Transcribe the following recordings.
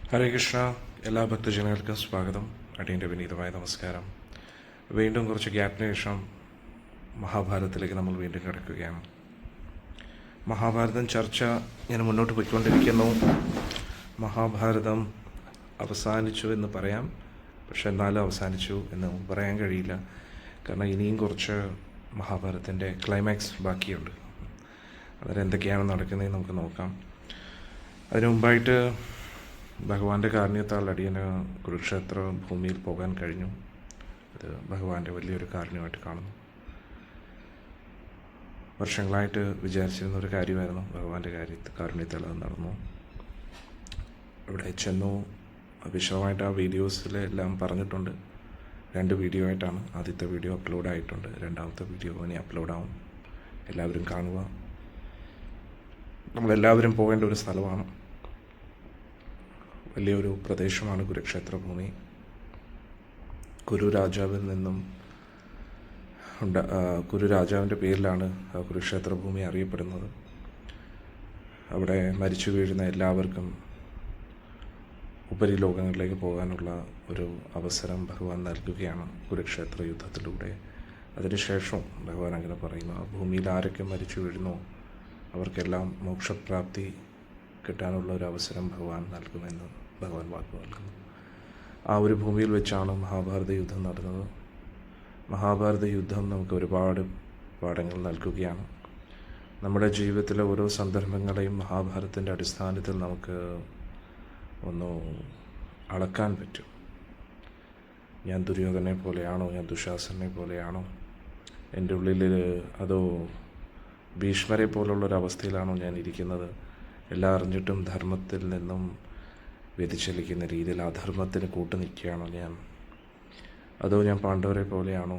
ഹരേ കൃഷ്ണ. എല്ലാ ഭക്തജനങ്ങൾക്കും സ്വാഗതം. അടിയൻ്റെ വിനീതമായ നമസ്കാരം. വീണ്ടും കുറച്ച് ഗ്യാപ്പിന് ശേഷം മഹാഭാരതത്തിലേക്ക് നമ്മൾ വീണ്ടും കിടക്കുകയാണ്. മഹാഭാരതം ചർച്ച ഞാൻ മുന്നോട്ട് പോയിക്കൊണ്ടിരിക്കുന്നു. മഹാഭാരതം അവസാനിച്ചു എന്ന് പറയാം, പക്ഷെ എന്നാലും അവസാനിച്ചു എന്ന് പറയാൻ കഴിയില്ല. കാരണം ഇനിയും കുറച്ച് മഹാഭാരതത്തിൻ്റെ ക്ലൈമാക്സ് ബാക്കിയുണ്ട്. അതിലെന്തൊക്കെയാണ് നടക്കുന്നതെന്ന് നമുക്ക് നോക്കാം. അതിനു മുമ്പായിട്ട് ഭഗവാന്റെ കാരുണ്യത്താൽ അടിയന് കുരുക്ഷേത്ര ഭൂമിയിൽ പോകാൻ കഴിഞ്ഞു. അത് ഭഗവാന്റെ വലിയൊരു കാരുണ്യമായിട്ട് കാണുന്നു. വർഷങ്ങളായിട്ട് വിചാരിച്ചിരുന്ന ഒരു കാര്യമായിരുന്നു. ഭഗവാന്റെ കാരുണ്യത്താൽ അത് നടന്നു. ഇവിടെ ചെന്നു. വിശദമായിട്ട് ആ വീഡിയോസിലെല്ലാം പറഞ്ഞിട്ടുണ്ട്. 2 വീഡിയോ ആയിട്ടാണ്. ആദ്യത്തെ വീഡിയോ അപ്ലോഡ് ആയിട്ടുണ്ട്. രണ്ടാമത്തെ വീഡിയോ ഇനി അപ്ലോഡാവും. എല്ലാവരും കാണുക. നമ്മളെല്ലാവരും പോകേണ്ട ഒരു സ്ഥലമാണ്. വലിയൊരു പ്രദേശമാണ് കുരുക്ഷേത്ര ഭൂമി. കുരു രാജാവിൽ നിന്നും കുരു രാജാവിൻ്റെ പേരിലാണ് കുരുക്ഷേത്ര ഭൂമി അറിയപ്പെടുന്നത്. അവിടെ മരിച്ചു വീഴുന്ന എല്ലാവർക്കും ഉപരിലോകങ്ങളിലേക്ക് പോകാനുള്ള ഒരു അവസരം ഭഗവാൻ നൽകുകയാണ് കുരുക്ഷേത്ര യുദ്ധത്തിലൂടെ. അതിനുശേഷം ഭഗവാൻ അങ്ങനെ പറയുന്നു, ആ ഭൂമിയിൽ ആരൊക്കെ മരിച്ചു വീഴുന്നോ അവർക്കെല്ലാം മോക്ഷപ്രാപ്തി കിട്ടാനുള്ള ഒരു അവസരം ഭഗവാൻ നൽകുമെന്ന് ഭഗവാൻ വാക്ക് നൽകുന്നു. ആ ഒരു ഭൂമിയിൽ വെച്ചാണ് മഹാഭാരത യുദ്ധം നടന്നത്. മഹാഭാരത യുദ്ധം നമുക്ക് ഒരുപാട് പാഠങ്ങൾ നൽകുകയാണ്. നമ്മുടെ ജീവിതത്തിലെ ഓരോ സന്ദർഭങ്ങളെയും മഹാഭാരതത്തിൻ്റെ അടിസ്ഥാനത്തിൽ നമുക്ക് ഒന്ന് അളക്കാൻ പറ്റും. ഞാൻ ദുര്യോധനെ പോലെയാണോ, ഞാൻ ദുശാസനെ പോലെയാണോ, എൻ്റെ ഉള്ളിൽ അതോ ഭീഷ്മരെ പോലുള്ളൊരവസ്ഥയിലാണോ ഞാൻ ഇരിക്കുന്നത്? എല്ലാം അറിഞ്ഞിട്ടും ധർമ്മത്തിൽ നിന്നും വ്യതിചലിക്കുന്ന രീതിയിൽ അധർമ്മത്തിന് കൂട്ടുനിൽക്കുകയാണോ ഞാൻ, അതോ ഞാൻ പാണ്ഡവരെ പോലെയാണോ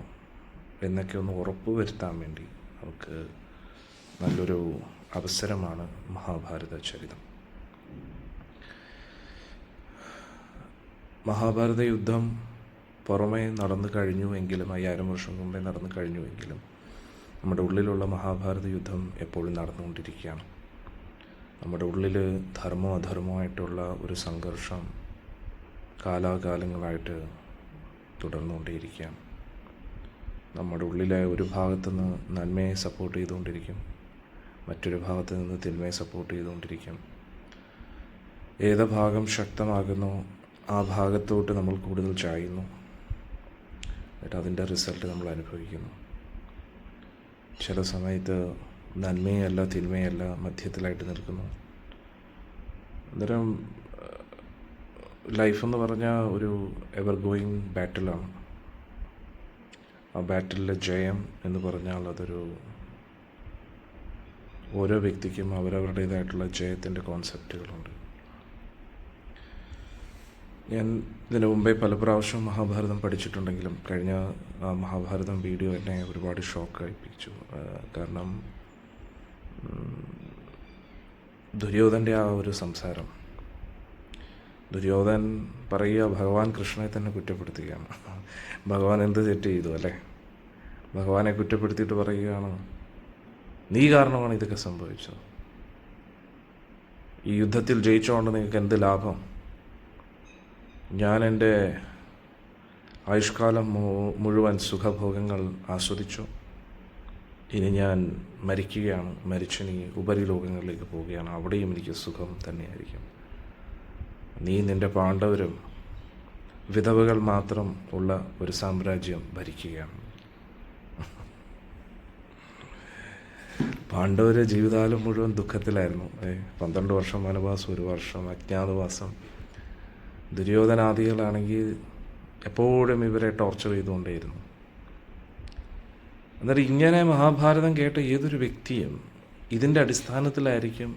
എന്നൊക്കെ ഒന്ന് ഉറപ്പ് വരുത്താൻ വേണ്ടി നമുക്ക് നല്ലൊരു അവസരമാണ് മഹാഭാരത ചരിതം. മഹാഭാരത യുദ്ധം പുറമേ നടന്നു കഴിഞ്ഞുവെങ്കിലും 5000 വർഷം മുമ്പേ നടന്നു കഴിഞ്ഞുവെങ്കിലും നമ്മുടെ ഉള്ളിലുള്ള മഹാഭാരത യുദ്ധം എപ്പോഴും നടന്നുകൊണ്ടിരിക്കുകയാണ്. നമ്മുടെ ഉള്ളിൽ ധർമ്മവും അധർമ്മമായിട്ടുള്ള ഒരു സംഘർഷം കാലാകാലങ്ങളായിട്ട് തുടർന്നുകൊണ്ടേയിരിക്കുകയാണ്. നമ്മുടെ ഉള്ളിലെ ഒരു ഭാഗത്തു നിന്ന് നന്മയെ സപ്പോർട്ട് ചെയ്തുകൊണ്ടിരിക്കും, മറ്റൊരു ഭാഗത്തു നിന്ന് തിന്മയെ സപ്പോർട്ട് ചെയ്തുകൊണ്ടിരിക്കും. ഏത് ഭാഗം ശക്തമാകുന്നോ ആ ഭാഗത്തോട്ട് നമ്മൾ കൂടുതൽ ചായുന്നു. എന്നിട്ട് അതിൻ്റെ റിസൾട്ട് നമ്മൾ അനുഭവിക്കുന്നു. ചില സമയത്ത് നന്മയല്ല തിന്മയല്ല മധ്യത്തിലായിട്ട് നിൽക്കുന്നു. അന്നേരം ലൈഫെന്ന് പറഞ്ഞാൽ ഒരു എവർ ഗോയിങ് ബാറ്റിലാണ്. ആ ബാറ്റിലെ ജയം എന്ന് പറഞ്ഞാൽ അതൊരു ഓരോ വ്യക്തിക്കും അവരവരുടേതായിട്ടുള്ള ജയത്തിൻ്റെ കോൺസെപ്റ്റുകളുണ്ട്. ഞാൻ ഇതിനു മുമ്പേ പല പ്രാവശ്യം മഹാഭാരതം പഠിച്ചിട്ടുണ്ടെങ്കിലും കഴിഞ്ഞ മഹാഭാരതം വീഡിയോ എന്നെ ഒരുപാട് ഷോക്ക് കഴിപ്പിച്ചു. കാരണം ദുര്യോധൻ്റെ ആ ഒരു സംസാരം, ദുര്യോധൻ പറയുക ഭഗവാൻ കൃഷ്ണനെ തന്നെ കുറ്റപ്പെടുത്തുകയാണ്. ഭഗവാൻ എന്ത് തെറ്റ് ചെയ്തു അല്ലേ? ഭഗവാനെ കുറ്റപ്പെടുത്തിയിട്ട് പറയുകയാണ്, നീ കാരണമാണ് ഇതൊക്കെ സംഭവിച്ചത്. ഈ യുദ്ധത്തിൽ ജയിച്ചുകൊണ്ട് നിങ്ങൾക്ക് എന്ത് ലാഭം? ഞാൻ എൻ്റെ ആയുഷ്കാലം മുഴുവൻ സുഖഭോഗങ്ങൾ ആസ്വദിച്ചു. ഇനി ഞാൻ മരിക്കുകയാണ്. മരിച്ചിനി ഉപരിലോകങ്ങളിലേക്ക് പോവുകയാണ്. അവിടെയും എനിക്ക് സുഖം തന്നെയായിരിക്കും. നീ നിൻ്റെ പാണ്ഡവരും വിധവകൾ മാത്രം ഉള്ള ഒരു സാമ്രാജ്യം ഭരിക്കുകയാണ്. പാണ്ഡവർ ജീവിതകാലം മുഴുവൻ ദുഃഖത്തിലായിരുന്നു. 12 വർഷം വനവാസം, 1 വർഷം അജ്ഞാതവാസം. ദുര്യോധനാദികളാണെങ്കിൽ എപ്പോഴും ഇവരെ ടോർച്ചർ ചെയ്തുകൊണ്ടേയിരുന്നു. എന്നിട്ട് ഇങ്ങനെ മഹാഭാരതം കേട്ട ഏതൊരു വ്യക്തിയും ഇതിൻ്റെ അടിസ്ഥാനത്തിലായിരിക്കും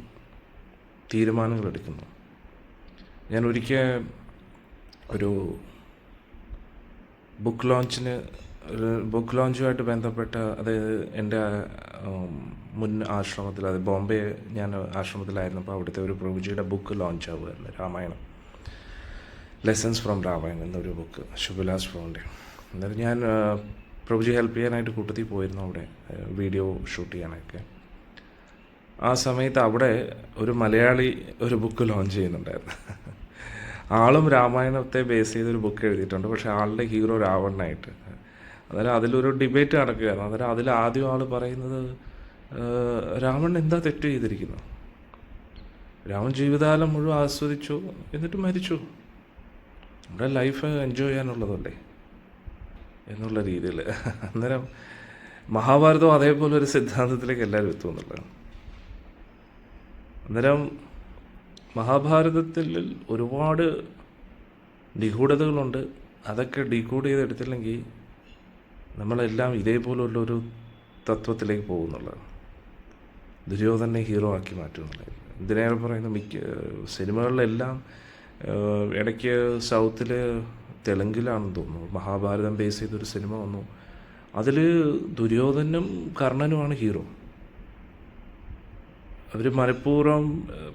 തീരുമാനങ്ങൾ എടുക്കുന്നത്. ഞാൻ ഒരിക്കൽ ഒരു ബുക്ക് ലോഞ്ചുമായിട്ട് ബന്ധപ്പെട്ട, അതായത് എൻ്റെ മുൻ ആശ്രമത്തിൽ, അത് ബോംബെ ഞാൻ ആശ്രമത്തിലായിരുന്നപ്പോൾ അവിടുത്തെ ഒരു പ്രഭുജിയുടെ ബുക്ക് ലോഞ്ച് ആവുമായിരുന്നു. രാമായണം, ലെസൺസ് ഫ്രോം രാമായണം എന്നൊരു ബുക്ക്, ശുഭലാസ് ഫ്രോൻ്റെ. എന്നിട്ട് ഞാൻ പ്രഭുജി ഹെൽപ്പ് ചെയ്യാനായിട്ട് കൂട്ടത്തിൽ പോയിരുന്നു അവിടെ വീഡിയോ ഷൂട്ട് ചെയ്യാനൊക്കെ. ആ സമയത്ത് അവിടെ ഒരു മലയാളി ഒരു ബുക്ക് ലോഞ്ച് ചെയ്യുന്നുണ്ടായിരുന്നു. ആളും രാമായണത്തെ ബേസ് ചെയ്തൊരു ബുക്ക് എഴുതിയിട്ടുണ്ട്, പക്ഷേ ആളുടെ ഹീറോ രാവണനായിട്ട്. അന്നേരം അതിലൊരു ഡിബേറ്റ് നടക്കുകയാണ്. അന്നേരം അതിൽ ആദ്യം ആൾ പറയുന്നത്, രാവണൻ എന്താ തെറ്റ് ചെയ്തിരിക്കുന്നു? രാമൻ ജീവിതകാലം മുഴുവൻ ആസ്വദിച്ചു, എന്നിട്ട് മരിച്ചു. നമ്മുടെ ലൈഫ് എൻജോയ് ചെയ്യാനുള്ളതല്ലേ എന്നുള്ള രീതിയിൽ. അന്നേരം മഹാഭാരതം അതേപോലെ ഒരു സിദ്ധാന്തത്തിലേക്ക് എല്ലാവരും എത്തുമെന്നുള്ളതാണ്. അന്നേരം മഹാഭാരതത്തിൽ ഒരുപാട് നിഗൂഢതകളുണ്ട്. അതൊക്കെ ഡീകോഡ് ചെയ്തെടുത്തില്ലെങ്കിൽ നമ്മളെല്ലാം ഇതേപോലുള്ളൊരു തത്വത്തിലേക്ക് പോകുന്നുള്ളതാണ്. ദുര്യോധനെ ഹീറോ ആക്കി മാറ്റുന്നുള്ളത്. എന്തിനേറെ പറയുന്നത്, മിക്ക സിനിമകളിലെല്ലാം ഇടയ്ക്ക് സൗത്തിൽ തെലുങ്കിലാണെന്ന് തോന്നുന്നു മഹാഭാരതം ബേസ് ചെയ്തൊരു സിനിമ വന്നു. അതിൽ ദുര്യോധനും കർണനുമാണ് ഹീറോ. അവർ മനഃപൂർവ്വം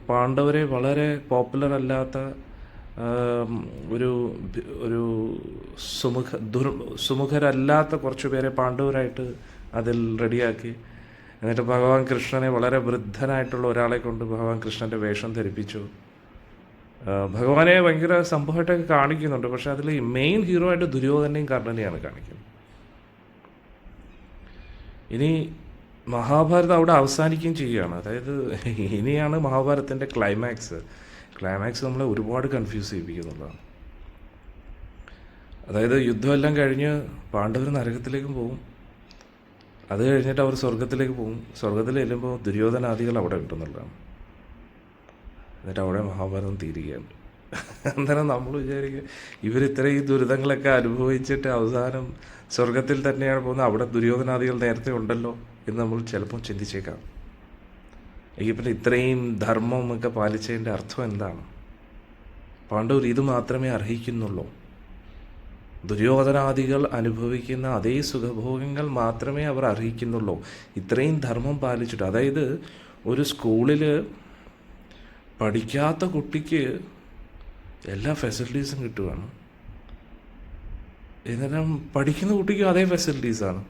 പാണ്ഡവരെ വളരെ പോപ്പുലർ അല്ലാത്ത ഒരു ഒരു സുമുഖരല്ലാത്ത കുറച്ച് പേരെ പാണ്ഡവരായിട്ട് അതിൽ റെഡിയാക്കി. എന്നിട്ട് ഭഗവാൻ കൃഷ്ണനെ വളരെ വൃദ്ധനായിട്ടുള്ള ഒരാളെ കൊണ്ട് ഭഗവാൻ കൃഷ്ണൻ്റെ വേഷം ധരിപ്പിച്ചു. ഭഗവാനെ ഭയങ്കര സംഭവമായിട്ടൊക്കെ കാണിക്കുന്നുണ്ട്, പക്ഷെ അതിൽ മെയിൻ ഹീറോ ആയിട്ട് ദുര്യോധനെയും കർണനെയാണ് കാണിക്കുന്നത്. ഇനി മഹാഭാരതം അവിടെ അവസാനിക്കുകയും ചെയ്യുകയാണ്. അതായത് ഇനിയാണ് മഹാഭാരതത്തിൻ്റെ ക്ലൈമാക്സ് നമ്മളെ ഒരുപാട് കൺഫ്യൂസ് ചെയ്യിപ്പിക്കുന്നുള്ളതാണ്. അതായത് യുദ്ധമെല്ലാം കഴിഞ്ഞ് പാണ്ഡവർ നരകത്തിലേക്കും പോകും, അത് കഴിഞ്ഞിട്ട് അവർ സ്വർഗത്തിലേക്ക് പോകും. സ്വർഗത്തിൽ ചെല്ലുമ്പോൾ ദുര്യോധനാദികൾ അവിടെ ഉണ്ടെന്നുള്ളതാണ്. എന്നിട്ട് അവിടെ മഹാഭാരതം തീരുകയാണ്. അന്നേരം നമ്മൾ വിചാരിക്കുക, ഇവരിത്രയും ദുരിതങ്ങളൊക്കെ അനുഭവിച്ചിട്ട് അവസാനം സ്വർഗത്തിൽ തന്നെയാണ് പോകുന്നത്, അവിടെ ദുര്യോധനാദികൾ നേരത്തെ ഉണ്ടല്ലോ എന്ന് നമ്മൾ ചിലപ്പോൾ ചിന്തിച്ചേക്കാം. പിന്നെ ഇത്രയും ധർമ്മം ഒക്കെ പാലിച്ചതിൻ്റെ അർത്ഥം എന്താണ്? പാണ്ഡവർ ഇത് മാത്രമേ അർഹിക്കുന്നുള്ളൂ. ദുര്യോധനാദികൾ അനുഭവിക്കുന്ന അതേ സുഖഭോഗങ്ങൾ മാത്രമേ അവർ അർഹിക്കുന്നുള്ളൂ, ഇത്രയും ധർമ്മം പാലിച്ചിട്ട്. അതായത് ഒരു സ്കൂളിൽ പഠിക്കാത്ത കുട്ടിക്ക് എല്ലാ ഫെസിലിറ്റീസും കിട്ടുകയാണ്, എന്നിട്ടും പഠിക്കുന്ന കുട്ടിക്കും അതേ ഫെസിലിറ്റീസാണ്.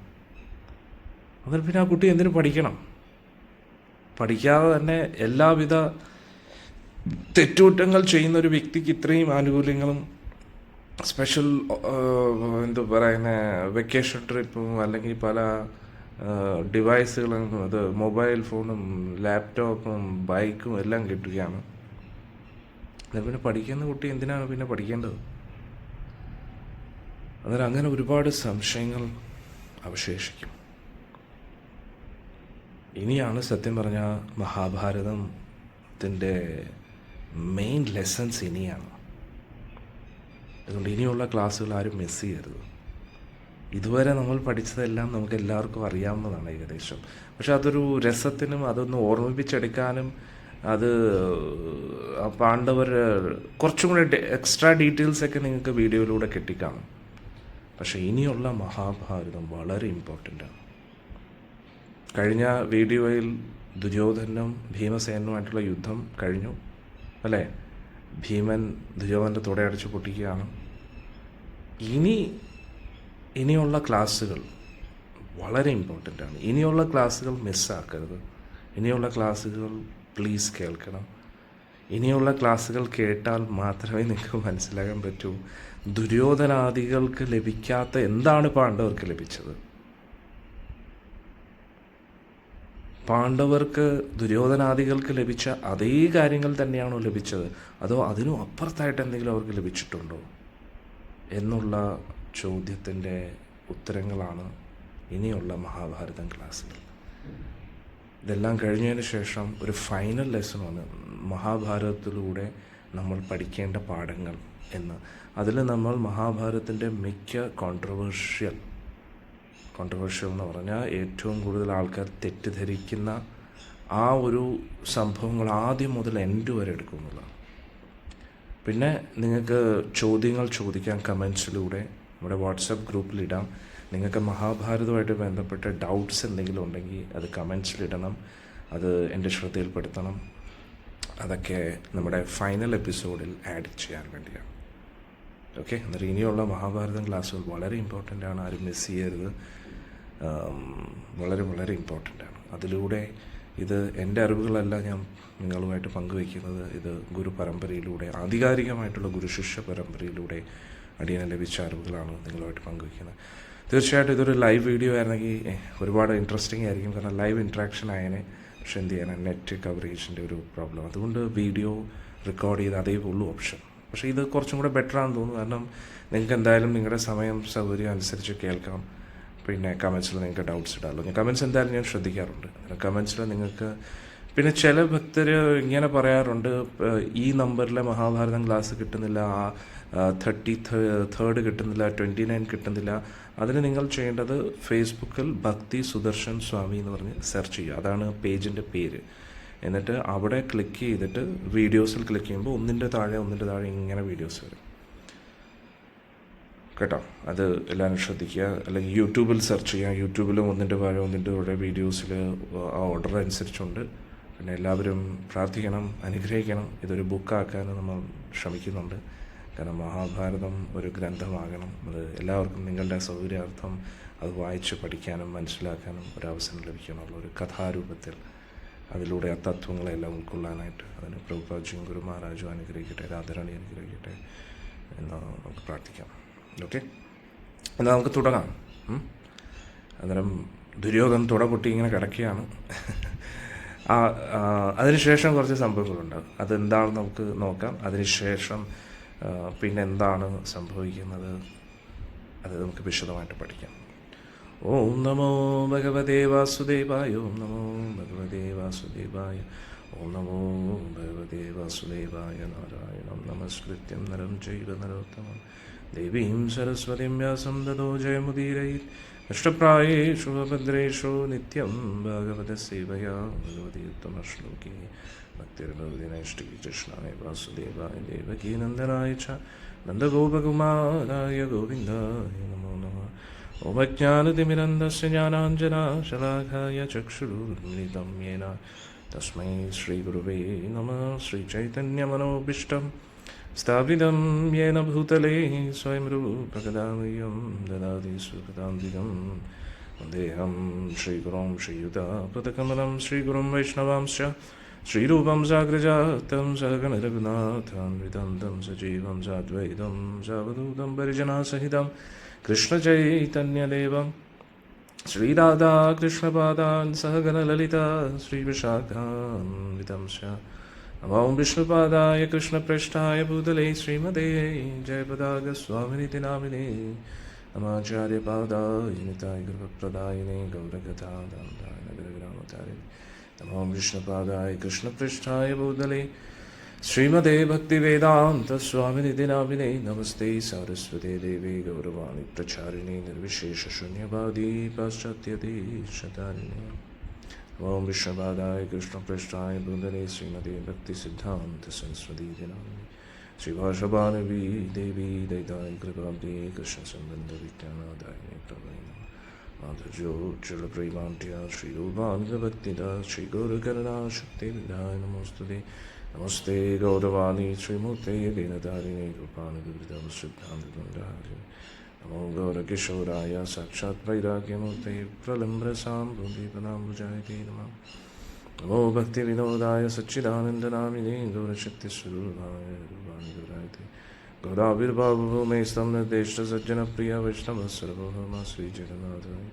എന്നിട്ട് പിന്നെ ആ കുട്ടി എന്തിനു പഠിക്കണം? പഠിക്കാതെ തന്നെ എല്ലാവിധ തെറ്റുകുറ്റങ്ങൾ ചെയ്യുന്ന ഒരു വ്യക്തിക്ക് ഇത്രയും ആനുകൂല്യങ്ങളും സ്പെഷ്യൽ എന്താ പറയുന്ന വെക്കേഷൻ ട്രിപ്പും അല്ലെങ്കിൽ പല ഡിവൈസുകളും, അത് മൊബൈൽ ഫോണും ലാപ്ടോപ്പും ബൈക്കും എല്ലാം കിട്ടുകയാണ്. പിന്നെ പഠിക്കുന്ന കുട്ടി എന്തിനാണ് പിന്നെ പഠിക്കേണ്ടത്? അന്നേരം അങ്ങനെ ഒരുപാട് സംശയങ്ങൾ അവശേഷിക്കും. ഇനിയാണ് സത്യം പറഞ്ഞാൽ മഹാഭാരതത്തിൻ്റെ മെയിൻ ലെസൺസ് ഇനിയാണ്. അതുകൊണ്ട് ഇനിയുള്ള ക്ലാസ്സുകൾ ആരും മിസ് ചെയ്യരുത്. ഇതുവരെ നമ്മൾ പഠിച്ചതെല്ലാം നമുക്ക് എല്ലാവർക്കും അറിയാവുന്നതാണ് ഏകദേശം. പക്ഷെ അതൊരു രസത്തിനും അതൊന്ന് ഓർമ്മിപ്പിച്ചെടുക്കാനും അത് പാണ്ഡവർ കുറച്ചും കൂടെ എക്സ്ട്രാ ഡീറ്റെയിൽസൊക്കെ നിങ്ങൾക്ക് വീഡിയോയിലൂടെ കിട്ടിക്കാണും. പക്ഷേ ഇനിയുള്ള മഹാഭാരതം വളരെ ഇമ്പോർട്ടൻ്റാണ്. കഴിഞ്ഞ വീഡിയോയിൽ ദുര്യോധനും ഭീമസേനുമായിട്ടുള്ള യുദ്ധം കഴിഞ്ഞു അല്ലേ? ഭീമൻ ദുര്യോധൻ്റെ തുടയടച്ച് പൊട്ടിക്കുകയാണ്. ഇനിയുള്ള ക്ലാസ്സുകൾ വളരെ ഇമ്പോർട്ടൻ്റാണ്. ഇനിയുള്ള ക്ലാസ്സുകൾ മിസ്സാക്കരുത്. ഇനിയുള്ള ക്ലാസ്സുകൾ പ്ലീസ് കേൾക്കണം. ഇനിയുള്ള ക്ലാസ്സുകൾ കേട്ടാൽ മാത്രമേ നിങ്ങൾക്ക് മനസ്സിലാക്കാൻ പറ്റൂ ദുര്യോധനാദികൾക്ക് ലഭിക്കാത്ത എന്താണ് പാണ്ഡവർക്ക് ലഭിച്ചത്. പാണ്ഡവർക്ക് ദുര്യോധനാദികൾക്ക് ലഭിച്ച അതേ കാര്യങ്ങൾ തന്നെയാണോ ലഭിച്ചത്, അതോ അതിനും അപ്പുറത്തായിട്ട് എന്തെങ്കിലും അവർക്ക് ലഭിച്ചിട്ടുണ്ടോ എന്നുള്ള ചോദ്യത്തിൻ്റെ ഉത്തരങ്ങളാണ് ഇനിയുള്ള മഹാഭാരതം ക്ലാസ്സുകൾ. ഇതെല്ലാം കഴിഞ്ഞതിന് ശേഷം ഒരു ഫൈനൽ ലെസണാണ് മഹാഭാരതത്തിലൂടെ നമ്മൾ പഠിക്കേണ്ട പാഠങ്ങൾ എന്ന്. അതിൽ നമ്മൾ മഹാഭാരതത്തിൻ്റെ മിക്ക കോൺട്രവേഴ്ഷ്യൽ എന്ന് പറഞ്ഞാൽ ഏറ്റവും കൂടുതൽ ആൾക്കാർ തെറ്റിദ്ധരിക്കുന്ന ആ ഒരു സംഭവങ്ങൾ ആദ്യം മുതൽ എൻഡ് വരെ എടുക്കുന്നുള്ളതാണ്. പിന്നെ നിങ്ങൾക്ക് ചോദ്യങ്ങൾ ചോദിക്കാം കമൻസിലൂടെ, നമ്മുടെ വാട്സപ്പ് ഗ്രൂപ്പിലിടാം. നിങ്ങൾക്ക് മഹാഭാരതമായിട്ട് ബന്ധപ്പെട്ട ഡൗട്ട്സ് എന്തെങ്കിലും ഉണ്ടെങ്കിൽ അത് കമൻസിലിടണം, അത് എൻ്റെ ശ്രദ്ധയിൽപ്പെടുത്തണം. അതൊക്കെ നമ്മുടെ ഫൈനൽ എപ്പിസോഡിൽ ആഡ് ചെയ്യാൻ വേണ്ടിയാണ്. ഓക്കെ, എന്നിട്ട് ഇനിയുള്ള മഹാഭാരതം ക്ലാസ്സുകൾ വളരെ ഇമ്പോർട്ടൻ്റ് ആണ്, ആരും മിസ് ചെയ്യരുത്. വളരെ വളരെ ഇമ്പോർട്ടൻ്റ് ആണ്. അതിലൂടെ ഇത് എൻ്റെ അറിവുകളല്ല ഞാൻ നിങ്ങളുമായിട്ട് പങ്കുവയ്ക്കുന്നത്. ഇത് ഗുരു പരമ്പരയിലൂടെ, ആധികാരികമായിട്ടുള്ള ഗുരുശിഷ്യ പരമ്പരയിലൂടെ അടിയന് ലഭിച്ച അറിവുകളാണ് നിങ്ങളുമായിട്ട് പങ്കുവയ്ക്കുന്നത്. തീർച്ചയായിട്ടും ഇതൊരു ലൈവ് വീഡിയോ ആയിരുന്നെങ്കിൽ ഒരുപാട് ഇൻട്രസ്റ്റിംഗ് ആയിരിക്കും, കാരണം ലൈവ് ഇൻട്രാക്ഷൻ ആയതിനെ. പക്ഷെ എന്ത് ചെയ്യാൻ, നെറ്റ് കവറേജിൻ്റെ ഒരു പ്രോബ്ലം. അതുകൊണ്ട് വീഡിയോ റെക്കോർഡ് ചെയ്ത് അതേ ഉള്ളൂ ഓപ്ഷൻ. പക്ഷേ ഇത് കുറച്ചും കൂടെ ബെറ്റർ ആണെന്ന് തോന്നുന്നു, കാരണം നിങ്ങൾക്ക് എന്തായാലും നിങ്ങളുടെ സമയം സൗകര്യം അനുസരിച്ച് കേൾക്കാം. പിന്നെ കമൻസിൽ നിങ്ങൾക്ക് ഡൗട്ട്സ് ഇടാമല്ലോ. ഞാൻ കമൻസ് എന്തായാലും ഞാൻ ശ്രദ്ധിക്കാറുണ്ട്. കമൻസിൽ നിങ്ങൾക്ക് പിന്നെ ചില ഭക്തർ ഇങ്ങനെ പറയാറുണ്ട്, ഈ നമ്പറിലെ മഹാഭാരതം ക്ലാസ് കിട്ടുന്നില്ല, 33rd കിട്ടുന്നില്ല, 29 കിട്ടുന്നില്ല. അതിന് നിങ്ങൾ ചെയ്യേണ്ടത് ഫേസ്ബുക്കിൽ ഭക്തി സുദർശൻ സ്വാമി എന്ന് പറഞ്ഞ് സെർച്ച് ചെയ്യുക. അതാണ് പേജിൻ്റെ പേര്. എന്നിട്ട് അവിടെ ക്ലിക്ക് ചെയ്തിട്ട് വീഡിയോസിൽ ക്ലിക്ക് ചെയ്യുമ്പോൾ ഒന്നിൻ്റെ താഴെ ഇങ്ങനെ വീഡിയോസ് വരും കേട്ടോ. അത് എല്ലാവരും ശ്രദ്ധിക്കുക. അല്ലെങ്കിൽ യൂട്യൂബിൽ സെർച്ച് ചെയ്യുക. യൂട്യൂബിലും ഒന്നിൻ്റെ താഴെ വീഡിയോസിൽ ആ ഓർഡർ അനുസരിച്ചുണ്ട്. പിന്നെ എല്ലാവരും പ്രാർത്ഥിക്കണം, അനുഗ്രഹിക്കണം. ഇതൊരു ബുക്കാക്കാൻ നമ്മൾ ശ്രമിക്കുന്നുണ്ട്. കാരണം മഹാഭാരതം ഒരു ഗ്രന്ഥമാകണം. അത് എല്ലാവർക്കും നിങ്ങളുടെ സൗകര്യാർത്ഥം അത് വായിച്ച് പഠിക്കാനും മനസ്സിലാക്കാനും ഒരവസരം ലഭിക്കണമല്ലോ, ഒരു കഥാരൂപത്തിൽ. അതിലൂടെ ആ തത്വങ്ങളെല്ലാം ഉൾക്കൊള്ളാനായിട്ട് അതിന് പ്രഭുപാദജിയും ഗുരു മഹാരാജും അനുഗ്രഹിക്കട്ടെ, രാധാറാണി അനുഗ്രഹിക്കട്ടെ എന്ന് നമുക്ക് പ്രാർത്ഥിക്കാം. ഓക്കെ, എന്നാൽ നമുക്ക് തുടങ്ങാം. അന്നേരം ദുര്യോധൻ തുടപൊട്ടി ഇങ്ങനെ കിടക്കുകയാണ്. അതിനുശേഷം കുറച്ച് സംഭവങ്ങളുണ്ട്. അതെന്താണെന്ന് നമുക്ക് നോക്കാം. അതിനുശേഷം പിന്നെ എന്താണ് സംഭവിക്കുന്നത് അത് നമുക്ക് വിശദമായിട്ട് പഠിക്കാം. ഓം നമോ ഭഗവതേ വാസുദേവായ. ഓം നമോ ഭഗവതേ വാസുദേവായ. ഓം നമോ ഭഗവതേ വാസുദേവായ. നാരായണം നമസ്കൃത്യം നരം ചൈവ നരോത്തമം ദേവീം സരസ്വതീം വ്യാസം തതോ ജയമുദീരയേത്. അഷ്ടപ്രായേഷു ഭദ്രേഷു നിത്യം ഭാഗവത സേവയാ ഭഗവതീത്തമശ്ലോകേ ഭക്തിർഭവതി നൈഷ്ഠി കൃഷ്ണായ വാസുദേവായ ദേവകീ നന്ദനായ ച നന്ദഗോപകുമാരായ ഗോവിന്ദായ നമോ നമഃ. ഓം അജ്ഞാനതിമിരന്ധസ്യ ജ്ഞാനാഞ്ജനശലാഘായ ചക്ഷുരുന്മിലിതം യേന തസ്മൈ ശ്രീഗുരുവേ നമഃ. ശ്രീചൈതന്യമനോഭീഷ്ടം സ്ഥാപിതം യേന ഭൂതലേ സ്വയം രൂപകദാ മह्यं ദദാതി സുഖദാന്തികം. വന്ദേഹം ശ്രീഗുരും ശ്രീയുതാപദകമലം ശ്രീഗുരും വൈഷ്ണവാംശ്ച ശ്രീരൂപം സാഗ്രജാതം സഹഗണരഘുനാഥാന്വിതം തം സജീവം സാദ്വൈതം സാവധൂതം പരിജനാസഹിതം കൃഷ്ണചൈതന്യദേവം ശ്രീരാധാകൃഷ്ണപാദാൻ സഹഗണലളിതാ ശ്രീവിശാഖാന്വിതം ച. നമോ വിഷ്ണുപാദായ കൃഷ്ണപ്രേഷ്ഠായ ഭൂതലേ ശ്രീമതേ ജയപതാകസ്വാമിനിതി നാമിനേ. നമാചാര്യപാദായ നിതായ ഗൃഹപ്രദായിനേ ഗൗരഗതാദായ നഗരഗ്രാമതാരിണി. നമോ വിഷ്ണുപാദായ കൃഷ്ണപൃഷ്ഠായ ഭൂതലേ ശ്രീമതേ ഭക്തിവേദാന്തസ്വാമിനിതി നാമിനേ. നമസ്തേ സാരസ്വതേ ദേവേ ഗൗരവാണി പ്രചാരിണി നിർവിശേഷശൂന്യവാദീ പാശ്ചാത്യദേശതാരിണി. നമോ വിഷ്ണുപാദായ കൃഷ്ണപൃഷ്ഠായ ഭൂതലേ ശ്രീമതേ ഭക്തിസിദ്ധാന്ത സരസ്വതീതി നാമിനേ. ശ്രീഭാഷഭാനവീ ദേവീ ദൈതായ കൃപാബ്ദേ കൃഷ്ണസംബന്ധവിജ്ഞാനാദായിനേ പ്രഭവേ നമഃ. മാധുര്യോജ്വലപ്രേമാഢ്യ ശ്രീരൂപാനുഗഭക്തിദ ശ്രീഗൗരകരുണാ ശക്തിവിധായ നമോസ്തുതേ. നമസ്തേ ഗൗരവാണി ശ്രീമൂർത്തേ ദീനതാരിണേ കൃപാനുഗൃതം സിദ്ധാന്തദണ്ഡഹാരിണേ. നമോ ഗൗരകിശോരായ സാക്ഷാത് വൈരാഗ്യമൂർത്തേ പ്രലംബ്രസാംബുദീപനാംബുജായതേ നമഃ. നമോ ഭക്തിവിനോദായ സച്ചിദാനന്ദനാമിനേ ഗൗരശക്തിസ്വരൂപായ രൂപാനുഗരായതേ. ഗൗരാവിർഭാവഭൂമേസ്തം നിർദ്ദേശസജ്ജനപ്രിയ വൈഷ്ണവസ്സർവോഹമ ശ്രീജഗന്നാഥായ.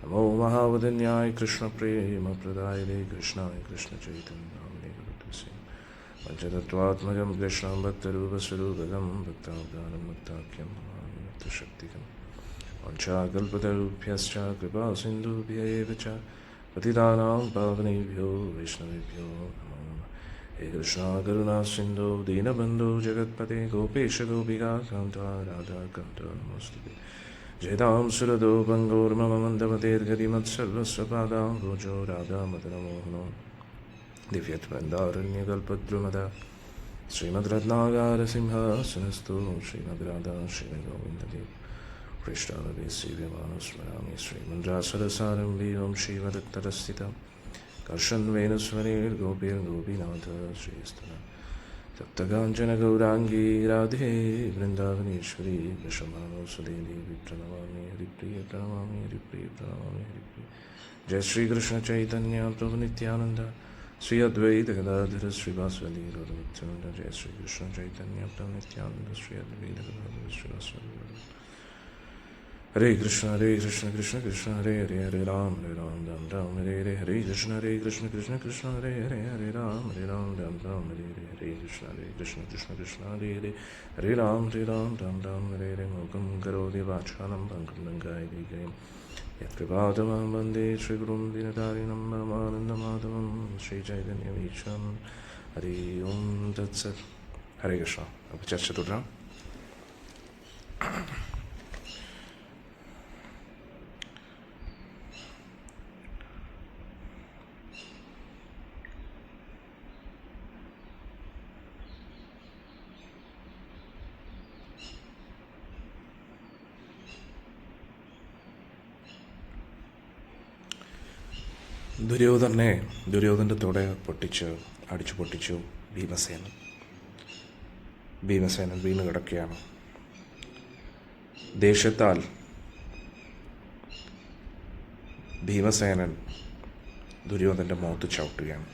നമോ മഹാവദന്യായ കൃഷ്ണപ്രേമപ്രദായതേ കൃഷ്ണായ കൃഷ്ണചൈതന്യനാമിനേ ഗുരുത്വസേ. പഞ്ചതത്വാത്മകം കൃഷ്ണം ഭക്തരൂപസ്വരൂപകം ഭക്താവതാരം ഭക്താഖ്യം ഭക്തശക്തികം. വഞ്ചാകൽപതരുഭ്യശ്ച കൃപാസിന്ധുഭ്യ ഏവ ച പതിതാനാം പാവനേഭ്യോ വൈഷ്ണവേഭ്യോ നമോ നമഃ. ഹേ കൃഷ്ണ കരുണാ സിന്ധോ ദീനബന്ധോ ജഗത്പതേ ഗോപേശ ഗോപികാ കാന്ത രാധാകാന്ത നമോസ്തുതേ. ജയതാം സുരദോ ഭംഗോർമമ മന്ദമതേർഗതിമത്സർവസ്വപാദാം ഭോജോ രാധാമദനമോഹനോ ദിവ്യത്വന്ദാരണ്യകൽപദ്രുമദ. ശ്രീമദ് രത്നാകാരസിംഹാസനസ്ഥോ ശ്രീമദ് രാധാ ശ്രീഗോവിന്ദദേവ് പൃഷ്ഠാവേ സേവ്യമാനോ സ്മരാമി. ശ്രീമന്ത്രാസരസാരംഭീവം ശ്രീമദത്തരസ്ഥിതം കർഷൻവേനുസ്വരേർഗോപീർഗോപീനാഥ ശ്രീസ്തന. തപ്തകാഞ്ചന ഗൗരാംഗീ രാധേ വൃന്ദാവനേശ്വരി ദശമാനോസുതേ ദേവി പ്രണമാമി ഹരിപ്രിയ പ്രണമാമി ഹരിപ്രിയ പ്രണമാമി ഹരിപ്രിയ. ജയ ശ്രീകൃഷ്ണ ചൈതന്യ പ്രഭു നിത്യാനന്ദ ശ്രീ അദ്വൈത ഗദാധര ശ്രീവാസവതി ഗൗരവനിത്യാനന്ദ. ജയ ശ്രീകൃഷ്ണ ചൈതന്യ പ്രഭു നിത്യാനന്ദ ശ്രീ അദ്വൈത ഗദാധര ശ്രീവാസവതി. ഹരേ കൃഷ്ണ കൃഷ്ണ കൃഷ്ണ ഹരേ ഹരേ ഹരേ രാം രാം രാം ഹരേ ഹരേ. ഹരേ കൃഷ്ണ കൃഷ്ണ കൃഷ്ണ ഹരേ ഹരേ ഹരേ രാം രാം രാം ഹരേ ഹരേ. ഹരേ കൃഷ്ണ കൃഷ്ണ ഹരേ ഹരേ ഹരേ രാം രാം ഹരേ ഹരേ. മുഖം കരോതി വാചാലം പങ്കം ലങ്കായം യത്കൃപാതമഹം വന്ദേ ശ്രീഗുരും ദീനതാരിണം പരമാനന്ദമാധവം ശ്രീചൈതന്യമീശ്വരം. ഹരി ഓം തത്സത്. ഹരേ കൃഷ്ണ. അപ്പോൾ ചർച്ച തുടരാം. ദുര്യോധൻ്റെ തുട അടിച്ചു പൊട്ടിച്ചു ഭീമസേനൻ വീണ് കിടക്കുകയാണ്. ദേഷ്യത്താൽ ഭീമസേനൻ ദുര്യോധൻ്റെ മുഖത്ത് ചവിട്ടുകയാണ്.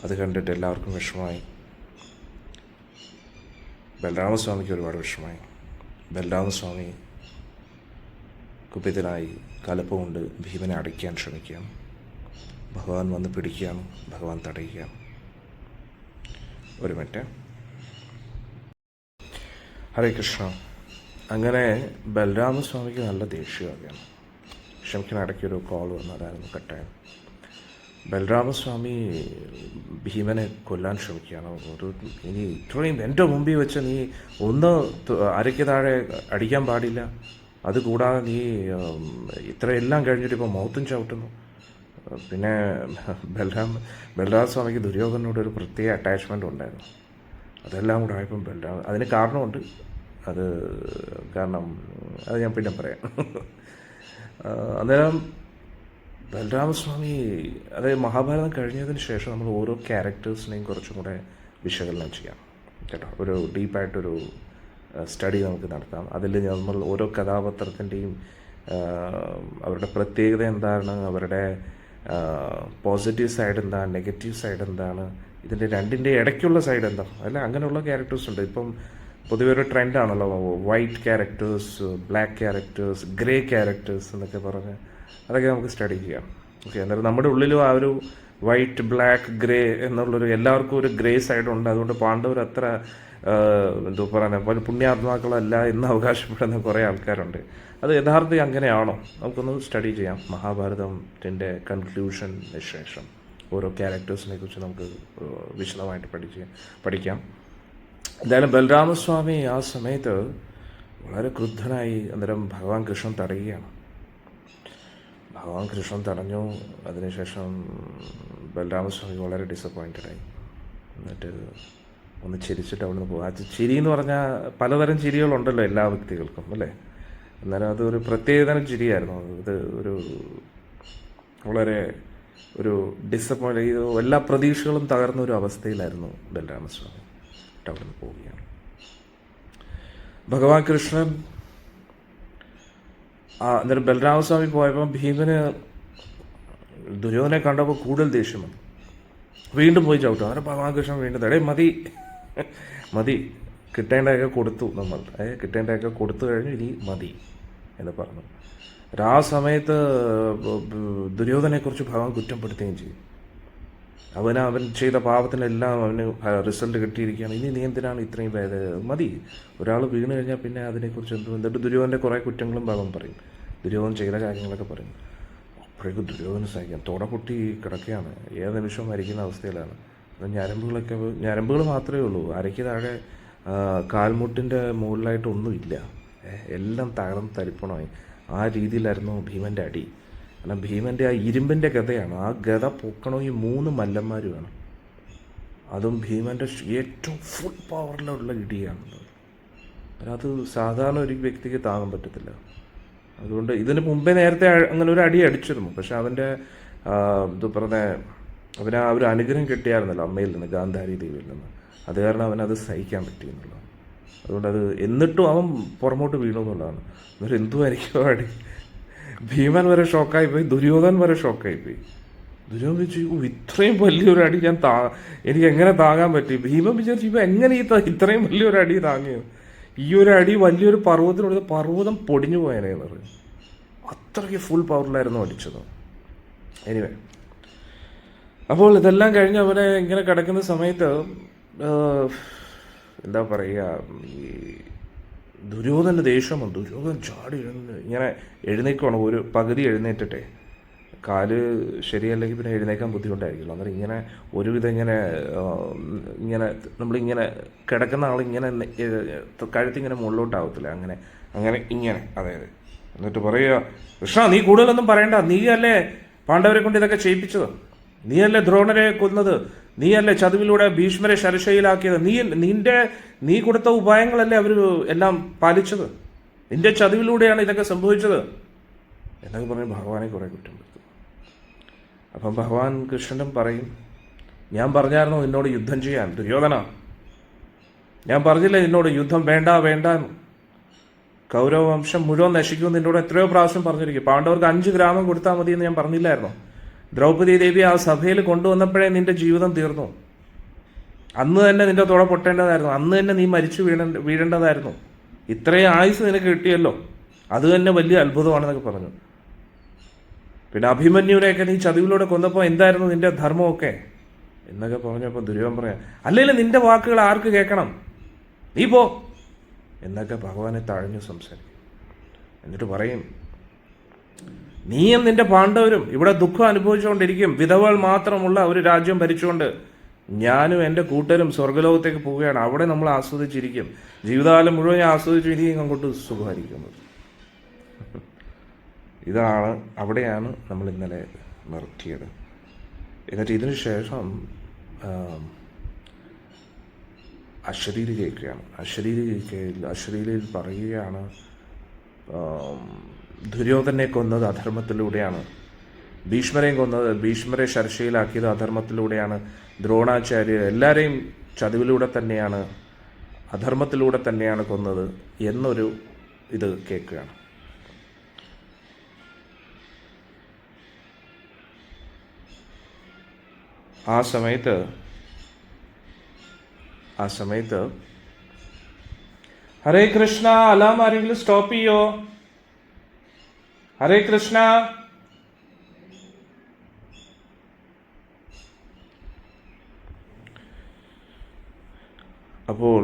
അത് കണ്ടിട്ട് എല്ലാവർക്കും വിഷമമായി. ബലരാമസ്വാമിക്ക് ഒരുപാട് വിഷമമായി. ബലരാമസ്വാമി കുപിതനായി കലപ്പമുണ്ട് ഭീമനെ അടയ്ക്കാൻ ശ്രമിക്കുകയാണ്. ഭഗവാൻ വന്ന് പിടിക്കുകയാണ്. ഭഗവാൻ തടയുകയാണ്. ഒരു മിനിറ്റ്. ഹരേ കൃഷ്ണ. അങ്ങനെ ബലരാമസ്വാമിക്ക് നല്ല ദേഷ്യമാകുകയാണ്. ക്ഷമിക്കുന്ന ഇടയ്ക്കൊരു കോൾ വന്നതായിരുന്നു, കട്ടായത്. ബലരാമസ്വാമി ഭീമനെ കൊല്ലാൻ ശ്രമിക്കുകയാണ്. ഇനി ഇത്രയും എൻ്റെ മുമ്പിൽ വെച്ച് നീ ഒന്ന് അരയ്ക്ക് താഴെ അടിക്കാൻ പാടില്ല. അതുകൂടാതെ നീ ഇത്രയെല്ലാം കഴിഞ്ഞിട്ട് ഇപ്പോൾ മൗത്തും ചവിട്ടുന്നു. പിന്നെ ബലരാമസ്വാമിക്ക് ദുര്യോധനോടൊരു പ്രത്യേക അറ്റാച്ച്മെൻ്റ് ഉണ്ടായിരുന്നു. അതെല്ലാം കൂടെ ആയപ്പം അതിന് കാരണമുണ്ട്. കാരണം അത് ഞാൻ പിന്നെ പറയാം. അന്നേരം ബലരാമസ്വാമി, അതായത് മഹാഭാരതം കഴിഞ്ഞതിന് ശേഷം നമ്മൾ ഓരോ ക്യാരക്ടേഴ്സിനെയും കുറച്ചും കൂടെ വിശകലനം ചെയ്യാം കേട്ടോ. ഒരു ഡീപ്പായിട്ടൊരു സ്റ്റഡി നമുക്ക് നടത്താം. അതിൽ നമ്മൾ ഓരോ കഥാപാത്രത്തിൻ്റെയും അവരുടെ പ്രത്യേകത എന്താണ്, അവരുടെ പോസിറ്റീവ് സൈഡ് എന്താണ്, നെഗറ്റീവ് സൈഡ് എന്താണ്, ഇതിൻ്റെ രണ്ടിൻ്റെ ഇടയ്ക്കുള്ള സൈഡ് എന്താ, അല്ല അങ്ങനെയുള്ള ക്യാരക്ടേഴ്സ് ഉണ്ട്. ഇപ്പം പൊതുവെ ഒരു ട്രെൻഡാണല്ലോ white characters, black characters, grey characters എന്നൊക്കെ പറഞ്ഞ് അതൊക്കെ നമുക്ക് സ്റ്റഡി ചെയ്യാം. ഓക്കെ. അന്നേരം നമ്മുടെ ഉള്ളിലും ആ ഒരു വൈറ്റ്, ബ്ലാക്ക്, ഗ്രേ എന്നുള്ളൊരു എല്ലാവർക്കും ഒരു ഗ്രേ സൈഡുണ്ട്. അതുകൊണ്ട് പാണ്ഡവർ അത്ര എന്തോ പറയുന്നത് പുണ്യാത്മാക്കളല്ല എന്ന് അവകാശപ്പെടുന്ന കുറേ ആൾക്കാരുണ്ട്. അത് യഥാർത്ഥത്തിൽ അങ്ങനെയാണോ? നമുക്കൊന്ന് സ്റ്റഡി ചെയ്യാം. മഹാഭാരതത്തിൻ്റെ കൺക്ലൂഷന് ശേഷം ഓരോ ക്യാരക്ടേഴ്സിനെ കുറിച്ച് നമുക്ക് വിശദമായിട്ട് പഠിക്കാം. എന്തായാലും ബലരാമസ്വാമി ആ സമയത്ത് വളരെ ക്രുദ്ധനായി. അന്നേരം ഭഗവാൻ കൃഷ്ണൻ തടയുകയാണ്. ഭഗവാൻ കൃഷ്ണൻ തടഞ്ഞു. അതിനുശേഷം ബലരാമസ്വാമി വളരെ ഡിസപ്പോയിൻറ്റഡായി. എന്നിട്ട് ഒന്ന് ചിരിച്ചിട്ട് അവിടെ നിന്ന് പോകും. ആ ചിരി എന്ന് പറഞ്ഞാൽ പലതരം ചിരികളുണ്ടല്ലോ എല്ലാ വ്യക്തികൾക്കും, അല്ലേ? എന്നാലും അതൊരു പ്രത്യേകതരം ചിരിയായിരുന്നു. ഇത് ഒരു വളരെ ഒരു ഡിസപ്പോയിൻ്റ്, എല്ലാ പ്രതീക്ഷകളും തകർന്ന ഒരു അവസ്ഥയിലായിരുന്നു ബലരാമസ്വാമി. അവിടെ നിന്ന് പോവുകയാണ്. ഭഗവാൻ കൃഷ്ണൻ അന്നേരം ബലരാമസ്വാമി പോയപ്പോൾ ഭീമന് ദുര്യോധനെ കണ്ടപ്പോൾ കൂടുതൽ ദേഷ്യം വന്നു. വീണ്ടും പോയി ചവിട്ടും. അങ്ങനെ ഭഗവാൻ കൃഷ്ണൻ വീണ്ടും മതി കിട്ടേണ്ടതൊക്കെ കൊടുത്തു, നമ്മൾ കിട്ടേണ്ടതൊക്കെ കൊടുത്തു കഴിഞ്ഞു, ഇനി മതി എന്ന് പറഞ്ഞു. ആ സമയത്ത് ദുര്യോധനെക്കുറിച്ച് ഭഗവാൻ കുറ്റപ്പെടുത്തുകയും ചെയ്തു. അവൻ ചെയ്ത പാപത്തിനെല്ലാം അവന് റിസൾട്ട് കിട്ടിയിരിക്കുകയാണ്. ഇനി നീ എന്തിനാണ് ഇത്രയും മതി. ഒരാൾ വീണ് കഴിഞ്ഞാൽ പിന്നെ അതിനെക്കുറിച്ച് എന്നിട്ട് ദുര്യോധൻ്റെ കുറേ കുറ്റങ്ങളും ഭഗവാൻ പറയും. ദുര്യോധൻ ചെയ്ത കാര്യങ്ങളൊക്കെ പറയും. അപ്പോഴേക്കും ദുര്യോധന സഹിക്കാം. തുട പൊട്ടി കിടക്കുകയാണ്. ഏത് നിമിഷവും മരിക്കുന്ന അവസ്ഥയിലാണ്. ഞരമ്പുകൾ മാത്രമേ ഉള്ളൂ. അരയ്ക്ക് താഴെ കാൽമുട്ടിൻ്റെ മുകളിലായിട്ടൊന്നുമില്ല. എല്ലാം തകർന്ന് തരിപ്പണമായി. ആ രീതിയിലായിരുന്നു ഭീമൻ്റെ അടി. കാരണം ഭീമൻ്റെ ആ ഇരുമ്പിൻ്റെ ഗതയാണ്. ആ ഗത പൊക്കണമെങ്കിൽ 3 മല്ലന്മാർ വേണം. അതും ഭീമൻ്റെ ഏറ്റവും ഫുൾ പവറിലുള്ള ഇടിയാണ്. അത് സാധാരണ ഒരു വ്യക്തിക്ക് താങ്ങാൻ പറ്റത്തില്ല. അതുകൊണ്ട് ഇതിന് മുമ്പേ നേരത്തെ അങ്ങനെ ഒരു അടി അടിച്ചിരുന്നു. പക്ഷെ അവൻ്റെ അവന് ആ ഒരു അനുഗ്രഹം കിട്ടിയായിരുന്നല്ലോ അമ്മയിൽ നിന്ന്, ഗാന്ധാരി ദേവിയിൽ നിന്ന്. അത് കാരണം അവനത് സഹിക്കാൻ പറ്റിയെന്നുള്ളതാണ്. അതുകൊണ്ട് അത് എന്നിട്ടും അവൻ പുറമോട്ട് വീണു എന്നുള്ളതാണ്. എന്നിട്ട് എന്തുമായിരിക്കും അടി. ഭീമൻ വരെ ഷോക്കായിപ്പോയി, ദുര്യോധൻ വരെ ഷോക്കായിപ്പോയി. ദുര്യോധൻ വിചാരിച്ചു ഇത്രയും വലിയൊരു അടി എനിക്ക് എങ്ങനെ താങ്ങാൻ പറ്റി. ഭീമൻ വിചാരിച്ചു ഇപ്പം എങ്ങനെ ഇത്രയും വലിയൊരു അടി താങ്ങിയത്. ഈ ഒരു അടി വലിയൊരു പർവ്വതത്തിനോട് പർവ്വതം പൊടിഞ്ഞു പോയനെന്ന് പറയും. അത്രയ്ക്ക് ഫുൾ പവറിലായിരുന്നു അടിച്ചത്. എനിവേ, അപ്പോൾ ഇതെല്ലാം കഴിഞ്ഞ് അവനെ ഇങ്ങനെ കിടക്കുന്ന സമയത്ത് എന്താ പറയുക, ഈ ദുര്യോധന ദേഷ്യം വന്നു. ദുര്യോധൻ ചാടി ഇങ്ങനെ എഴുന്നേക്കുവാണ്. ഒരു പകുതി എഴുന്നേറ്റിട്ടെ, കാല് ശരിയല്ലെങ്കിൽ പിന്നെ എഴുന്നേക്കാൻ ബുദ്ധിമുട്ടായിരിക്കുമല്ലോ. അന്നേരം ഇങ്ങനെ ഒരുവിധം ഇങ്ങനെ നമ്മളിങ്ങനെ കിടക്കുന്ന ആളിങ്ങനെ കഴുത്തിങ്ങനെ മുകളിലോട്ടാവത്തില്ല, അങ്ങനെ ഇങ്ങനെ. അതായത് എന്നിട്ട് പറയുക, കൃഷ്ണ നീ കൂടുതലൊന്നും പറയണ്ട, നീയല്ലേ പാണ്ഡവരെ കൊണ്ട് ഇതൊക്കെ ചെയ്യിപ്പിച്ചത്, നീയല്ലേ ദ്രോണരെ കൊന്നത്, നീയല്ലേ ചതുവിലൂടെ ഭീഷ്മരെ ശരശയിലാക്കിയത്, നീ കൊടുത്ത ഉപായങ്ങളല്ലേ അവർ എല്ലാം പാലിച്ചത്, നിന്റെ ചതുവിലൂടെയാണ് ഇതൊക്കെ സംഭവിച്ചത് എന്നൊക്കെ പറഞ്ഞ് ഭഗവാനെ കുറേ കുറ്റം കൊടുത്തു. അപ്പം ഭഗവാൻ കൃഷ്ണനും പറയും, ഞാൻ പറഞ്ഞായിരുന്നു നിന്നോട് യുദ്ധം ചെയ്യാൻ ദുര്യോധന, ഞാൻ പറഞ്ഞില്ലേ നിന്നോട് യുദ്ധം വേണ്ട എന്ന്. കൗരവവംശം മുഴുവൻ നശിക്കുമെന്ന് നിന്നോട് എത്രയോ പ്രാവശ്യം പറഞ്ഞിരിക്കും. പാണ്ഡവർക്ക് 5 ഗ്രാമം കൊടുത്താൽ മതി എന്ന് ഞാൻ പറഞ്ഞില്ലായിരുന്നു. ദ്രൗപദി ദേവി ആ സഭയിൽ കൊണ്ടുവന്നപ്പോഴേ നിന്റെ ജീവിതം തീർന്നു. അന്ന് തന്നെ നിന്റെ തുള പൊട്ടേണ്ടതായിരുന്നു, അന്ന് തന്നെ നീ മരിച്ചു വീഴേണ്ടതായിരുന്നു. ഇത്രയും ആയുസ് നിനക്ക് കിട്ടിയല്ലോ, അത് തന്നെ വലിയ അത്ഭുതമാണെന്നൊക്കെ പറഞ്ഞു. പിന്നെ അഭിമന്യുവിനെയൊക്കെ നീ ചതിവിലൂടെ കൊന്നപ്പോൾ എന്തായിരുന്നു നിന്റെ ധർമ്മമൊക്കെ എന്നൊക്കെ പറഞ്ഞപ്പോൾ ദുര്യോധനൻ പറയാം, അല്ലെങ്കിൽ നിന്റെ വാക്കുകൾ ആർക്ക് കേൾക്കണം, നീ പോ എന്നൊക്കെ ഭഗവാനെ തഴഞ്ഞു സംസാരിക്കും. എന്നിട്ട് പറയും, നീയും നിന്റെ പാണ്ഡവരും ഇവിടെ ദുഃഖം അനുഭവിച്ചുകൊണ്ടിരിക്കും. വിധവകൾ മാത്രമുള്ള ഒരു രാജ്യം ഭരിച്ചുകൊണ്ട് ഞാനും എൻ്റെ കൂട്ടരും സ്വർഗ്ഗലോകത്തേക്ക് പോവുകയാണ്. അവിടെ നമ്മൾ ആസ്വദിച്ചിരിക്കും, ജീവിതകാലം മുഴുവൻ ആസ്വദിച്ചിരിക്കും, അങ്ങോട്ട് സുഖമായിരിക്കുന്നത്. അവിടെയാണ് നമ്മൾ ഇന്നലെ നിർത്തിയത്. എന്നിട്ട് ഇതിന് ശേഷം അശരീരി കേൾക്കുകയാണ്. അശരീരിയിൽ പറയുകയാണ്, ദുര്യോധനെ കൊന്നത് അധർമ്മത്തിലൂടെയാണ്, ഭീഷ്മരെ ശർശയിലാക്കിയത് അധർമ്മത്തിലൂടെയാണ്, ദ്രോണാചാര്യർ എല്ലാവരെയും ചതിവിലൂടെ തന്നെയാണ്, അധർമ്മത്തിലൂടെ തന്നെയാണ് കൊന്നത് എന്നൊരു ഇത് കേൾക്കുകയാണ്. ആ സമയത്ത് ഹരേ കൃഷ്ണ, അലാം ആരെങ്കിലും സ്റ്റോപ്പ് ചെയ്യോ? ഹരേ കൃഷ്ണ. അപ്പോൾ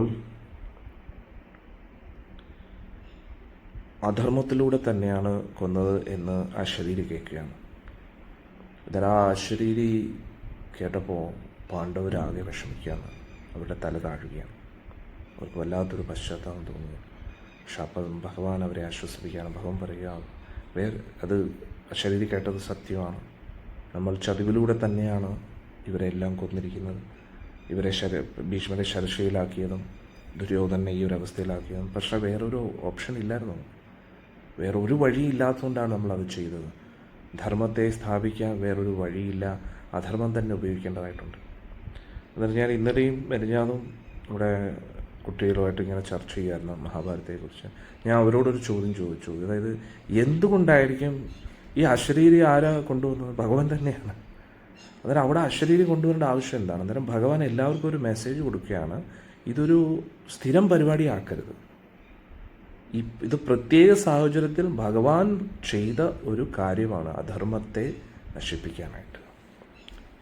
അധർമ്മത്തിലൂടെ തന്നെയാണ് കൊന്നത് എന്ന് അശരീരി കേൾക്കുകയാണ്. ആ അശരീരി കേട്ടപ്പോൾ പാണ്ഡവരാകെ വിഷമിക്കുകയാണ്, അവരുടെ തല താഴുകയാണ്, അവർക്ക് വല്ലാത്തൊരു പശ്ചാത്താപം തോന്നുന്നു. പക്ഷെ അപ്പം ഭഗവാൻ അവരെ ആശ്വസിപ്പിക്കുകയാണ്. ഭഗവാൻ പറയുക, അത് അശരീരി കേട്ടത് സത്യമാണ്, നമ്മൾ ചതിവിലൂടെ തന്നെയാണ് ഇവരെല്ലാം കൊന്നിരിക്കുന്നത്, ഭീഷ്മരെ ശരശയിലാക്കിയതും ദുര്യോധനെ ഈ ഒരു അവസ്ഥയിലാക്കിയതും. പക്ഷെ വേറൊരു ഓപ്ഷൻ ഇല്ലായിരുന്നു, വേറൊരു വഴിയില്ലാത്തതുകൊണ്ടാണ് നമ്മളത് ചെയ്തത്. ധർമ്മത്തെ സ്ഥാപിക്കാൻ വേറൊരു വഴിയില്ല, അധർമ്മം തന്നെ ഉപയോഗിക്കേണ്ടതായിട്ടുണ്ട്. എന്നിട്ട് ഞാൻ ഇന്നലെയും മെലിഞ്ഞാതും ഇവിടെ കുട്ടികളുമായിട്ട് ഇങ്ങനെ ചർച്ച ചെയ്യായിരുന്നു മഹാഭാരതത്തെക്കുറിച്ച്. ഞാൻ അവരോടൊരു ചോദ്യം ചോദിച്ചു, അതായത് എന്തുകൊണ്ടായിരിക്കും ഈ അശരീരി ആരാ കൊണ്ടുവന്നത്? ഭഗവാൻ തന്നെയാണ്. അന്നേരം അവിടെ അശരീരി കൊണ്ടുവരേണ്ട ആവശ്യം എന്താണ്? അന്നേരം ഭഗവാൻ എല്ലാവർക്കും ഒരു മെസ്സേജ് കൊടുക്കുകയാണ്, ഇതൊരു സ്ഥിരം പരിപാടി ആക്കരുത്. ഇത് പ്രത്യേക സാഹചര്യത്തിൽ ഭഗവാൻ ചെയ്ത ഒരു കാര്യമാണ് അധർമ്മത്തെ നശിപ്പിക്കാനായിട്ട്.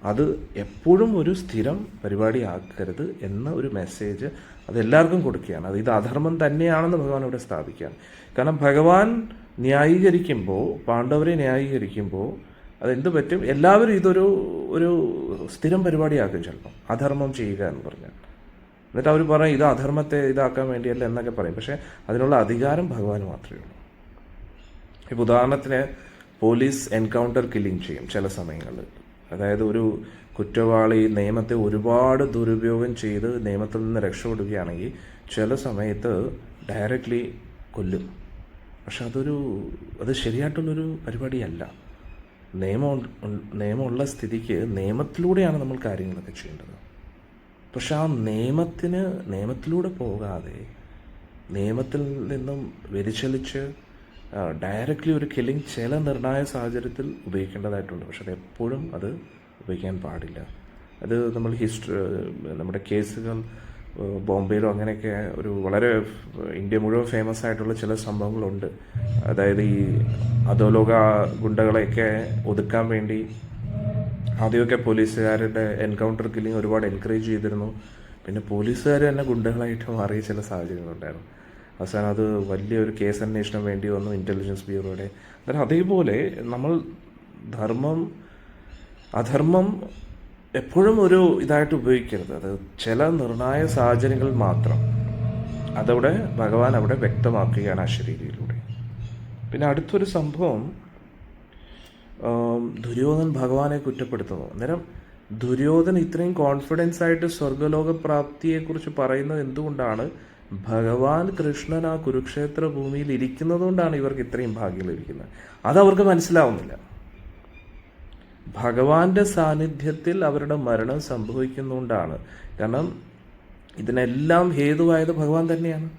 അത് എപ്പോഴും ഒരു സ്ഥിരം പരിപാടി ആക്കരുത് എന്ന ഒരു മെസ്സേജ് അതെല്ലാവർക്കും കൊടുക്കുകയാണ്. ഇത് അധർമ്മം തന്നെയാണെന്ന് ഭഗവാൻ ഇവിടെ സ്ഥാപിക്കുകയാണ്. കാരണം ഭഗവാൻ ന്യായീകരിക്കുമ്പോൾ, പാണ്ഡവരെ ന്യായീകരിക്കുമ്പോൾ അതെന്ത് പറ്റും, എല്ലാവരും ഒരു സ്ഥിരം പരിപാടിയാക്കും ചിലപ്പം, അധർമ്മം ചെയ്യുക എന്ന് പറഞ്ഞാൽ. എന്നിട്ട് അവർ പറയും ഇത് അധർമ്മത്തെ ഇതാക്കാൻ വേണ്ടിയല്ല എന്നൊക്കെ പറയും. പക്ഷേ അതിനുള്ള അധികാരം ഭഗവാൻ മാത്രമേ ഉള്ളൂ. ഇപ്പോൾ ഉദാഹരണത്തിന് പോലീസ് എൻകൗണ്ടർ കില്ലിങ് ചെയ്യും ചില സമയങ്ങളിൽ. അതായത് ഒരു കുറ്റവാളി നിയമത്തെ ഒരുപാട് ദുരുപയോഗം ചെയ്ത് നിയമത്തിൽ നിന്ന് രക്ഷപ്പെടുകയാണെങ്കിൽ ചില സമയത്ത് ഡയറക്റ്റ്ലി കൊല്ലും. പക്ഷെ അത് ശരിയായിട്ടുള്ളൊരു പരിപാടിയല്ല. നിയമമുള്ള സ്ഥിതിക്ക് നിയമത്തിലൂടെയാണ് നമ്മൾ കാര്യങ്ങളൊക്കെ ചെയ്യേണ്ടത്. പക്ഷെ ആ നിയമത്തിലൂടെ പോകാതെ നിയമത്തിൽ നിന്നും വ്യതിചലിച്ച് ഡയറക്റ്റ്ലി ഒരു കില്ലിങ് ചില നിർണായക സാഹചര്യത്തിൽ ഉപയോഗിക്കേണ്ടതായിട്ടുണ്ട്. പക്ഷെ അതെപ്പോഴും അത് ഉപയോഗിക്കാൻ പാടില്ല. അത് നമ്മൾ നമ്മുടെ കേസുകൾ ബോംബെയിലോ അങ്ങനെയൊക്കെ ഒരു വളരെ ഇന്ത്യ മുഴുവൻ ഫേമസ് ആയിട്ടുള്ള ചില സംഭവങ്ങളുണ്ട്. അതായത് ഈ അധോലോക ഗുണ്ടകളെയൊക്കെ ഒതുക്കാൻ വേണ്ടി ആദ്യമൊക്കെ പോലീസുകാരുടെ എൻകൗണ്ടർ കില്ലിങ് ഒരുപാട് എൻകറേജ് ചെയ്തിരുന്നു. പിന്നെ പോലീസുകാർ തന്നെ ഗുണ്ടകളായിട്ട് മാറിയ ചില സാഹചര്യങ്ങളുണ്ടായിരുന്നു. അവസാനം അത് വലിയൊരു കേസ് അന്വേഷണം വേണ്ടി വന്നു ഇൻ്റലിജൻസ് ബ്യൂറോയുടെ. അന്നേരം അതേപോലെ നമ്മൾ അധർമ്മം എപ്പോഴും ഒരു ഇതായിട്ട് ഉപയോഗിക്കരുത്. അത് ചില നിർണായക സാഹചര്യങ്ങളിൽ മാത്രം. അതവിടെ ഭഗവാൻ അവിടെ വ്യക്തമാക്കുകയാണ് ആ ശരീരയിലൂടെ. പിന്നെ അടുത്തൊരു സംഭവം, ദുര്യോധൻ ഭഗവാനെ കുറ്റപ്പെടുത്തുന്നു. അന്നേരം ദുര്യോധൻ ഇത്രയും കോൺഫിഡൻസ് ആയിട്ട് സ്വർഗലോക പ്രാപ്തിയെക്കുറിച്ച് പറയുന്നത് എന്തുകൊണ്ടാണ്? ഭഗവാൻ കൃഷ്ണൻ ആ കുരുക്ഷേത്ര ഭൂമിയിൽ ഇരിക്കുന്നത് കൊണ്ടാണ് ഇവർക്ക് ഇത്രയും ഭാഗ്യം ലഭിക്കുന്നത്. അതവർക്ക് മനസ്സിലാവുന്നില്ല. ഭഗവാന്റെ സാന്നിധ്യത്തിൽ അവരുടെ മരണം സംഭവിക്കുന്നതുകൊണ്ടാണ്. കാരണം ഇതിനെല്ലാം ഹേതുവായത് ഭഗവാൻ തന്നെയാണ്.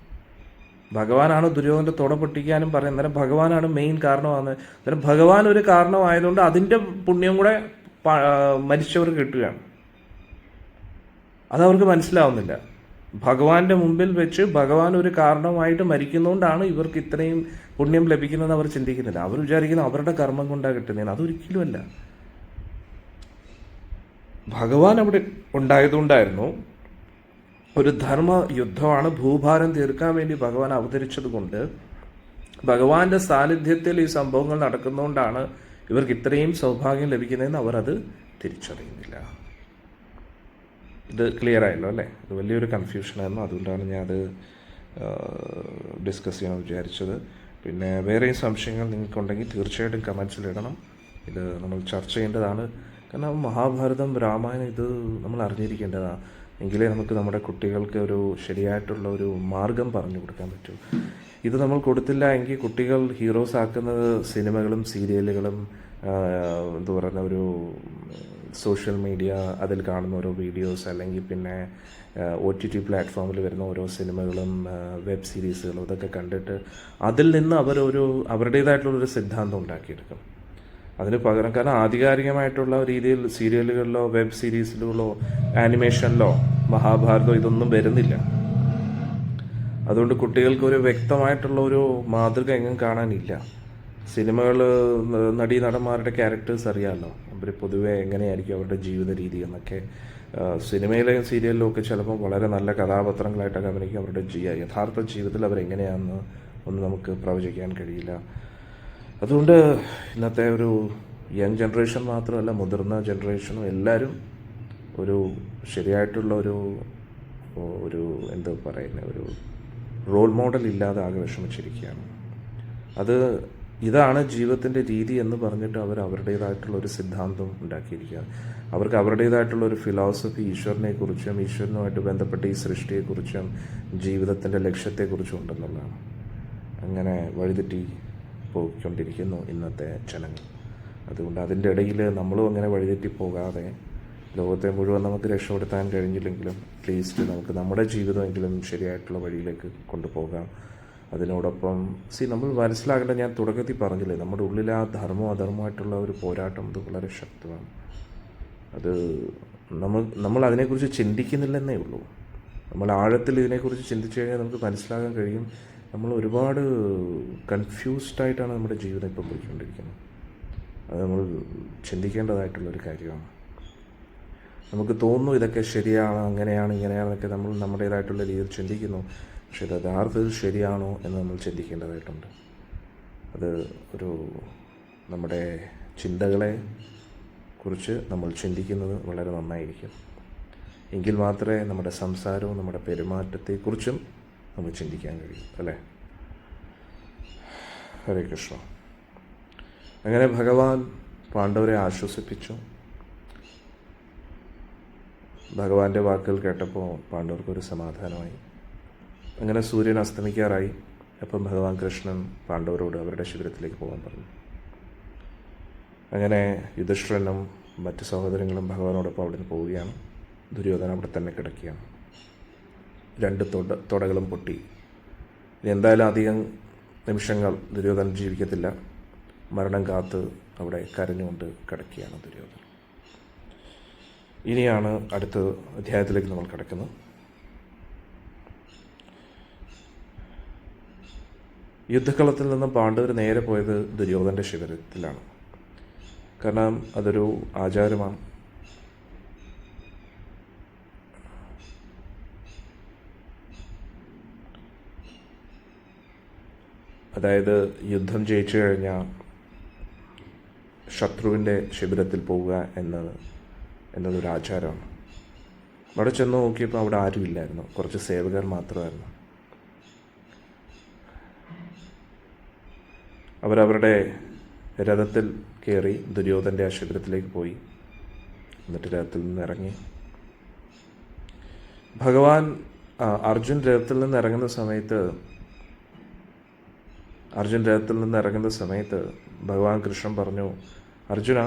ഭഗവാനാണ് ദുര്യോധൻ്റെ തുട പൊട്ടിക്കാനും പറയുന്നത്. അന്നേരം ഭഗവാനാണ് മെയിൻ കാരണമാണ്. അന്നേരം ഭഗവാൻ ഒരു കാരണമായതുകൊണ്ട് അതിൻ്റെ പുണ്യം കൂടെ മരിച്ചവർക്ക് കിട്ടുകയാണ്. അതവർക്ക് മനസ്സിലാവുന്നില്ല. ഭഗവാന്റെ മുമ്പിൽ വെച്ച് ഭഗവാൻ ഒരു കാരണമായിട്ട് മരിക്കുന്നതുകൊണ്ടാണ് ഇവർക്ക് ഇത്രയും പുണ്യം ലഭിക്കുന്നതെന്ന് അവർ ചിന്തിക്കുന്നില്ല. അവർ വിചാരിക്കുന്നത് അവരുടെ കർമ്മം കൊണ്ടാണ് കിട്ടുന്നതെന്ന്. അതൊരിക്കലുമല്ല. ഭഗവാൻ അവിടെ ഉണ്ടായതുകൊണ്ടായിരുന്നു. ഒരു ധർമ്മ യുദ്ധമാണ്. ഭൂഭാരം തീർക്കാൻ വേണ്ടി ഭഗവാൻ അവതരിച്ചത് കൊണ്ട് ഭഗവാന്റെ സാന്നിധ്യത്തിൽ ഈ സംഭവങ്ങൾ നടക്കുന്നതുകൊണ്ടാണ് ഇവർക്ക് ഇത്രയും സൗഭാഗ്യം ലഭിക്കുന്നതെന്ന് അവർ അത് തിരിച്ചറിയുന്നില്ല. ഇത് ക്ലിയർ ആയല്ലോ അല്ലേ? ഇത് വലിയൊരു കൺഫ്യൂഷനായിരുന്നു. അതുകൊണ്ടാണ് ഞാൻ അത് ഡിസ്കസ് ചെയ്യാൻ വിചാരിച്ചത്. പിന്നെ വേറെയും സംശയങ്ങൾ നിങ്ങൾക്കുണ്ടെങ്കിൽ തീർച്ചയായിട്ടും കമൻസിലിടണം. ഇത് നമ്മൾ ചർച്ച ചെയ്യേണ്ടതാണ്. കാരണം മഹാഭാരതം, രാമായണം ഇത് നമ്മൾ അറിഞ്ഞിരിക്കേണ്ടതാണ്. എങ്കിലേ നമുക്ക് നമ്മുടെ കുട്ടികൾക്ക് ഒരു ശരിയായിട്ടുള്ള ഒരു മാർഗം പറഞ്ഞു കൊടുക്കാൻ പറ്റൂ. ഇത് നമ്മൾ കൊടുത്തില്ല എങ്കിൽ കുട്ടികൾ ഹീറോസ് ആക്കുന്നത് സിനിമകളും സീരിയലുകളും എന്താ പറയുന്ന ഒരു സോഷ്യൽ മീഡിയ, അതിൽ കാണുന്ന ഓരോ വീഡിയോസ്, അല്ലെങ്കിൽ പിന്നെ OTT പ്ലാറ്റ്ഫോമിൽ വരുന്ന ഓരോ സിനിമകളും വെബ് സീരീസുകളും ഇതൊക്കെ കണ്ടിട്ട് അതിൽ നിന്ന് അവരുടേതായിട്ടുള്ളൊരു സിദ്ധാന്തം ഉണ്ടാക്കിയെടുക്കും. അതിന് പകരം, കാരണം ആധികാരികമായിട്ടുള്ള രീതിയിൽ സീരിയലുകളിലോ വെബ് സീരീസിലോ ആനിമേഷനിലോ മഹാഭാരതമോ ഇതൊന്നും വരുന്നില്ല. അതുകൊണ്ട് കുട്ടികൾക്ക് ഒരു വ്യക്തമായിട്ടുള്ള ഒരു മാതൃക എങ്ങും കാണാനില്ല. സിനിമകൾ, നടന്മാരുടെ ക്യാരക്ടേഴ്സ് അറിയാമല്ലോ, അവർ പൊതുവെ എങ്ങനെയായിരിക്കും അവരുടെ ജീവിത രീതി എന്നൊക്കെ. സിനിമയിലെയും സീരിയലിലും ഒക്കെ ചിലപ്പോൾ വളരെ നല്ല കഥാപാത്രങ്ങളായിട്ടൊക്കെ അഭിനയിക്കും. അവരുടെ യഥാർത്ഥ ജീവിതത്തിൽ അവരെങ്ങനെയാണെന്ന് ഒന്നും നമുക്ക് പ്രവചിക്കാൻ കഴിയില്ല. അതുകൊണ്ട് ഇന്നത്തെ ഒരു യങ് ജനറേഷൻ മാത്രമല്ല, മുതിർന്ന ജനറേഷനും എല്ലാവരും ഒരു ശരിയായിട്ടുള്ള ഒരു എന്താ പറയുന്നത്, ഒരു റോൾ മോഡൽ ഇല്ലാതെ ആകെ വിഷമിച്ചിരിക്കുകയാണ്. ഇതാണ് ജീവിതത്തിൻ്റെ രീതി എന്ന് പറഞ്ഞിട്ട് അവർ അവരുടേതായിട്ടുള്ള ഒരു സിദ്ധാന്തം ഉണ്ടാക്കിയിരിക്കുക. അവർക്ക് അവരുടേതായിട്ടുള്ള ഒരു ഫിലോസഫി ഈശ്വരനെക്കുറിച്ചും ഈശ്വരനുമായിട്ട് ബന്ധപ്പെട്ട ഈ സൃഷ്ടിയെക്കുറിച്ചും ജീവിതത്തിൻ്റെ ലക്ഷ്യത്തെക്കുറിച്ചും ഉണ്ടെന്നുള്ളതാണ്. അങ്ങനെ വഴിതെറ്റി പോയിക്കൊണ്ടിരിക്കുന്നു ഇന്നത്തെ ജനങ്ങൾ. അതുകൊണ്ട് അതിൻ്റെ ഇടയിൽ നമ്മളും അങ്ങനെ വഴിതെറ്റി പോകാതെ ലോകത്തെ മുഴുവൻ നമുക്ക് രക്ഷപ്പെടുത്താൻ കഴിഞ്ഞില്ലെങ്കിലും അറ്റ്ലീസ്റ്റ് നമുക്ക് നമ്മുടെ ജീവിതമെങ്കിലും ശരിയായിട്ടുള്ള വഴിയിലേക്ക് കൊണ്ടുപോകാം. അതിനോടൊപ്പം നമ്മൾ മനസ്സിലാക്കേണ്ട, ഞാൻ തുടക്കത്തിൽ പറഞ്ഞില്ലേ, നമ്മുടെ ഉള്ളിൽ ആ അധർമ്മമായിട്ടുള്ള ഒരു പോരാട്ടം അത് വളരെ ശക്തമാണ്. അത് നമ്മൾ അതിനെക്കുറിച്ച് ചിന്തിക്കുന്നില്ലെന്നേ ഉള്ളൂ. നമ്മൾ ആഴത്തിൽ ഇതിനെക്കുറിച്ച് ചിന്തിച്ചു കഴിഞ്ഞാൽ നമുക്ക് മനസ്സിലാക്കാൻ കഴിയും, നമ്മൾ ഒരുപാട് കൺഫ്യൂസ്ഡായിട്ടാണ് നമ്മുടെ ജീവിതം ഇപ്പോൾ പോയിക്കൊണ്ടിരിക്കുന്നത്. അത് നമ്മൾ ചിന്തിക്കേണ്ടതായിട്ടുള്ളൊരു കാര്യമാണ്. നമുക്ക് തോന്നുന്നു ഇതൊക്കെ ശരിയാണ്, അങ്ങനെയാണ്, ഇങ്ങനെയാണെന്നൊക്കെ നമ്മൾ നമ്മുടേതായിട്ടുള്ള രീതിയിൽ ചിന്തിക്കുന്നു. പക്ഷെ ഇത് യഥാർത്ഥത്തിൽ ശരിയാണോ എന്ന് നമ്മൾ ചിന്തിക്കേണ്ടതായിട്ടുണ്ട്. അത് നമ്മുടെ ചിന്തകളെ കുറിച്ച് നമ്മൾ ചിന്തിക്കുന്നത് വളരെ നന്നായിരിക്കും. എങ്കിൽ മാത്രമേ നമ്മുടെ സംസാരവും നമ്മുടെ പെരുമാറ്റത്തെക്കുറിച്ചും നമുക്ക് ചിന്തിക്കാൻ കഴിയും, അല്ലേ? ഹരേ കൃഷ്ണ. അങ്ങനെ ഭഗവാൻ പാണ്ഡവരെ ആശ്വസിപ്പിച്ചു. ഭഗവാന്റെ വാക്കുകൾ കേട്ടപ്പോൾ പാണ്ഡവർക്കൊരു സമാധാനമായി. അങ്ങനെ സൂര്യൻ അസ്തമിക്കാറായി. അപ്പം ഭഗവാൻ കൃഷ്ണൻ പാണ്ഡവരോട് അവരുടെ ശിബിരത്തിലേക്ക് പോകാൻ പറഞ്ഞു. അങ്ങനെ യുധിഷ്ഠിരനും മറ്റ് സഹോദരങ്ങളും ഭഗവാനോടൊപ്പം അവിടെ നിന്ന് പോവുകയാണ്. ദുര്യോധന അവിടെ തന്നെ കിടക്കുകയാണ്. 2 തുടകളും പൊട്ടി. ഇനി എന്തായാലും അധികം നിമിഷങ്ങൾ ദുര്യോധനൻ ജീവിക്കത്തില്ല. മരണം കാത്ത് അവിടെ കരഞ്ഞുകൊണ്ട് കിടക്കുകയാണ് ദുര്യോധനൻ. ഇനിയാണ് അടുത്ത അധ്യായത്തിലേക്ക് നമ്മൾ കിടക്കുന്നത്. യുദ്ധക്കളത്തിൽ നിന്നും പാണ്ഡവർ നേരെ പോയത് ദുര്യോധനൻ്റെ ശിബിരത്തിലാണ്. കാരണം അതൊരു ആചാരമാണ്. അതായത് യുദ്ധം ജയിച്ചു കഴിഞ്ഞാൽ ശത്രുവിൻ്റെ ശിബിരത്തിൽ പോവുക എന്നതൊരു ആചാരമാണ്. അവിടെ ചെന്ന് നോക്കിയപ്പോൾ അവിടെ ആരുമില്ലായിരുന്നു. കുറച്ച് സേവകർ മാത്രമായിരുന്നു. അവരവരുടെ രഥത്തിൽ കയറി ദുര്യോധൻ്റെ ആ ശിബിരത്തിലേക്ക് പോയി. എന്നിട്ട് രഥത്തിൽ നിന്ന് ഇറങ്ങി. അർജുൻ രഥത്തിൽ നിന്ന് ഇറങ്ങുന്ന സമയത്ത് ഭഗവാൻ കൃഷ്ണൻ പറഞ്ഞു, അർജുന,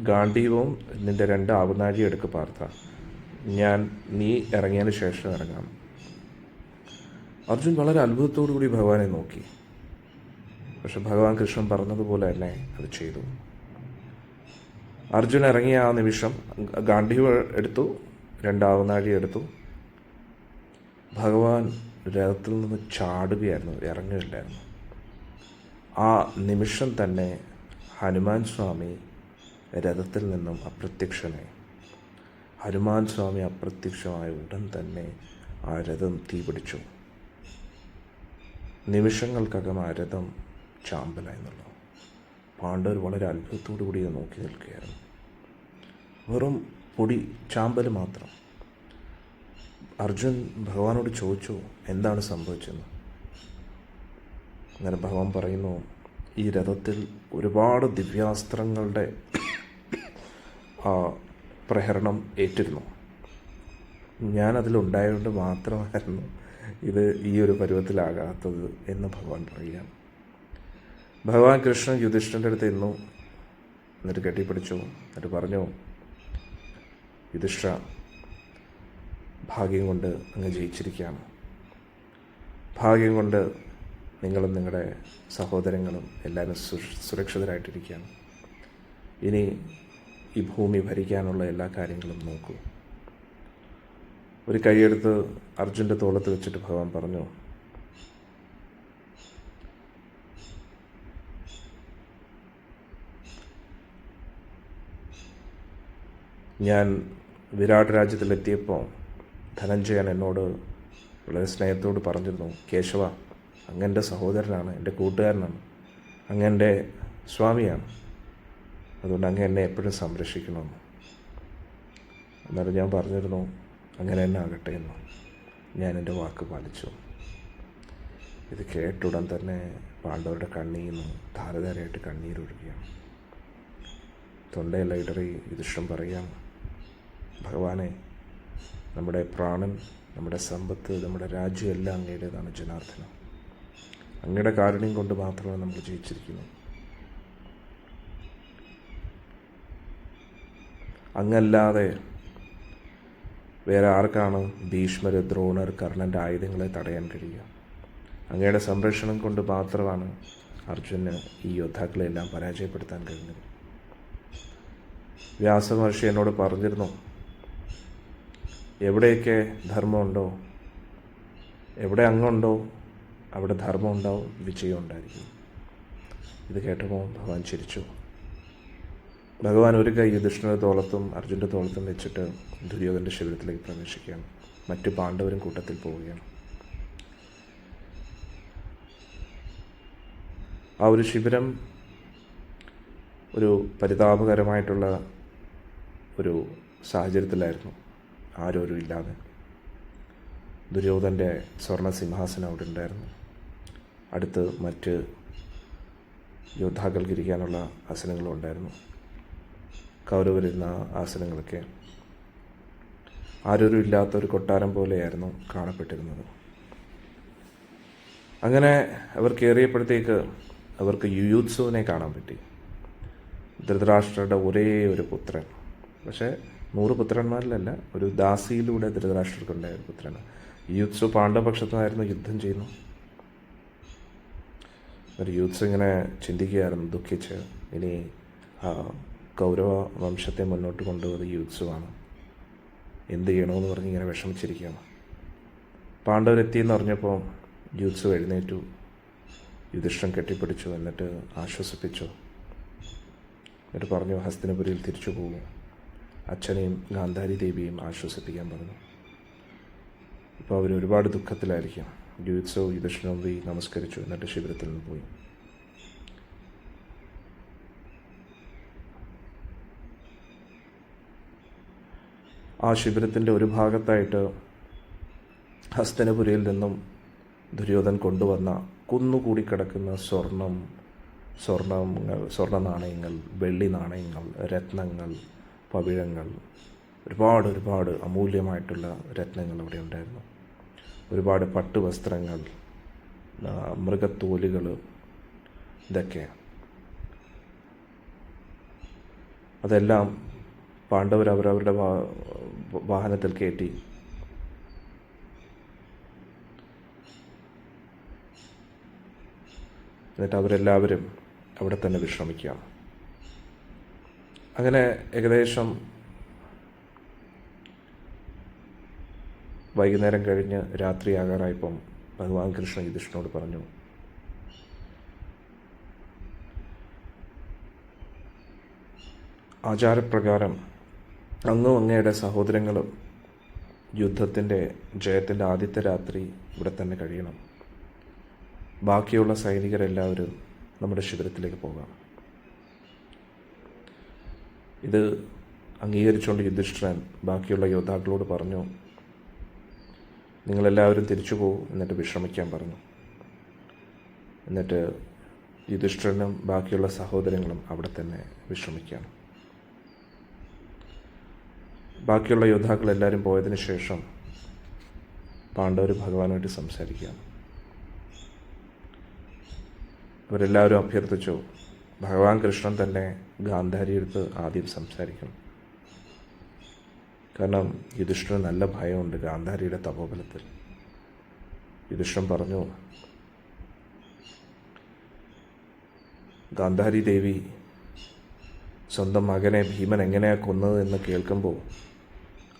ഗാണ്ഡീവവും നിൻ്റെ 2 ആവനാഴി എടുക്ക് പാർത്ഥ, നീ ഇറങ്ങിയതിന് ശേഷം ഇറങ്ങാം. അർജുൻ വളരെ അത്ഭുതത്തോടു കൂടി ഭഗവാനെ നോക്കി. പക്ഷെ ഭഗവാൻ കൃഷ്ണൻ പറഞ്ഞതുപോലെ തന്നെ അത് ചെയ്തു. അർജുൻ ഇറങ്ങിയ ആ നിമിഷം ഗാണ്ഡീവ് എടുത്തു, 2 ആവനാഴി എടുത്തു. ഭഗവാൻ രഥത്തിൽ നിന്ന് ചാടുകയായിരുന്നു, ഇറങ്ങുകയില്ലായിരുന്നു. ആ നിമിഷം തന്നെ ഹനുമാൻ സ്വാമി രഥത്തിൽ നിന്നും അപ്രത്യക്ഷനായി. ഹനുമാൻ സ്വാമി അപ്രത്യക്ഷമായ ഉടൻ തന്നെ ആ രഥം തീപിടിച്ചു. നിമിഷങ്ങൾക്കകം ആ രഥം ചാമ്പലായെന്നുള്ളൂ. പാണ്ഡവർ വളരെ അത്ഭുതത്തോടു കൂടി നോക്കി നിൽക്കുകയായിരുന്നു. വെറും പൊടി ചാമ്പൽ മാത്രം. അർജുൻ ഭഗവാനോട് ചോദിച്ചു, എന്താണ് സംഭവിച്ചതെന്ന്. അങ്ങനെ ഭഗവാൻ പറയുന്നു, ഈ രഥത്തിൽ ഒരുപാട് ദിവ്യാസ്ത്രങ്ങളുടെ പ്രഹരണം ഏറ്റിരുന്നു. ഞാനതിലുണ്ടായതുകൊണ്ട് മാത്രമായിരുന്നു ഇത് ഈ ഒരു പരുവത്തിലാകാത്തത് എന്ന് ഭഗവാൻ പറയുകയാണ്. ഭഗവാൻ കൃഷ്ണൻ യുധിഷ്ഠിരൻ്റെ അടുത്ത് ഇരുന്നു. എന്നിട്ട് കെട്ടിപ്പിടിച്ചു. എന്നിട്ട് പറഞ്ഞു, യുധിഷ്ഠിര, ഭാഗ്യം കൊണ്ട് അങ്ങ് ജയിച്ചിരിക്കുകയാണ്. ഭാഗ്യം കൊണ്ട് നിങ്ങളും നിങ്ങളുടെ സഹോദരങ്ങളും എല്ലാവരും സുരക്ഷിതരായിട്ടിരിക്കുകയാണ്. ഇനി ഈ ഭൂമി ഭരിക്കാനുള്ള എല്ലാ കാര്യങ്ങളും നോക്കൂ. ഒരു കൈയെടുത്ത് അർജുൻ്റെ തോളത്ത് വെച്ചിട്ട് ഭഗവാൻ പറഞ്ഞു, ഞാൻ വിരാട് രാജ്യത്തിലെത്തിയപ്പോൾ ധനഞ്ജയൻ എന്നോട് വളരെ സ്നേഹത്തോട് പറഞ്ഞിരുന്നു, കേശവ, അങ്ങൻ്റെ സഹോദരനാണ്, എൻ്റെ കൂട്ടുകാരനാണ്, അങ്ങൻ്റെ സ്വാമിയാണ്, അതുകൊണ്ട് അങ്ങ് എന്നെ എപ്പോഴും സംരക്ഷിക്കണമെന്ന്. എന്നാലും ഞാൻ പറഞ്ഞിരുന്നു, അങ്ങനെ തന്നെ ആകട്ടെ എന്ന്. ഞാൻ എൻ്റെ വാക്ക് പാലിച്ചു. ഇത് കേട്ടുടൻ തന്നെ പാണ്ഡവരുടെ കണ്ണീരിൽ നിന്ന് ധാരധാരയായിട്ട് കണ്ണീരൊഴുകുകയാണ്. തൊണ്ടയെല്ലാം ഇടറി യുധിഷ്ഠിരൻ പറയാം, ഭഗവാനെ, നമ്മുടെ പ്രാണൻ, നമ്മുടെ സമ്പത്ത്, നമ്മുടെ രാജ്യം എല്ലാം അങ്ങയുടേതാണ് ജനാർദ്ദന. അങ്ങയുടെ കാരുണ്യം കൊണ്ട് മാത്രമാണ് നമ്മൾ ജയിച്ചിരിക്കുന്നത്. അങ്ങല്ലാതെ വേറെ ആർക്കാണ് ഭീഷ്മർ, ദ്രോണർ, കർണൻ്റെ ആയുധങ്ങളെ തടയാൻ കഴിയുക? അങ്ങയുടെ സംരക്ഷണം കൊണ്ട് മാത്രമാണ് അർജുന് ഈ യോദ്ധാക്കളെല്ലാം പരാജയപ്പെടുത്താൻ കഴിഞ്ഞത്. വ്യാസമഹർഷി എന്നോട് പറഞ്ഞിരുന്നു, എവിടെയൊക്കെ ധർമ്മമുണ്ടോ, എവിടെ അങ്ങുണ്ടോ അവിടെ ധർമ്മം ഉണ്ടാവും, വിജയം ഉണ്ടായിരിക്കും. ഇത് കേട്ടപ്പോൾ ഭഗവാൻ ചിരിച്ചു. ഭഗവാൻ ഒരു കൈ യുധിഷ്ഠിരൻ്റെ തോളത്തും അർജുൻ്റെ തോളത്തും വെച്ചിട്ട് ദുര്യോധൻ്റെ ശിബിരത്തിലേക്ക് പ്രവേശിക്കുകയാണ്. മറ്റു പാണ്ഡവരും കൂട്ടത്തിൽ പോവുകയാണ്. ആ ഒരു ശിബിരം ഒരു പരിതാപകരമായിട്ടുള്ള ഒരു സാഹചര്യത്തിലായിരുന്നു. ആരോരും ഇല്ലാതെ. ദുര്യോധൻ്റെ സ്വർണ്ണ സിംഹാസനം അവിടെ ഉണ്ടായിരുന്നു. അടുത്ത് മറ്റ് യോദ്ധാക്കൾക്ക് ഇരിക്കാനുള്ള ആസനങ്ങളും ഉണ്ടായിരുന്നു. കൗരവരിരുന്ന ആസനങ്ങളൊക്കെ ആരോരും ഇല്ലാത്ത ഒരു കൊട്ടാരം പോലെയായിരുന്നു കാണപ്പെട്ടിരുന്നത്. അങ്ങനെ അവർ കയറിയപ്പോഴത്തേക്ക് അവർക്ക് യുയുത്സുവിനെ കാണാൻ പറ്റി. ധൃതരാഷ്ട്രരുടെ ഒരേ ഒരു പുത്രൻ. പക്ഷേ 100 പുത്രന്മാരിലല്ല, ഒരു ദാസിയിലൂടെ ധൃതരാഷ്ട്രർക്കുണ്ടായ ഒരു പുത്രനാണ്. യൂത്സു പാണ്ഡവപക്ഷത്തുനിന്നായിരുന്നു യുദ്ധം ചെയ്യുന്നു. ഒരു യൂത്സ് ഇങ്ങനെ ചിന്തിക്കുകയായിരുന്നു, ദുഃഖിച്ച് ഇനി കൗരവ വംശത്തെ മുന്നോട്ട് കൊണ്ടുപോയത് യൂത്സുവാണ്, എന്ത് ചെയ്യണമെന്ന് പറഞ്ഞ് ഇങ്ങനെ വിഷമിച്ചിരിക്കുകയാണ്. പാണ്ഡവരെത്തിയെന്ന് പറഞ്ഞപ്പോൾ യൂത്സു എഴുന്നേറ്റു, യുധിഷ്ഠിരൻ കെട്ടിപ്പിടിച്ചു, എന്നിട്ട് ആശ്വസിപ്പിച്ചു. എന്നിട്ട് പറഞ്ഞു, ഹസ്തിനപുരിയിൽ തിരിച്ചു പോകും. അച്ഛനെയും ഗാന്ധാരി ദേവിയെയും ആശ്വസിപ്പിക്കാൻ പറഞ്ഞു. ഇപ്പോൾ അവർ ഒരുപാട് ദുഃഖത്തിലായിരിക്കും. യൂത്സു യുധിഷ്ഠിരനും പോയി നമസ്കരിച്ചു, എന്നിട്ട് ശിബിരത്തിൽ നിന്ന് പോയി. ആ ശിബിരത്തിൻ്റെ ഒരു ഭാഗത്തായിട്ട് ഹസ്തിനപുരിയിൽ നിന്നും ദുര്യോധൻ കൊണ്ടുവന്ന കുന്നുകൂടി കിടക്കുന്ന സ്വർണ്ണ നാണയങ്ങൾ, വെള്ളി നാണയങ്ങൾ, രത്നങ്ങൾ, പവിഴങ്ങൾ, ഒരുപാട് അമൂല്യമായിട്ടുള്ള രത്നങ്ങൾ അവിടെ ഉണ്ടായിരുന്നു. ഒരുപാട് പട്ടുവസ്ത്രങ്ങൾ, മൃഗത്തോലുകൾ, ഇതൊക്കെ. അതെല്ലാം പാണ്ഡവർ അവരവരുടെ വാഹനത്തിൽ കയറ്റി എന്നിട്ട് അവരെല്ലാവരും അവിടെ തന്നെ വിശ്രമിക്കുകയാണ്. അങ്ങനെ ഏകദേശം വൈകുന്നേരം കഴിഞ്ഞ് രാത്രിയാകാറായപ്പം ഭഗവാൻ കൃഷ്ണൻ യുധിഷ്ഠിരനോട് പറഞ്ഞു, ആചാരപ്രകാരം അങ്ങും അങ്ങയുടെ സഹോദരങ്ങളും യുദ്ധത്തിൻ്റെ ജയത്തിൻ്റെ ആദ്യത്തെ രാത്രി ഇവിടെ തന്നെ കഴിയണം. ബാക്കിയുള്ള സൈനികരെല്ലാവരും നമ്മുടെ ശിബിരത്തിലേക്ക് പോകാം. ഇത് അംഗീകരിച്ചുകൊണ്ട് യുധിഷ്ഠിരൻ ബാക്കിയുള്ള യോദ്ധാക്കളോട് പറഞ്ഞു, നിങ്ങളെല്ലാവരും തിരിച്ചു പോകും, എന്നിട്ട് വിശ്രമിക്കാൻ പറഞ്ഞു. എന്നിട്ട് യുധിഷ്ഠിരനും ബാക്കിയുള്ള സഹോദരങ്ങളും അവിടെ തന്നെ വിശ്രമിക്കുകയാണ്. ബാക്കിയുള്ള യോദ്ധാക്കളെല്ലാവരും പോയതിന് ശേഷം പാണ്ഡവർ ഭഗവാനുമായിട്ട് സംസാരിക്കുകയാണ്. അവരെല്ലാവരും അഭ്യർത്ഥിച്ചു, ഭഗവാൻ കൃഷ്ണൻ തന്നെ ഗാന്ധാരിയെടുത്ത് ആദ്യം സംസാരിക്കണം. കാരണം യുധിഷ്ഠിരന് നല്ല ഭയമുണ്ട് ഗാന്ധാരിയുടെ തപോബലത്തിൽ. യുധിഷ്ഠിരൻ പറഞ്ഞു, ഗാന്ധാരി ദേവി സ്വന്തം മകനെ ഭീമൻ എങ്ങനെയാണ് കൊന്നത് എന്ന് കേൾക്കുമ്പോൾ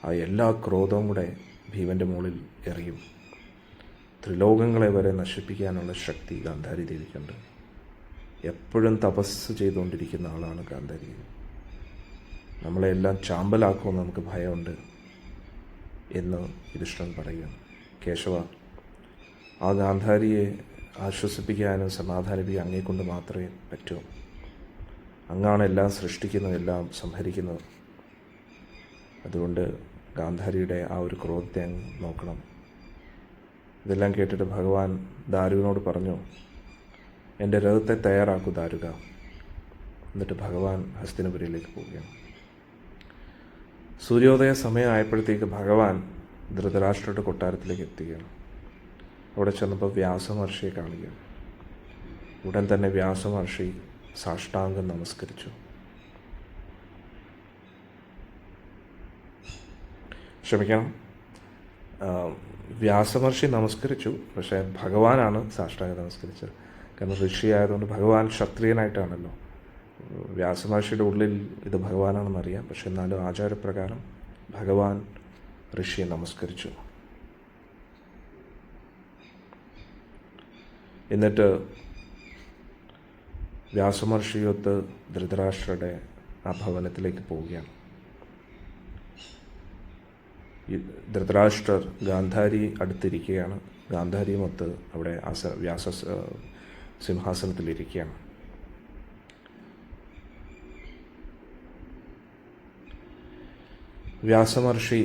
ആ എല്ലാ ക്രോധവും കൂടെ ഭീമൻ്റെ മുകളിൽ എറിയും. ത്രിലോകങ്ങളെ വരെ നശിപ്പിക്കാനുള്ള ശക്തി ഗാന്ധാരി ദേവിക്കുണ്ട്. എപ്പോഴും തപസ് ചെയ്തുകൊണ്ടിരിക്കുന്ന ആളാണ് ഗാന്ധാരി ദേവി. നമ്മളെല്ലാം ചാമ്പലാക്കുമെന്ന് നമുക്ക് ഭയമുണ്ട് എന്ന് യുധിഷ്ഠിരൻ പറയുകയാണ്. കേശവ, ആ ഗാന്ധാരിയെ ആശ്വസിപ്പിക്കാനും സമാധാനിപ്പിക്കാനും അങ്ങേക്കൊണ്ട് മാത്രമേ പറ്റൂ. അങ്ങാണ് എല്ലാം സൃഷ്ടിക്കുന്നത്, എല്ലാം സംഹരിക്കുന്നത്. അതുകൊണ്ട് ഗാന്ധാരിയുടെ ആ ഒരു ക്രോധത്തെ അങ്ങ് നോക്കണം. ഇതെല്ലാം കേട്ടിട്ട് ഭഗവാൻ ദാരുവിനോട് പറഞ്ഞു, എൻ്റെ രഥത്തെ തയ്യാറാക്കൂ ദാരുക. എന്നിട്ട് ഭഗവാൻ ഹസ്തിനപുരിയിലേക്ക് പോവുകയാണ്. സൂര്യോദയ സമയമായപ്പോഴത്തേക്ക് ഭഗവാൻ ധൃതരാഷ്ട്രയുടെ കൊട്ടാരത്തിലേക്ക് എത്തുകയാണ്. അവിടെ ചെന്നപ്പോൾ വ്യാസമഹർഷിയെ കാണുകയാണ്. ഉടൻ തന്നെ വ്യാസമഹർഷി സാഷ്ടാംഗം നമസ്കരിച്ചു. ക്ഷമിക്കണം, വ്യാസമഹർഷി നമസ്കരിച്ചു, പക്ഷേ ഭഗവാനാണ് സാഷ്ടാംഗം നമസ്കരിച്ചത്. കാരണം ഋഷിയായതുകൊണ്ട് ഭഗവാൻ ക്ഷത്രിയനായിട്ടാണല്ലോ. വ്യാസമഹർഷിയുടെ ഉള്ളിൽ ഇത് ഭഗവാനാണെന്നറിയാം, പക്ഷെ എന്നാലും ആചാരപ്രകാരം ഭഗവാൻ ഋഷിയെ നമസ്കരിച്ചു. എന്നിട്ട് വ്യാസമഹർഷിയൊത്ത് ധൃതരാഷ്ട്രയുടെ ആ ഭവനത്തിലേക്ക് പോവുകയാണ്. ധൃതരാഷ്ട്രർ ഗാന്ധാരി അടുത്തിരിക്കുകയാണ്. ഗാന്ധാരിയുമൊത്ത് അവിടെ സിംഹാസനത്തിലിരിക്കുകയാണ്. വ്യാസമഹർഷി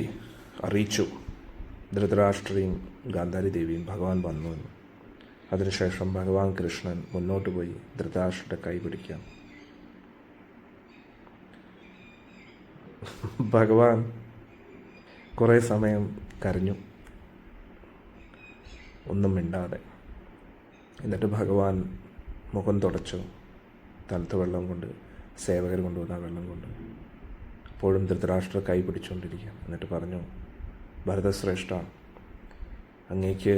അറിയിച്ചു ധൃതരാഷ്ട്രയും ഗാന്ധാരി ദേവിയും ഭഗവാൻ വന്നു എന്ന്. അതിനുശേഷം ഭഗവാൻ കൃഷ്ണൻ മുന്നോട്ട് പോയി ധൃതരാഷ്ട്രയുടെ കൈ പിടിക്കാം. ഭഗവാൻ കുറേ സമയം കരഞ്ഞു, ഒന്നും മിണ്ടാതെ. എന്നിട്ട് ഭഗവാൻ മുഖം തുടച്ചു, തണുത്ത വെള്ളം കൊണ്ട് സേവകർ കൊണ്ടുവന്ന വെള്ളം കൊണ്ട്. അപ്പോഴും ധൃതരാഷ്ട്ര കൈ പിടിച്ചുകൊണ്ടിരിക്കുക. എന്നിട്ട് പറഞ്ഞു, ഭരതശ്രേഷ്ഠ, അങ്ങേക്ക്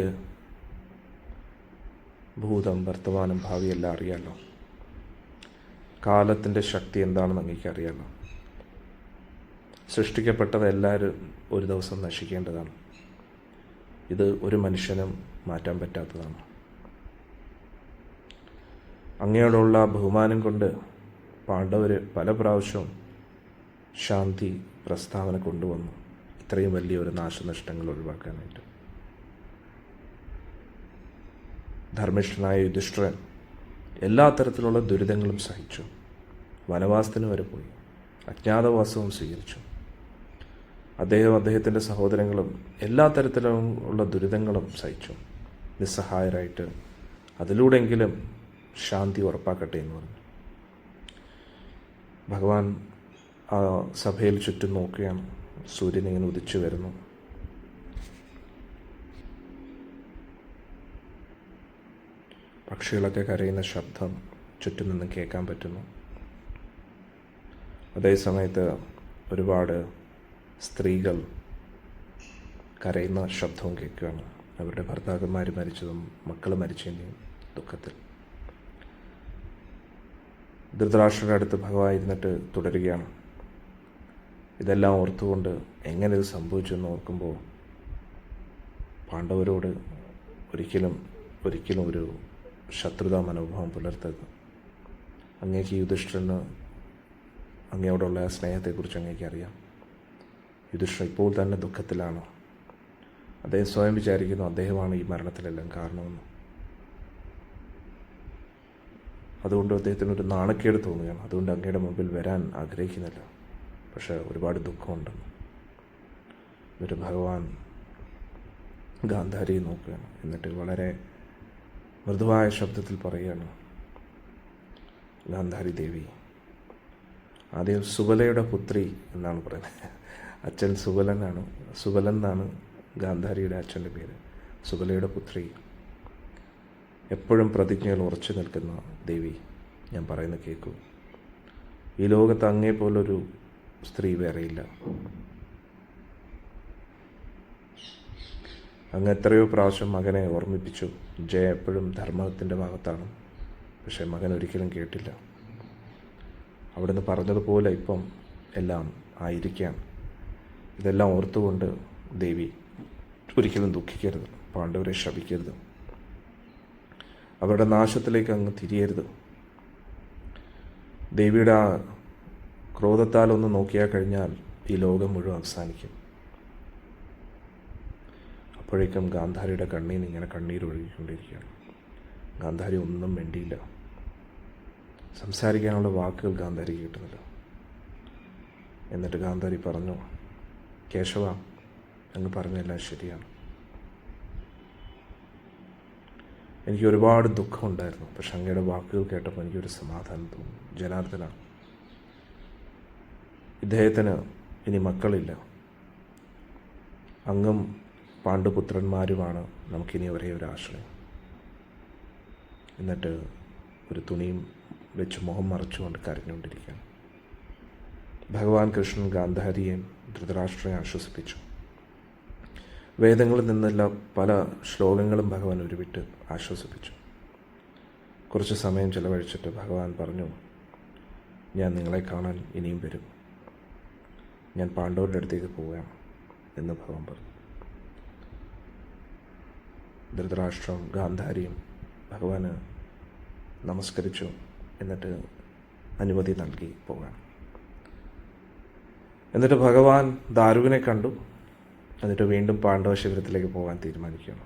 ഭൂതം വർത്തമാനം ഭാവിയെല്ലാം അറിയാമല്ലോ. കാലത്തിൻ്റെ ശക്തി എന്താണെന്ന് അങ്ങേക്ക് അറിയാമല്ലോ. സൃഷ്ടിക്കപ്പെട്ടത് എല്ലാവരും ഒരു ദിവസം നശിക്കേണ്ടതാണ്. ഇത് ഒരു മനുഷ്യനും മാറ്റാൻ പറ്റാത്തതാണ്. അങ്ങയോടുള്ള ബഹുമാനം കൊണ്ട് പാണ്ഡവർ പല പ്രാവശ്യവും ശാന്തി പ്രസ്താവന കൊണ്ടുവന്നു, ഇത്രയും വലിയൊരു നാശനഷ്ടങ്ങൾ ഒഴിവാക്കാനായിട്ട്. ധർമ്മിഷ്ഠനായ യുധിഷ്ഠിരൻ എല്ലാ തരത്തിലുള്ള ദുരിതങ്ങളും സഹിച്ചു. വനവാസത്തിന് വരെ പോയി, അജ്ഞാതവാസവും സ്വീകരിച്ചു. അദ്ദേഹത്തിൻ്റെ സഹോദരങ്ങളും എല്ലാ തരത്തിലുള്ള ദുരിതങ്ങളും സഹിച്ചു, നിസ്സഹായരായിട്ട്. അതിലൂടെയെങ്കിലും ശാന്തി ഉറപ്പാക്കട്ടെ എന്ന് പറഞ്ഞു. ഭഗവാൻ ആ സഭയിൽ ചുറ്റും നോക്കുകയാണ്. സൂര്യൻ ഇങ്ങനെ ഉദിച്ചു വരുന്നു. പക്ഷികളൊക്കെ കരയുന്ന ശബ്ദം ചുറ്റും നിന്ന് കേൾക്കാൻ പറ്റുന്നു. അതേസമയത്ത് ഒരുപാട് സ്ത്രീകൾ കരയുന്ന ശബ്ദവും കേൾക്കുകയാണ്. അവരുടെ ഭർത്താക്കന്മാർ മരിച്ചതും മക്കൾ മരിച്ചതിൻ്റെയും ദുഃഖത്തിൽ. ധൃതരാഷ്ട്രരുടെ അടുത്ത് ഭഗവാൻ ഇരുന്നിട്ട് തുടരുകയാണ്. ഇതെല്ലാം ഓർത്തുകൊണ്ട് എങ്ങനെ ഇത് സംഭവിച്ചു എന്ന് ഓർക്കുമ്പോൾ പാണ്ഡവരോട് ഒരിക്കലും ഒരു ശത്രുതാ മനോഭാവം പുലർത്തരുത്. അങ്ങേക്ക് യുധിഷ്ഠിരന് അങ്ങയോടുള്ള ആ സ്നേഹത്തെക്കുറിച്ച് അങ്ങേക്ക് അറിയാം. യുധിഷ്ഠിരൻ ഇപ്പോൾ തന്നെ ദുഃഖത്തിലാണ്. അദ്ദേഹം സ്വയം വിചാരിക്കുന്നു അദ്ദേഹമാണ് ഈ മരണത്തിലെല്ലാം കാരണമെന്ന്. അതുകൊണ്ട് അദ്ദേഹത്തിനൊരു നാണക്കേട് തോന്നുകയാണ്. അതുകൊണ്ട് അങ്ങയുടെ മുമ്പിൽ വരാൻ ആഗ്രഹിക്കുന്നില്ല. പക്ഷേ ഒരുപാട് ദുഃഖമുണ്ടെന്ന്. എന്നിട്ട് ഭഗവാൻ ഗാന്ധാരിയെ നോക്കുകയാണ്. എന്നിട്ട് വളരെ മൃദുവായ ശബ്ദത്തിൽ പറയുകയാണ്, ഗാന്ധാരി ദേവി, ആദ്യം സുബലയുടെ പുത്രി എന്നാണ് പറയുന്നത്. അച്ഛൻ സുബലൻ എന്നാണ് ഗാന്ധാരിയുടെ അച്ഛൻ്റെ പേര്. സുബലയുടെ പുത്രി, എപ്പോഴും പ്രതിജ്ഞയിൽ ഉറച്ചു നിൽക്കുന്ന ദേവി, ഞാൻ പറയുന്നത് കേൾക്കൂ. ഈ ലോകത്ത് അങ്ങേപ്പോലൊരു സ്ത്രീ വേറെയില്ല. അങ്ങ് എത്രയോ പ്രാവശ്യം മകനെ ഓർമ്മിപ്പിച്ചു, ജയ എപ്പോഴും ധർമ്മത്തിൻ്റെ ഭാഗത്താണ്. പക്ഷേ മകൻ ഒരിക്കലും കേട്ടില്ല. അവിടുന്ന് പറഞ്ഞതുപോലെ ഇപ്പം എല്ലാം ആയിരിക്കാം. ഇതെല്ലാം ഓർത്തുകൊണ്ട് ദേവി ഒരിക്കലും ദുഃഖിക്കരുത്, പാണ്ഡവരെ ശപിക്കരുത്, അവരുടെ നാശത്തിലേക്ക് അങ്ങ് തിരിയരുത്. ദേവിയുടെ ആ ക്രോധത്താൽ ഒന്ന് നോക്കിയാൽ കഴിഞ്ഞാൽ ഈ ലോകം മുഴുവൻ അവസാനിക്കും. അപ്പോഴേക്കും ഗാന്ധാരിയുടെ കണ്ണീർ ഇങ്ങനെ കണ്ണീരൊഴുകിക്കൊണ്ടിരിക്കുകയാണ്. ഗാന്ധാരി ഒന്നും വേണ്ടിയില്ല. സംസാരിക്കാനുള്ള വാക്കുകൾ ഗാന്ധാരി കിട്ടുന്നില്ല. എന്നിട്ട് ഗാന്ധാരി പറഞ്ഞു, കേശവ, അങ്ങ് പറഞ്ഞെല്ലാം ശരിയാണ്. എനിക്ക് ഒരുപാട് ദുഃഖമുണ്ടായിരുന്നു. പക്ഷെ അങ്ങയുടെ വാക്കുകൾ കേട്ടപ്പോൾ എനിക്കൊരു സമാധാനം തോന്നി. ജനാർദ്ദന, ഇദ്ദേഹത്തിന് ഇനി മക്കളില്ല. അങ്ങും പാണ്ഡുപുത്രന്മാരുമാണ് നമുക്കിനി ഒരേ ഒരു ആശ്രയം. എന്നിട്ട് ഒരു തുണിയും വെച്ച് മുഖം മറച്ചുകൊണ്ട് കരഞ്ഞുകൊണ്ടിരിക്കുകയാണ്. ഭഗവാൻ കൃഷ്ണൻ ഗാന്ധാരിയെയും ധൃതരാഷ്ട്രയെ ആശ്വസിപ്പിച്ചു. വേദങ്ങളിൽ നിന്നുള്ള പല ശ്ലോകങ്ങളും ഭഗവാൻ ഉരുവിട്ട് ആശ്വസിപ്പിച്ചു. കുറച്ച് സമയം ചിലവഴിച്ചിട്ട് ഭഗവാൻ പറഞ്ഞു, ഞാൻ നിങ്ങളെ കാണാൻ ഇനിയും വരും. ഞാൻ പാണ്ഡവരുടെ അടുത്തേക്ക് പോവുകയാണ് എന്ന് ഭഗവാൻ പറഞ്ഞു. ധൃതരാഷ്ട്രം ഗാന്ധാരിയും ഭഗവാന് നമസ്കരിച്ചു. എന്നിട്ട് അനുമതി നൽകി പോകാൻ. എന്നിട്ട് ഭഗവാൻ ദാരുവിനെ കണ്ടു. എന്നിട്ട് വീണ്ടും പാണ്ഡവ ശിബിരത്തിലേക്ക് പോകാൻ തീരുമാനിക്കുകയാണ്.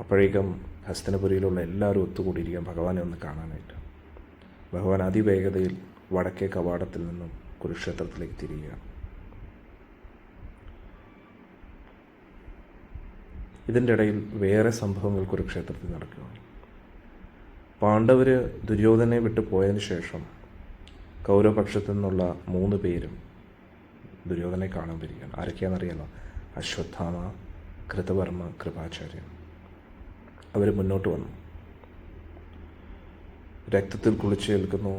അപ്പോഴേക്കും ഹസ്തനപുരിയിലുള്ള എല്ലാവരും ഒത്തുകൂടിയിരിക്കാൻ ഭഗവാനെ ഒന്ന് കാണാനായിട്ട്. ഭഗവാൻ അതിവേഗതയിൽ വടക്കേ കവാടത്തിൽ നിന്നും കുരുക്ഷേത്രത്തിലേക്ക് തിരിയുകയാണ്. ഇതിൻ്റെ ഇടയിൽ വേറെ സംഭവങ്ങൾ കുരുക്ഷേത്രത്തിൽ നടക്കുകയാണ്. പാണ്ഡവർ ദുര്യോധനെ വിട്ടു പോയതിന് ശേഷം കൗരവപക്ഷത്തു നിന്നുള്ള 3 പേരും ദുര്യോധനെ കാണാൻ വരികയാണ്. ആരൊക്കെയാണെന്നറിയാലോ? അശ്വത്ഥാമ, കൃതവർമ്മ, കൃപാചാര്യൻ. അവർ മുന്നോട്ട് വന്നു. രക്തത്തിൽ കുളിച്ചേൽക്കുന്നു,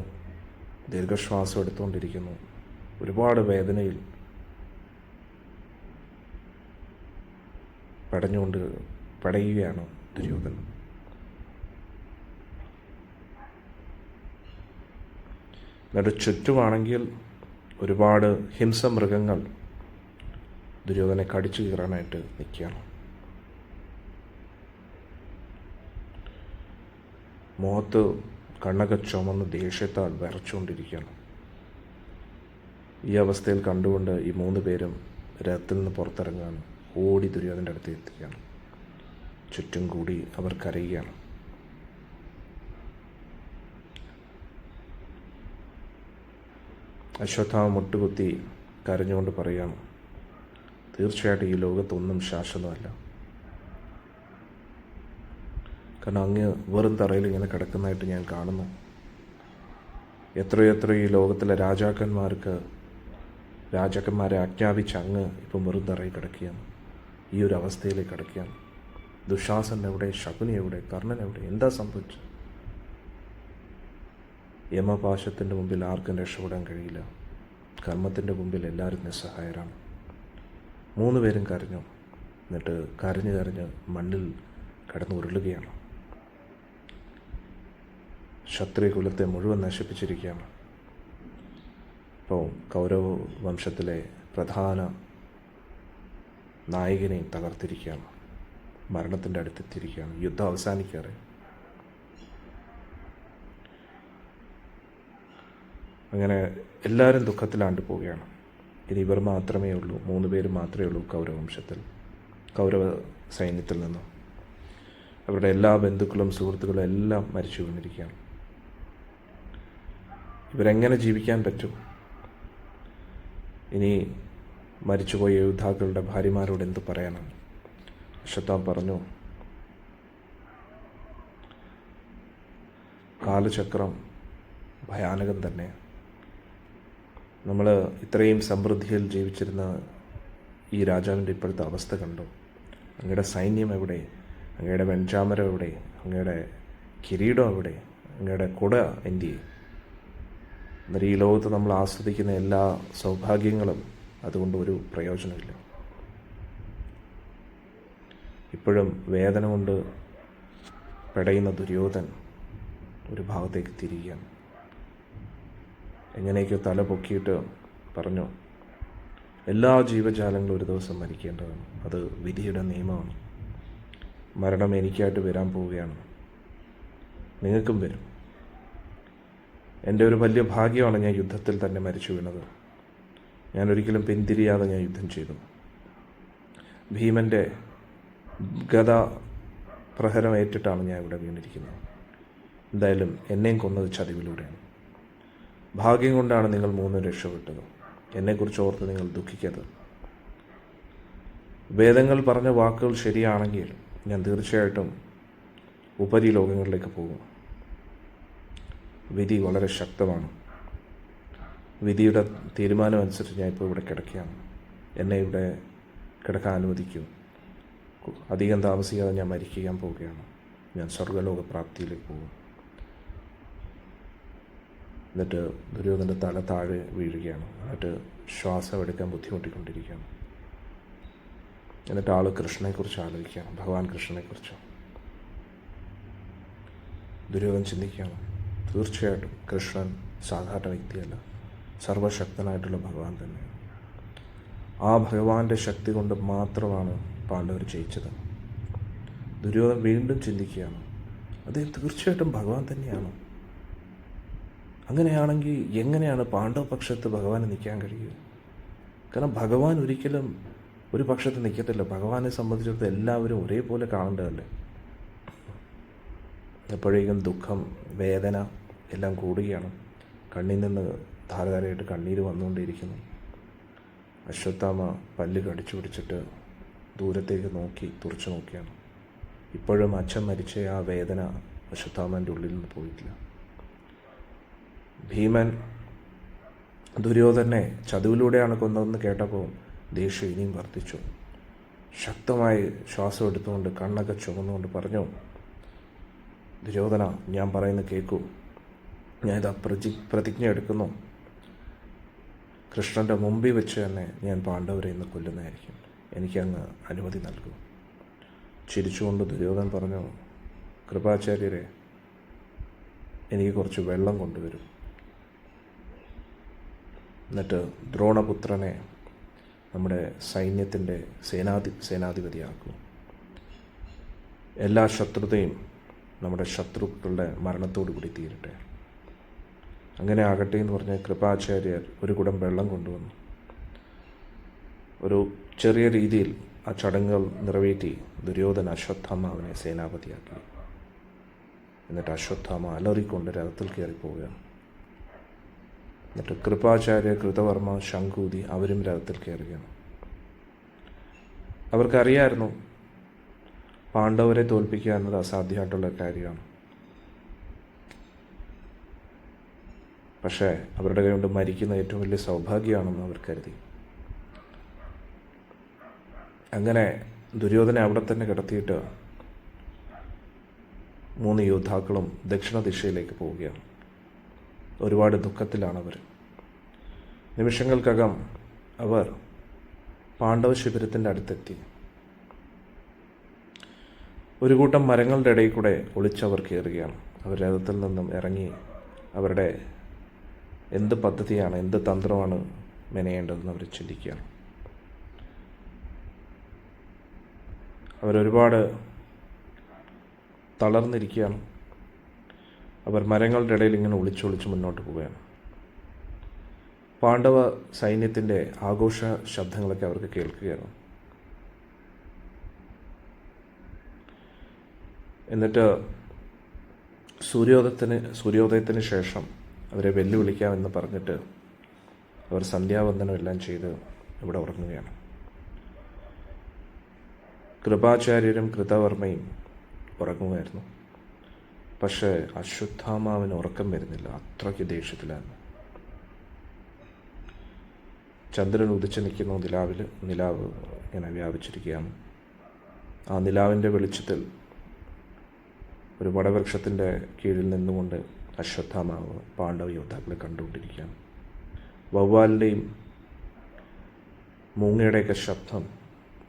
ദീർഘശ്വാസം എടുത്തുകൊണ്ടിരിക്കുന്നു, ഒരുപാട് വേദനയിൽ പടയുകയാണ് ദുര്യോധനൻ. എന്നിട്ട് ചുറ്റുമാണെങ്കിൽ ഒരുപാട് ഹിംസമൃഗങ്ങൾ ദുര്യോധനെ കടിച്ചു കീറാനായിട്ട് നിൽക്കുകയാണ്. മുഖത്ത് കണ്ണൊക്കെ ചുമന്ന് ദേഷ്യത്താൽ വിറച്ചുകൊണ്ടിരിക്കുകയാണ്. ഈ അവസ്ഥയിൽ കണ്ടുകൊണ്ട് ഈ 3 പേരും രഥത്തിൽ നിന്ന് പുറത്തിറങ്ങാൻ ഓടി ദുര്യോധൻ്റെ അടുത്ത് എത്തുകയാണ്. ചുറ്റും കൂടി അവർ കരയുകയാണ്. അശ്വത്ഥാമ മുട്ടുകുത്തി കരഞ്ഞുകൊണ്ട് പറയുകയാണ്, തീർച്ചയായിട്ടും ഈ ലോകത്തൊന്നും ശാശ്വതമല്ല. കാരണം അങ്ങ് വെറും തറയിൽ ഇങ്ങനെ കിടക്കുന്നതായിട്ട് ഞാൻ കാണുന്നു. എത്രയെത്ര ഈ ലോകത്തിലെ രാജാക്കന്മാരെ ആജ്ഞാപിച്ച് അങ്ങ് ഇപ്പം വെറും തറയിൽ കിടക്കുകയാണ്. ഈ ഒരു അവസ്ഥയിലേക്ക് കിടക്കുകയാണ്. ദുശാസൻ എവിടെ? ശകുനി എവിടെ? കർണൻ എവിടെ? എന്താ സംഭവിച്ചത്? യമപാശത്തിൻ്റെ മുമ്പിൽ ആർക്കും രക്ഷപ്പെടാൻ കഴിയില്ല. കർമ്മത്തിൻ്റെ മുമ്പിൽ എല്ലാവരും നിസ്സഹായരാണ്. 3 പേരും കരഞ്ഞു. എന്നിട്ട് കരഞ്ഞ് മണ്ണിൽ കിടന്ന് ഉരുളുകയാണ്. ക്ഷത്രിയ കുലത്തെ മുഴുവൻ നശിപ്പിച്ചിരിക്കുകയാണ്. ഇപ്പോൾ കൗരവ വംശത്തിലെ പ്രധാന നായകനെയും തകർത്തിരിക്കുകയാണ്. മരണത്തിൻ്റെ അടുത്തെത്തിയിരിക്കുകയാണ്. യുദ്ധം അവസാനിക്കാറ്. അങ്ങനെ എല്ലാവരും ദുഃഖത്തിലാണ്ട് പോവുകയാണ്. ഇനി ഇവർ മാത്രമേ ഉള്ളൂ, 3 പേര് മാത്രമേ ഉള്ളൂ കൗരവ സൈന്യത്തിൽ നിന്നും. അവരുടെ എല്ലാ ബന്ധുക്കളും സുഹൃത്തുക്കളും എല്ലാം മരിച്ചു വീണിരിക്കുകയാണ്. ഇവരെങ്ങനെ ജീവിക്കാൻ പറ്റും? ഇനി മരിച്ചുപോയ യോദ്ധാക്കളുടെ ഭാര്യമാരോട് എന്ത് പറയാനാണ്? അശ്വത്ഥാമ പറഞ്ഞു, കാലചക്രം ഭയാനകം തന്നെ. നമ്മൾ ഇത്രയും സമൃദ്ധിയിൽ ജീവിച്ചിരുന്ന ഈ രാജാവിൻ്റെ ഇപ്പോഴത്തെ അവസ്ഥ കണ്ടു. അങ്ങയുടെ സൈന്യം എവിടെ? അങ്ങയുടെ വെഞ്ചാമരം എവിടെ? അങ്ങയുടെ കിരീടം എവിടെ? അങ്ങയുടെ കുട എന്തിയെ? എന്നാൽ ഈ ലോകത്ത് നമ്മൾ ആസ്വദിക്കുന്ന എല്ലാ സൗഭാഗ്യങ്ങളും അതുകൊണ്ട് ഒരു പ്രയോജനമില്ല. ഇപ്പോഴും വേദന കൊണ്ട് പെടയുന്ന ദുര്യോധൻ ഒരു ഭാഗത്തേക്ക് തിരിയുകയാണ്. എങ്ങനെയൊക്കെയോ തല പൊക്കിയിട്ട് പറഞ്ഞു, എല്ലാ ജീവജാലങ്ങളും ഒരു ദിവസം മരിക്കേണ്ടതാണ്. അത് വിധിയുടെ നിയമമാണ്. മരണം എനിക്കായിട്ട് വരാൻ പോവുകയാണ്, നിങ്ങൾക്കും വരും. എൻ്റെ ഒരു വലിയ ഭാഗ്യമാണ് ഞാൻ യുദ്ധത്തിൽ തന്നെ മരിച്ചു വീണത്. ഞാൻ ഒരിക്കലും പിന്തിരിയാതെ ഞാൻ യുദ്ധം ചെയ്തു. ഭീമൻ്റെ ഗദ പ്രഹരം ഏറ്റിട്ടാണ് ഞാൻ ഇവിടെ വീണിരിക്കുന്നത്. എന്തായാലും എന്നെയും കൊന്നത് ചതിവിലൂടെയാണ്. ഭാഗ്യം കൊണ്ടാണ് നിങ്ങൾ 3 രക്ഷപ്പെട്ടത്. എന്നെക്കുറിച്ച് ഓർത്ത് നിങ്ങൾ ദുഃഖിക്കരുത്. വേദങ്ങൾ പറഞ്ഞ വാക്കുകൾ ശരിയാണെങ്കിൽ ഞാൻ തീർച്ചയായിട്ടും ഉപരിലോകങ്ങളിലേക്ക് പോകും. വിധി വളരെ ശക്തമാണ്. വിധിയുടെ തീരുമാനം അനുസരിച്ച് ഞാൻ ഇപ്പോൾ ഇവിടെ കിടക്കുകയാണ്. എന്നെ ഇവിടെ കിടക്കാൻ അനുവദിക്കൂ. അധികം താമസിക്കാതെ ഞാൻ മരിക്കാൻ പോവുകയാണ്. ഞാൻ സ്വർഗ്ഗലോക പ്രാപ്തിയിലേക്ക് പോകും. എന്നിട്ട് ദുര്യോധൻ്റെ തല താഴെ വീഴുകയാണ്. എന്നിട്ട് ശ്വാസം എടുക്കാൻ ബുദ്ധിമുട്ടിക്കൊണ്ടിരിക്കുകയാണ്. എന്നിട്ട് ആൾ കൃഷ്ണനെക്കുറിച്ച് ആലോചിക്കുകയാണ്, ഭഗവാൻ കൃഷ്ണനെക്കുറിച്ച്. ദുര്യോധൻ ചിന്തിക്കുകയാണ്, തീർച്ചയായിട്ടും കൃഷ്ണൻ സാധാരണ വ്യക്തിയല്ല, സർവശക്തനായിട്ടുള്ള ഭഗവാൻ തന്നെയാണ്. ആ ഭഗവാന്റെ ശക്തി കൊണ്ട് മാത്രമാണ് പാണ്ഡവർ ജയിച്ചത്. ദുര്യോധൻ വീണ്ടും ചിന്തിക്കുകയാണ്, അദ്ദേഹം തീർച്ചയായിട്ടും ഭഗവാൻ തന്നെയാണ്. അങ്ങനെയാണെങ്കിൽ എങ്ങനെയാണ് പാണ്ഡവ പക്ഷത്ത് ഭഗവാന് നിൽക്കാൻ കഴിയുക? കാരണം ഭഗവാൻ ഒരിക്കലും ഒരു പക്ഷത്ത് നിൽക്കത്തില്ല. ഭഗവാനെ സംബന്ധിച്ചിടത്തോളം എല്ലാവരും ഒരേപോലെ കാണേണ്ടതല്ലേ. എപ്പോഴേക്കും ദുഃഖം, വേദന എല്ലാം കൂടുകയാണ്. കണ്ണിൽ നിന്ന് ധാരധാരയായിട്ട് കണ്ണീര് വന്നുകൊണ്ടിരിക്കുന്നു. അശ്വത്ഥാമ പല്ല് കടിച്ചു പിടിച്ചിട്ട് ദൂരത്തേക്ക് നോക്കി തുറച്ചു നോക്കിയാണ്. ഇപ്പോഴും അച്ഛൻ മരിച്ച ആ വേദന അശ്വത്ഥാമൻ്റെ ഉള്ളിൽ നിന്ന് പോയിട്ടില്ല. ഭീമൻ ദുര്യോധനെ ചതിവിലൂടെയാണ് കൊന്നതെന്ന് കേട്ടപ്പോൾ ദേഷ്യം ഇനിയും വർദ്ധിച്ചു. ശക്തമായി ശ്വാസം എടുത്തുകൊണ്ട് കണ്ണൊക്കെ ചുമന്നുകൊണ്ട് പറഞ്ഞു, ദുര്യോധന, ഞാൻ പറയുന്നത് കേൾക്കൂ. ഞാനിതാ പ്രതിജ്ഞ എടുക്കുന്നു, കൃഷ്ണൻ്റെ മുമ്പിൽ വെച്ച് തന്നെ ഞാൻ പാണ്ഡവരെ ഇന്ന് കൊല്ലുന്നതായിരിക്കും. എനിക്കങ്ങ് അനുമതി നൽകൂ. ചിരിച്ചുകൊണ്ട് ദുര്യോധനൻ പറഞ്ഞു, കൃപാചാര്യരെ, എനിക്ക് കുറച്ച് വെള്ളം കൊണ്ടുവരും. എന്നിട്ട് ദ്രോണപുത്രനെ നമ്മുടെ സൈന്യത്തിൻ്റെ സേനാധിപതിയാക്കും. എല്ലാ ശത്രുതയും നമ്മുടെ ശത്രുക്കളുടെ മരണത്തോടു കൂടി തീരട്ടെ. അങ്ങനെ ആകട്ടെ എന്ന് പറഞ്ഞ് കൃപാചാര്യർ ഒരു കുടം വെള്ളം കൊണ്ടുവന്നു. ഒരു ചെറിയ രീതിയിൽ ആ ചടങ്ങുകൾ നിറവേറ്റി ദുര്യോധന അശ്വത്ഥാമാവിനെ സേനാപതിയാക്കി. എന്നിട്ട് അശ്വത്ഥാമ അലറിക്കൊണ്ട് രഥത്തിൽ കയറിപ്പോവുകയാണ്. എന്നിട്ട് കൃപാചാര്യ, കൃതവർമ്മ, ശങ്കൂതി അവരും രഥത്തിൽ കയറുകയാണ്. അവർക്കറിയായിരുന്നു പാണ്ഡവരെ തോൽപ്പിക്കുക എന്നത് അസാധ്യമായിട്ടുള്ള കാര്യമാണ്. പക്ഷേ അവരുടെ കൈകൊണ്ട് മരിക്കുന്ന ഏറ്റവും വലിയ സൗഭാഗ്യമാണെന്ന് അവർ കരുതി. അങ്ങനെ ദുര്യോധനെ അവിടെ തന്നെ കിടത്തിയിട്ട് 3 യോദ്ധാക്കളും ദക്ഷിണ ദിശയിലേക്ക് പോവുകയാണ്. ഒരുപാട് ദുഃഖത്തിലാണ് അവർ. നിമിഷങ്ങൾക്കകം അവർ പാണ്ഡവ ശിബിരത്തിൻ്റെ അടുത്തെത്തി. ഒരു കൂട്ടം മരങ്ങളുടെ ഇടയിൽ കൂടെ ഒളിച്ചവർ കയറുകയാണ്. അവർ രഥത്തിൽ നിന്നും ഇറങ്ങി അവരുടെ എന്ത് പദ്ധതിയാണ്, എന്ത് തന്ത്രമാണ് മെനയേണ്ടതെന്ന് അവർ ചിന്തിക്കുകയാണ്. അവരൊരുപാട് തളർന്നിരിക്കുകയാണ്. അവർ മരങ്ങളുടെ ഇടയിൽ ഇങ്ങനെ ഒളിച്ചൊളിച്ച് മുന്നോട്ട് പോവുകയാണ്. പാണ്ഡവ സൈന്യത്തിൻ്റെ ആഘോഷ ശബ്ദങ്ങളൊക്കെ അവർക്ക് കേൾക്കുകയാണ്. എന്നിട്ട് സൂര്യോദയത്തിന് ശേഷം അവരെ വെല്ലുവിളിക്കാമെന്ന് പറഞ്ഞിട്ട് അവർ സന്ധ്യാവന്ദനം എല്ലാം ചെയ്ത് ഇവിടെ ഉറങ്ങുകയാണ്. കൃപാചാര്യരും കൃതവർമ്മയും ഉറങ്ങുമായിരുന്നു. പക്ഷേ അശ്വത്ഥാമാവിന് ഉറക്കം വരുന്നില്ല. അത്രയ്ക്ക് ദേഷ്യത്തിലാണ്. ചന്ദ്രൻ ഉദിച്ച് നിൽക്കുന്ന നിലാവ് ഇങ്ങനെ വ്യാപിച്ചിരിക്കുകയാണ്. ആ നിലാവിൻ്റെ വെളിച്ചത്തിൽ ഒരു വടവൃക്ഷത്തിൻ്റെ കീഴിൽ നിന്നുകൊണ്ട് അശ്വത്ഥാമാവ് പാണ്ഡവ യോദ്ധാക്കളെ കണ്ടുകൊണ്ടിരിക്കുകയാണ്. വവ്വാലിൻ്റെയും മൂങ്ങയുടെയൊക്കെ ശബ്ദം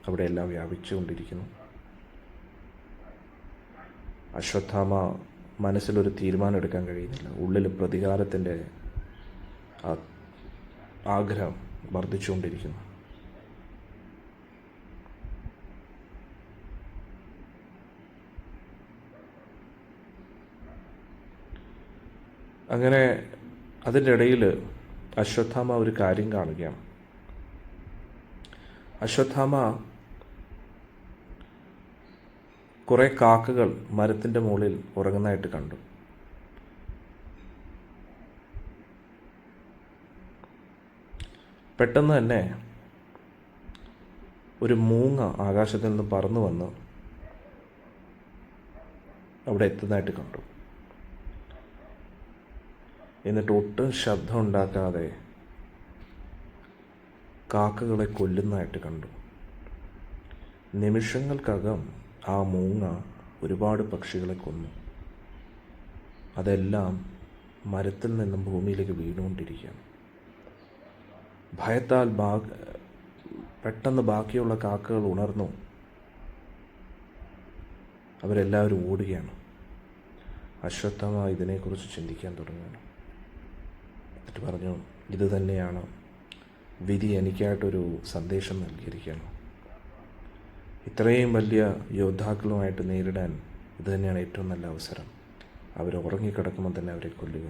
അവിടെയെല്ലാം വ്യാപിച്ചുകൊണ്ടിരിക്കുന്നു. അശ്വത്ഥാമ മനസ്സിലൊരു തീരുമാനം എടുക്കാൻ കഴിയുന്നില്ല. ഉള്ളിൽ പ്രതികാരത്തിൻ്റെ ആഗ്രഹം വർദ്ധിച്ചുകൊണ്ടിരിക്കുന്നു. അങ്ങനെ അതിൻ്റെ ഇടയിൽ അശ്വത്ഥാമ ഒരു കാര്യം കാണുകയാണ്. അശ്വത്ഥാമ കുറേ കാക്കകൾ മരത്തിൻ്റെ മുകളിൽ ഉറങ്ങുന്നതായിട്ട് കണ്ടു. പെട്ടെന്ന് തന്നെ ഒരു മൂങ്ങ ആകാശത്തിൽ നിന്ന് പറന്നു വന്ന് അവിടെ എത്തുന്നതായിട്ട് കണ്ടു. എന്നിട്ട് ഒട്ടും ശബ്ദം ഉണ്ടാക്കാതെ കാക്കകളെ കൊല്ലുന്നതായിട്ട് കണ്ടു. നിമിഷങ്ങൾക്കകം ആ മൂങ്ങ ഒരുപാട് പക്ഷികളെ കൊന്നു. അതെല്ലാം മരത്തിൽ നിന്നും ഭൂമിയിലേക്ക് വീണുകൊണ്ടിരിക്കുകയാണ്. ഭയത്താൽ പെട്ടെന്ന് ബാക്കിയുള്ള കാക്കകൾ ഉണർന്നു. അവരെല്ലാവരും ഓടുകയാണ്. അശ്വത്ഥാമ ഇതിനെക്കുറിച്ച് ചിന്തിക്കാൻ തുടങ്ങുകയാണ്. എന്നിട്ട് പറഞ്ഞു, ഇത് തന്നെയാണ് വിധി എനിക്കായിട്ടൊരു സന്ദേശം നൽകിയിരിക്കുകയാണ്. ഇത്രയും വലിയ യോദ്ധാക്കളുമായിട്ട് നേരിടാൻ ഇത് തന്നെയാണ് ഏറ്റവും നല്ല അവസരം. അവർ ഉറങ്ങിക്കിടക്കുമ്പോൾ തന്നെ അവരെ കൊല്ലുക.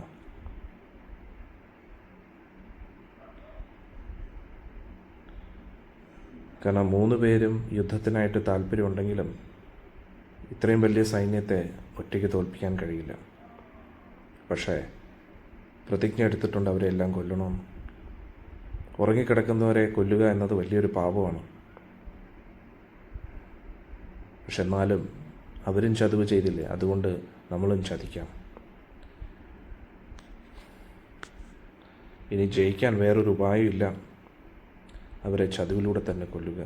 കാരണം 3 പേരും യുദ്ധത്തിനായിട്ട് താല്പര്യമുണ്ടെങ്കിലും ഇത്രയും വലിയ സൈന്യത്തെ ഒറ്റയ്ക്ക് തോൽപ്പിക്കാൻ കഴിയില്ല. പക്ഷേ പ്രതിജ്ഞ എടുത്തിട്ടുണ്ട് അവരെല്ലാം കൊല്ലണമെന്ന്. ഉറങ്ങിക്കിടക്കുന്നവരെ കൊല്ലുക എന്നത് വലിയൊരു പാപമാണ്. പക്ഷെ എന്നാലും അവരും ചതിവ് ചെയ്തില്ലേ, അതുകൊണ്ട് നമ്മളും ചതിക്കാം. ഇനി ജയിക്കാൻ വേറൊരു ഉപായമില്ല. അവരെ ചതിവിലൂടെ തന്നെ കൊല്ലുക.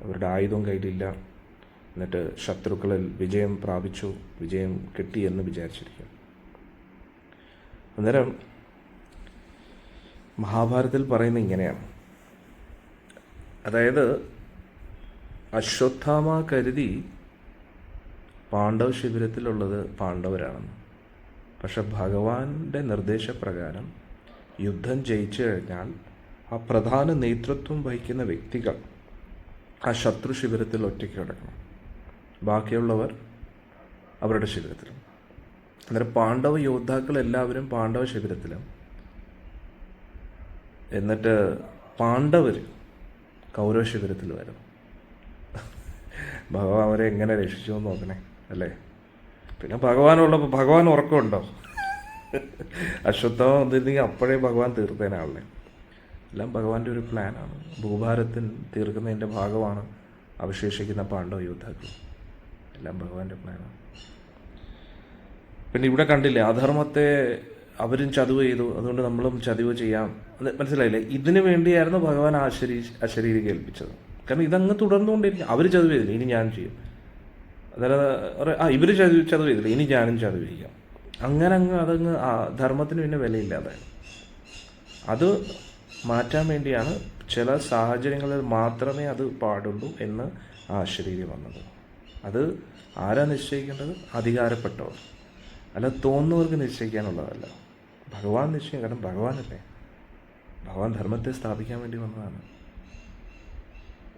അവരുടെ ആയുധം കയ്യിലില്ല. എന്നിട്ട് ശത്രുക്കളിൽ വിജയം കിട്ടി എന്ന് വിചാരിച്ചിരിക്കുക. അന്നേരം മഹാഭാരതത്തിൽ പറയുന്നത് ഇങ്ങനെയാണ്, അതായത് അശ്വത്ഥാമ കരുതി പാണ്ഡവ ശിബിരത്തിലുള്ളത് പാണ്ഡവരാണെന്ന്. പക്ഷെ ഭഗവാന്റെ നിർദ്ദേശപ്രകാരം യുദ്ധം ജയിച്ചു കഴിഞ്ഞാൽ ആ പ്രധാന നേതൃത്വം വഹിക്കുന്ന വ്യക്തികൾ ആ ശത്രു ശിബിരത്തിൽ ഒറ്റയ്ക്ക് കിടക്കണം, ബാക്കിയുള്ളവർ അവരുടെ ശിബിരത്തിലും. അന്നേരം പാണ്ഡവ യോദ്ധാക്കൾ എല്ലാവരും പാണ്ഡവ ശിബിരത്തിലും, എന്നിട്ട് പാണ്ഡവർ കൗരവ ശിബിരത്തിൽ വരും. ഭഗവാൻ അവരെ എങ്ങനെ രക്ഷിച്ചു എന്ന് നോക്കണേ അല്ലേ. പിന്നെ ഭഗവാനുള്ളപ്പോൾ ഭഗവാൻ ഉറക്കമുണ്ടോ? അശ്വത്ഥമ വന്നിരുന്നെങ്കിൽ അപ്പോഴേ ഭഗവാൻ തീർത്തേനാളെ. എല്ലാം ഭഗവാന്റെ ഒരു പ്ലാനാണ്. ഭൂഭാരത്തിൽ തീർക്കുന്നതിൻ്റെ ഭാഗമാണ് അവശേഷിക്കുന്ന പാണ്ഡവ യോദ്ധാക്കൾ. എല്ലാം ഭഗവാന്റെ പ്ലാനാണ്. പിന്നെ ഇവിടെ കണ്ടില്ലേ, അധർമ്മത്തെ അവരും ചതിവ് ചെയ്തു, അതുകൊണ്ട് നമ്മളും ചതിവ് ചെയ്യാം. അത് മനസ്സിലായില്ലേ? ഇതിനു വേണ്ടിയായിരുന്നു ഭഗവാൻ അശരീരി കേൾപ്പിച്ചത്. കാരണം ഇതങ്ങ് തുടർന്നുകൊണ്ടിരിക്കും. അവർ ചതിവ് ചെയ്തില്ല, ഇനി ഞാൻ ചെയ്യും. അതായത് ഇവർ ചതിവ് ചെയ്തില്ല, ഇനി ഞാനും ചതിവ് ചെയ്യാം. അങ്ങനെ അതങ്ങ് ധർമ്മത്തിന് പിന്നെ വിലയില്ലാതെ. അത് മാറ്റാൻ വേണ്ടിയാണ് ചില സാഹചര്യങ്ങളിൽ മാത്രമേ അത് പാടുള്ളൂ എന്ന് ആ അശരീരി വന്നത്. അത് ആരാ നിശ്ചയിക്കേണ്ടത്? അധികാരപ്പെട്ടവർ. അല്ല തോന്നുന്നവർക്ക് നിശ്ചയിക്കാനുള്ളതല്ല, ഭഗവാൻ നിശ്ചയം. കാരണം ഭഗവാനല്ലേ, ഭഗവാൻ ധർമ്മത്തെ സ്ഥാപിക്കാൻ വേണ്ടി വന്നതാണ്.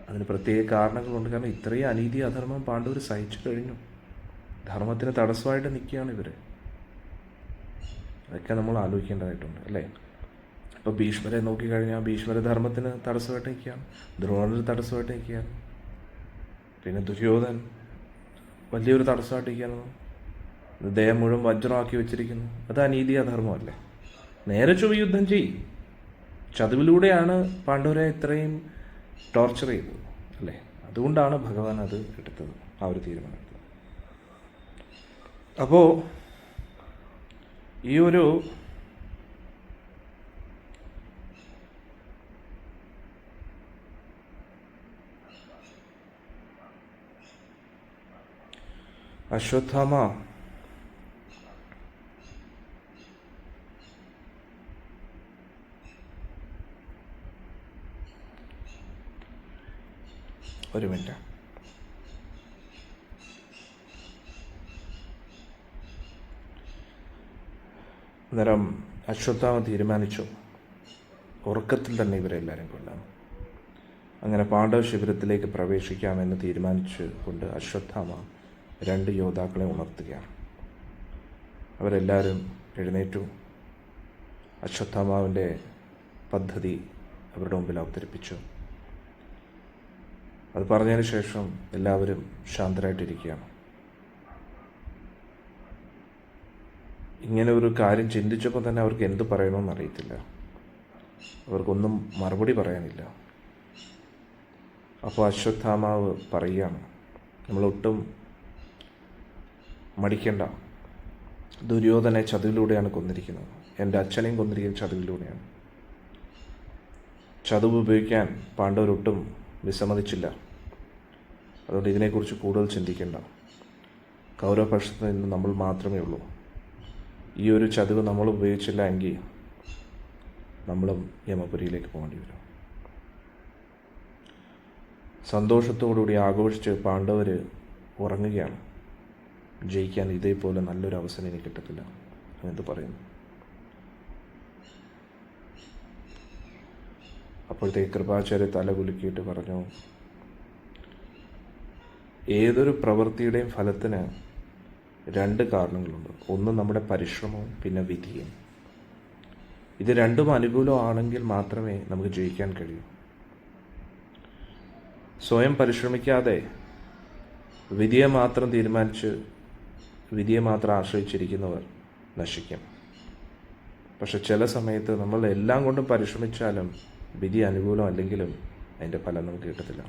അതിന് പ്രത്യേക കാരണങ്ങളുണ്ട്. കാരണം ഇത്രയും അനീതി അധർമ്മം പാണ്ഡവർ സഹിച്ചു കഴിഞ്ഞു. ധർമ്മത്തിന് തടസ്സമായിട്ട് നിൽക്കുകയാണ് ഇവർ. അതൊക്കെ നമ്മൾ ആലോചിക്കേണ്ടതായിട്ടുണ്ട് അല്ലേ. ഇപ്പോൾ ഭീഷ്മരെ നോക്കിക്കഴിഞ്ഞാൽ ഭീഷ്മര ധർമ്മത്തിന് തടസ്സമായിട്ട് നിൽക്കുകയാണ്, ദ്രോണര് തടസ്സമായിട്ട് നിൽക്കുകയാണ്, പിന്നെ ദുര്യോധൻ വലിയൊരു തടസ്സമായിട്ട് നിൽക്കുകയാണ്. ദേഹം മുഴുവൻ വജ്രമാക്കി വെച്ചിരിക്കുന്നു. അത് അനീതി അധർമ്മമല്ലേ. നേരെ ചൊവ്വ യുദ്ധം ചെയ്യും. ചതിവിലൂടെയാണ് പാണ്ഡവരെ ഇത്രയും ടോർച്ചർ ചെയ്തത് അല്ലേ. അതുകൊണ്ടാണ് ഭഗവാൻ അത് എടുത്തത്, ആ ഒരു തീരുമാനം എടുത്തത്. അപ്പോൾ ഈ ഒരു അശ്വത്ഥാമ ഒരു മിനിറ്റ്. അന്നേരം അശ്വത്ഥാമ തീരുമാനിച്ചു ഉറക്കത്തിൽ തന്നെ ഇവരെല്ലാവരും കൊല്ലാം. അങ്ങനെ പാണ്ഡവ ശിബിരത്തിലേക്ക് പ്രവേശിക്കാമെന്ന് തീരുമാനിച്ചു കൊണ്ട് അശ്വത്ഥാമ 2 യോദ്ധാക്കളെ ഉണർത്തുകയാണ്. അവരെല്ലാവരും എഴുന്നേറ്റു. അശ്വത്ഥാമാവിൻ്റെ പദ്ധതി അവരുടെ മുമ്പിൽ അവതരിപ്പിച്ചു. അത് പറഞ്ഞതിന് ശേഷം എല്ലാവരും ശാന്തരായിട്ടിരിക്കുകയാണ്. ഇങ്ങനെ ഒരു കാര്യം ചിന്തിച്ചപ്പോൾ തന്നെ അവർക്ക് എന്ത് പറയണമെന്ന് അറിയത്തില്ല. അവർക്കൊന്നും മറുപടി പറയാനില്ല. അപ്പോൾ അശ്വത്ഥാമാവ് പറയുകയാണ്, നമ്മളൊട്ടും മടിക്കേണ്ട. ദുര്യോധനെ ചതിവിലൂടെയാണ് കൊന്നിരിക്കുന്നത്. എൻ്റെ അച്ഛനെയും കൊന്നിരിക്കുന്നത് ചതിവിലൂടെയാണ്. ചതിവ് ഉപയോഗിക്കാൻ പാണ്ഡവരൊട്ടും വിസമ്മതിച്ചില്ല. അതുകൊണ്ട് ഇതിനെക്കുറിച്ച് കൂടുതൽ ചിന്തിക്കേണ്ട. കൗരവപക്ഷത്ത് നിന്ന് നമ്മൾ മാത്രമേ ഉള്ളൂ. ഈ ഒരു ചതിവ് നമ്മൾ ഉപയോഗിച്ചില്ല എങ്കിൽ നമ്മളും യമപുരിയിലേക്ക് പോകേണ്ടി വരും. സന്തോഷത്തോടുകൂടി ആഘോഷിച്ച് പാണ്ഡവർ ഉറങ്ങുകയാണ്. ജയിക്കാൻ ഇതേപോലെ നല്ലൊരു അവസരം ഇനി കിട്ടത്തില്ല എന്ന് പറയുന്നു. അപ്പോഴത്തേക്ക് കൃപാചാര്യ തല കുലുക്കിയിട്ട് പറഞ്ഞു, ഏതൊരു പ്രവൃത്തിയുടെയും ഫലത്തിന് 2 കാരണങ്ങളുണ്ട്. ഒന്ന് നമ്മുടെ പരിശ്രമവും പിന്നെ വിധിയും. ഇത് രണ്ടും അനുകൂലമാണെങ്കിൽ മാത്രമേ നമുക്ക് ജയിക്കാൻ കഴിയൂ. സ്വയം പരിശ്രമിക്കാതെ വിധിയെ മാത്രം തീരുമാനിച്ച് വിധിയെ മാത്രം ആശ്രയിച്ചിരിക്കുന്നവർ നശിക്കും. പക്ഷെ ചില സമയത്ത് നമ്മൾ എല്ലാം കൊണ്ടും പരിശ്രമിച്ചാലും വിധി അനുകൂലം അല്ലെങ്കിലും അതിൻ്റെ ഫലം നമുക്ക് കിട്ടത്തില്ല.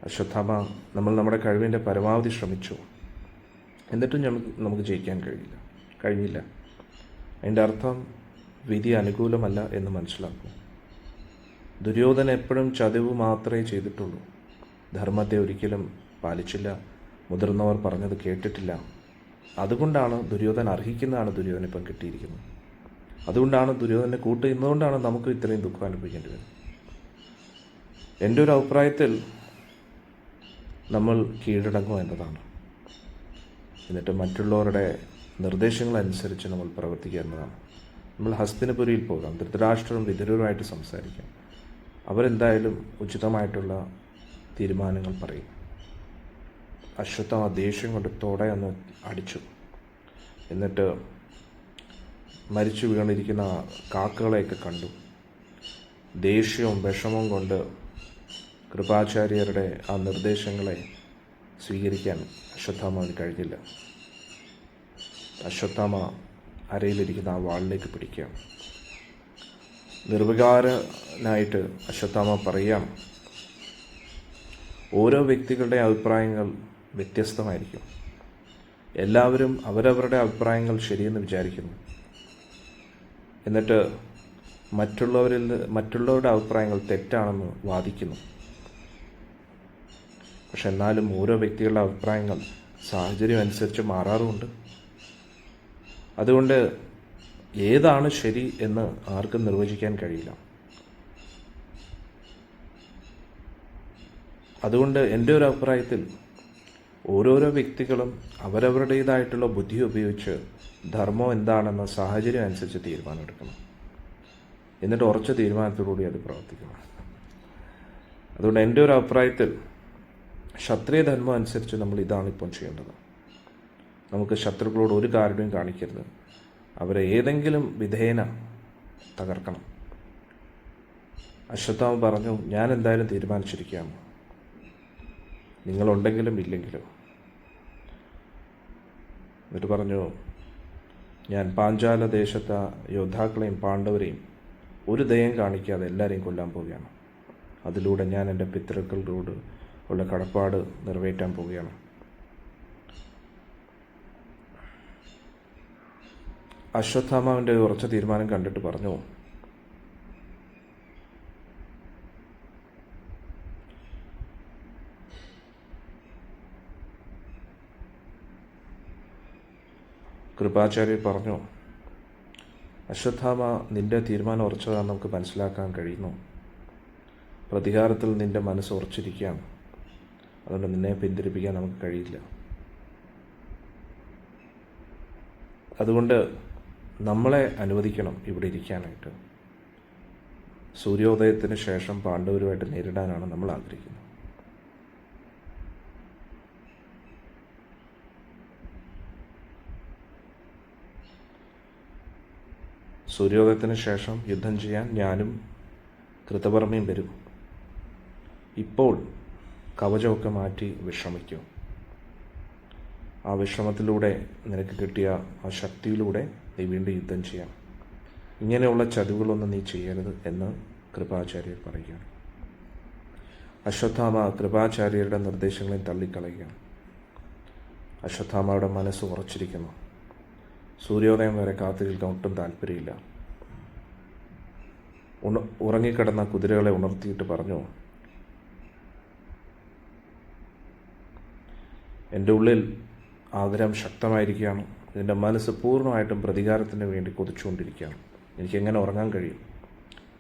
അശ്വത്ഥാമ, നമ്മൾ നമ്മുടെ കഴിവിൻ്റെ പരമാവധി ശ്രമിച്ചു, എന്നിട്ടും നമുക്ക് ജയിക്കാൻ കഴിഞ്ഞില്ല. അതിൻ്റെ അർത്ഥം വിധി അനുകൂലമല്ല എന്ന് മനസ്സിലാക്കും. ദുര്യോധന എപ്പോഴും ചതിവ് മാത്രമേ ചെയ്തിട്ടുള്ളൂ. ധർമ്മത്തെ ഒരിക്കലും പാലിച്ചില്ല. മുതിർന്നവർ പറഞ്ഞത് കേട്ടിട്ടില്ല. അതുകൊണ്ടാണ് ദുര്യോധന അർഹിക്കുന്നതാണ് ദുര്യോധന ഇപ്പം കിട്ടിയിരിക്കുന്നത്. അതുകൊണ്ടാണ് ദുര്യോധനെ കൂട്ടുന്നതുകൊണ്ടാണ് നമുക്ക് ഇത്രയും ദുഃഖം അനുഭവിക്കേണ്ടി വരുന്നത്. എൻ്റെ ഒരു അഭിപ്രായത്തിൽ നമ്മൾ കീഴടങ്ങുക എന്നതാണ്. എന്നിട്ട് മറ്റുള്ളവരുടെ നിർദ്ദേശങ്ങളനുസരിച്ച് നമ്മൾ പ്രവർത്തിക്കുക എന്നതാണ്. നമ്മൾ ഹസ്തിനപുരിയിൽ പോകാം, ധൃതരാഷ്ട്രവും വിതുരരുമായിട്ട് സംസാരിക്കാം. അവരെന്തായാലും ഉചിതമായിട്ടുള്ള തീരുമാനങ്ങൾ പറയും. അശ്വത്ഥാമ ദേഷ്യം കൊണ്ട് തോടയൊന്ന് അടിച്ചു. എന്നിട്ട് മരിച്ചു വീണിരിക്കുന്ന കാക്കകളെയൊക്കെ കണ്ടു. ദേഷ്യവും വിഷമവും കൊണ്ട് കൃപാചാര്യരുടെ ആ നിർദ്ദേശങ്ങളെ സ്വീകരിക്കാൻ അശ്വത്ഥാമാവിന് കഴിഞ്ഞില്ല. അശ്വത്ഥാമ അരയിലിരിക്കുന്ന ആ വാളിലേക്ക് പിടിക്കുകയാണ്. നിർവികാരനായിട്ട് അശ്വത്ഥാമ പറയുകയാണ്, ഓരോ വ്യക്തികളുടെ അഭിപ്രായങ്ങൾ വ്യത്യസ്തമായിരിക്കും. എല്ലാവരും അവരവരുടെ അഭിപ്രായങ്ങൾ ശരിയെന്ന് വിചാരിക്കുന്നു. എന്നിട്ട് മറ്റുള്ളവരുടെ അഭിപ്രായങ്ങൾ തെറ്റാണെന്ന് വാദിക്കുന്നു. പക്ഷെ എന്നാലും ഓരോ വ്യക്തികളുടെ അഭിപ്രായങ്ങൾ സാഹചര്യം അനുസരിച്ച് മാറാറുമുണ്ട്. അതുകൊണ്ട് ഏതാണ് ശരി എന്ന് ആർക്കും നിർവചിക്കാൻ കഴിയില്ല. അതുകൊണ്ട് എൻ്റെ ഒരു അഭിപ്രായത്തിൽ ഓരോരോ വ്യക്തികളും അവരവരുടേതായിട്ടുള്ള ബുദ്ധി ഉപയോഗിച്ച് ധർമ്മം എന്താണെന്ന സാഹചര്യം അനുസരിച്ച് തീരുമാനമെടുക്കണം. എന്നിട്ട് ഉറച്ച തീരുമാനത്തോടുകൂടി അത് പ്രവർത്തിക്കണം. അതുകൊണ്ട് എൻ്റെ ഒരു അഭിപ്രായത്തിൽ ക്ഷത്രിയ ധർമ്മം അനുസരിച്ച് നമ്മൾ ഇതാണ് ഇപ്പം ചെയ്യേണ്ടത്. നമുക്ക് ശത്രുക്കളോട് ഒരു കാരുണ്യം കാണിക്കരുത്. അവരെ ഏതെങ്കിലും വിധേന തകർക്കണം. അശ്വത്ഥാമ പറഞ്ഞു, ഞാൻ എന്തായാലും തീരുമാനിച്ചിരിക്കുകയാണ്, നിങ്ങളുണ്ടെങ്കിലും ഇല്ലെങ്കിലും. എന്നിട്ട് പറഞ്ഞു, ഞാൻ പാഞ്ചാല ദേശത്തെ യോദ്ധാക്കളെയും പാണ്ഡവരെയും ഒരു ദയം കാണിക്കാതെ എല്ലാവരെയും കൊല്ലാൻ പോവുകയാണ്. അതിലൂടെ ഞാൻ എൻ്റെ പിതൃക്കളോട് ഉള്ള കടപ്പാട് നിറവേറ്റാൻ പോവുകയാണ്. അശ്വത്ഥാമാവിൻ്റെ ഉറച്ച തീരുമാനം കണ്ടിട്ട് പറഞ്ഞു, കൃപാചാര്യർ പറഞ്ഞു, അശ്വത്ഥാമ, നിന്റെ തീരുമാനം ഉറച്ചതാണെന്ന് നമുക്ക് മനസ്സിലാക്കാൻ കഴിയുന്നു. പ്രതികാരത്തിൽ നിന്റെ മനസ്സ് ഉറച്ചിരിക്കുകയാണ്. അതുകൊണ്ട് നിന്നെ പിന്തിരിപ്പിക്കാൻ നമുക്ക് കഴിയില്ല. അതുകൊണ്ട് നമ്മളെ അനുവദിക്കണം ഇവിടെ ഇരിക്കാനായിട്ട്. സൂര്യോദയത്തിന് ശേഷം പാണ്ഡവരുമായിട്ട് നേരിടാനാണ് നമ്മൾ ആഗ്രഹിക്കുന്നത്. സൂര്യോദയത്തിന് ശേഷം യുദ്ധം ചെയ്യാൻ ഞാനും കൃതവർമ്മയും വരും. ഇപ്പോൾ കവചമൊക്കെ മാറ്റി വിശ്രമിക്കും. ആ വിശ്രമത്തിലൂടെ നിനക്ക് കിട്ടിയ ആ ശക്തിയിലൂടെ നീ വീണ്ടും യുദ്ധം ചെയ്യാം. ഇങ്ങനെയുള്ള ചതിവുകളൊന്നും നീ ചെയ്യരുത് എന്ന് കൃപാചാര്യർ പറയുകയാണ്. അശ്വത്ഥാമ കൃപാചാര്യരുടെ നിർദ്ദേശങ്ങളെ തള്ളിക്കളയുകയാണ്. അശ്വത്ഥാമയുടെ മനസ്സ് ഉറച്ചിരിക്കുന്നു. സൂര്യോദയം വരെ കാത്തിരിക്കാൻ ഒട്ടും താല്പര്യമില്ല. ഉറങ്ങിക്കിടന്ന കുതിരകളെ ഉണർത്തിയിട്ട് പറഞ്ഞു, എൻ്റെ ഉള്ളിൽ ആഗ്രഹം ശക്തമായിരിക്കുകയാണ്. എൻ്റെ മനസ്സ് പൂർണ്ണമായിട്ടും പ്രതികാരത്തിന് വേണ്ടി കൊതിച്ചുകൊണ്ടിരിക്കുകയാണ്. എനിക്കെങ്ങനെ ഉറങ്ങാൻ കഴിയും?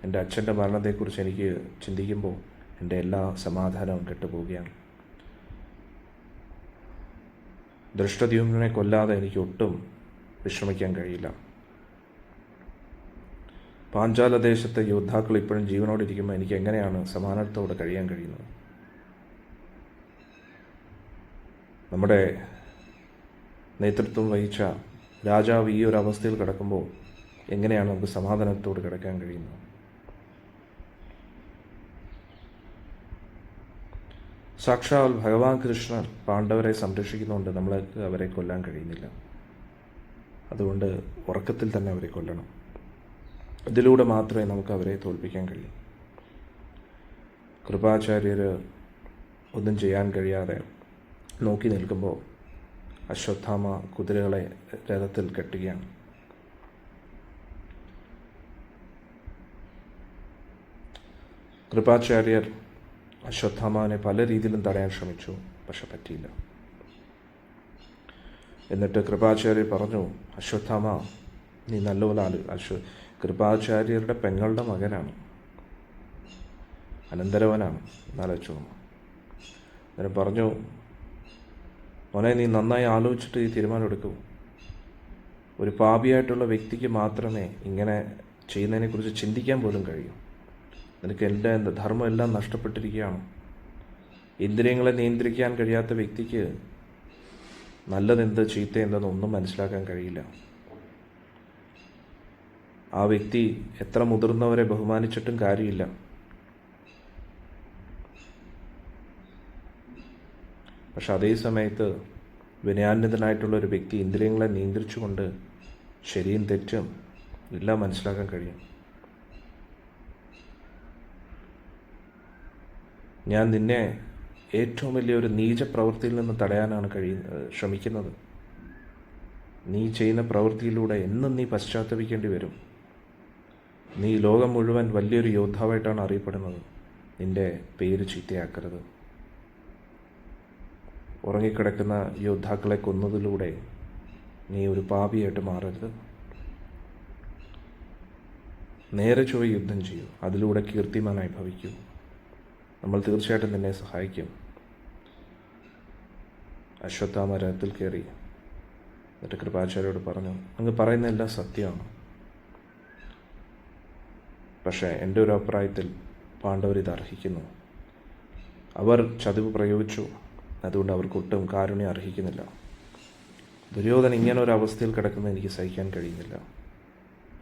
എൻ്റെ അച്ഛൻ്റെ മരണത്തെക്കുറിച്ച് എനിക്ക് ചിന്തിക്കുമ്പോൾ എൻ്റെ എല്ലാ സമാധാനവും കെട്ടുപോവുകയാണ്. ദൃഷ്ടദ്യുമ്നനെ കൊല്ലാതെ എനിക്ക് ഒട്ടും വിശ്രമിക്കാൻ കഴിയില്ല. പാഞ്ചാല ദേശത്തെ യോദ്ധാക്കൾ ഇപ്പോഴും ജീവനോടിരിക്കുമ്പോൾ എനിക്ക് എങ്ങനെയാണ് സമാധാനത്തോടെ കഴിയാൻ കഴിയുന്നത്? നമ്മുടെ നേതൃത്വം വഹിച്ച രാജാവ് ഈ ഒരു അവസ്ഥയിൽ കിടക്കുമ്പോൾ എങ്ങനെയാണ് നമുക്ക് സമാധാനത്തോട് കിടക്കാൻ കഴിയുന്നത്? സാക്ഷാൽ ഭഗവാൻ കൃഷ്ണൻ പാണ്ഡവരെ സംരക്ഷിക്കുന്നുണ്ട്. നമ്മൾക്ക് അവരെ കൊല്ലാൻ കഴിയുന്നില്ല. അതുകൊണ്ട് ഉറക്കത്തിൽ തന്നെ അവരെ കൊല്ലണം. ഇതിലൂടെ മാത്രമേ നമുക്ക് അവരെ തോൽപ്പിക്കാൻ കഴിയൂ. കൃപാചാര്യർ ഒന്നും ചെയ്യാൻ കഴിയാതെ നോക്കി നിൽക്കുമ്പോൾ അശ്വത്ഥാമ കുതിരകളെ രഥത്തിൽ കെട്ടുകയാണ്. കൃപാചാര്യർ അശ്വത്ഥാമാവിനെ പല രീതിയിലും തടയാൻ ശ്രമിച്ചു. പക്ഷെ പറ്റിയില്ല. എന്നിട്ട് കൃപാചാര്യർ പറഞ്ഞു, അശ്വത്ഥാമ, നീ നല്ലപോലെ കൃപാചാര്യരുടെ പെങ്ങളുടെ മകനാണ്, അനന്തരവനാണ്, എന്നാലോചിച്ചു. അന്നേരം പറഞ്ഞു, മോനെ, നീ നന്നായി ആലോചിച്ചിട്ട് ഈ തീരുമാനം എടുക്കൂ. ഒരു പാപിയായിട്ടുള്ള വ്യക്തിക്ക് മാത്രമേ ഇങ്ങനെ ചെയ്യുന്നതിനെക്കുറിച്ച് ചിന്തിക്കാൻ പോലും കഴിയൂ. നിനക്ക് എൻ്റെ ധർമ്മം എല്ലാം നഷ്ടപ്പെട്ടിരിക്കുകയാണ്. ഇന്ദ്രിയങ്ങളെ നിയന്ത്രിക്കാൻ കഴിയാത്ത വ്യക്തിക്ക് നല്ലതെന്ത് ചീത്തയെന്തെന്നൊന്നും മനസ്സിലാക്കാൻ കഴിയില്ല. ആ വ്യക്തി എത്ര മുതിർന്നവരെ ബഹുമാനിച്ചിട്ടും കാര്യമില്ല. പക്ഷെ അതേ സമയത്ത് വിനയാന്വിതനായിട്ടുള്ള ഒരു വ്യക്തി ഇന്ദ്രിയങ്ങളെ നിയന്ത്രിച്ചുകൊണ്ട് ശരിയും തെറ്റും എല്ലാം മനസ്സിലാക്കാൻ കഴിയും. ഞാൻ നിന്നെ ഏറ്റവും വലിയൊരു നീച പ്രവൃത്തിയിൽ നിന്ന് തടയാനാണ് ശ്രമിക്കുന്നത്. നീ ചെയ്യുന്ന പ്രവൃത്തിയിലൂടെ എന്നും നീ പശ്ചാത്തപിക്കേണ്ടി വരും. നീ ലോകം മുഴുവൻ വലിയൊരു യോദ്ധാവായിട്ടാണ് അറിയപ്പെടുന്നത്. നിന്റെ പേര് ചീത്തയാക്കരുത്. ഉറങ്ങിക്കിടക്കുന്ന യോദ്ധാക്കളെ കൊന്നതിലൂടെ നീ ഒരു പാപിയായിട്ട് മാറരുത്. നേരെ ചൊവ്വേ യുദ്ധം ചെയ്യൂ, അതിലൂടെ കീർത്തിമാനായി ഭവിക്കൂ. നമ്മൾ തീർച്ചയായിട്ടും നിന്നെ സഹായിക്കും. അശ്വത്ഥാമ രഥത്തിൽ കയറി. എന്നിട്ട് കൃപാചാര്യോട് പറഞ്ഞു, അങ്ങ് പറയുന്ന എല്ലാം സത്യമാണ്. പക്ഷേ എൻ്റെ ഒരു അഭിപ്രായത്തിൽ പാണ്ഡവർ ഇത് അർഹിക്കുന്നു. അവർ ചതിവ് പ്രയോഗിച്ചു, അതുകൊണ്ട് അവർക്കൊട്ടും കാരുണ്യം അർഹിക്കുന്നില്ല. ദുര്യോധന ഇങ്ങനെ ഒരു അവസ്ഥയിൽ കിടക്കുന്നത് എനിക്ക് സഹിക്കാൻ കഴിയുന്നില്ല.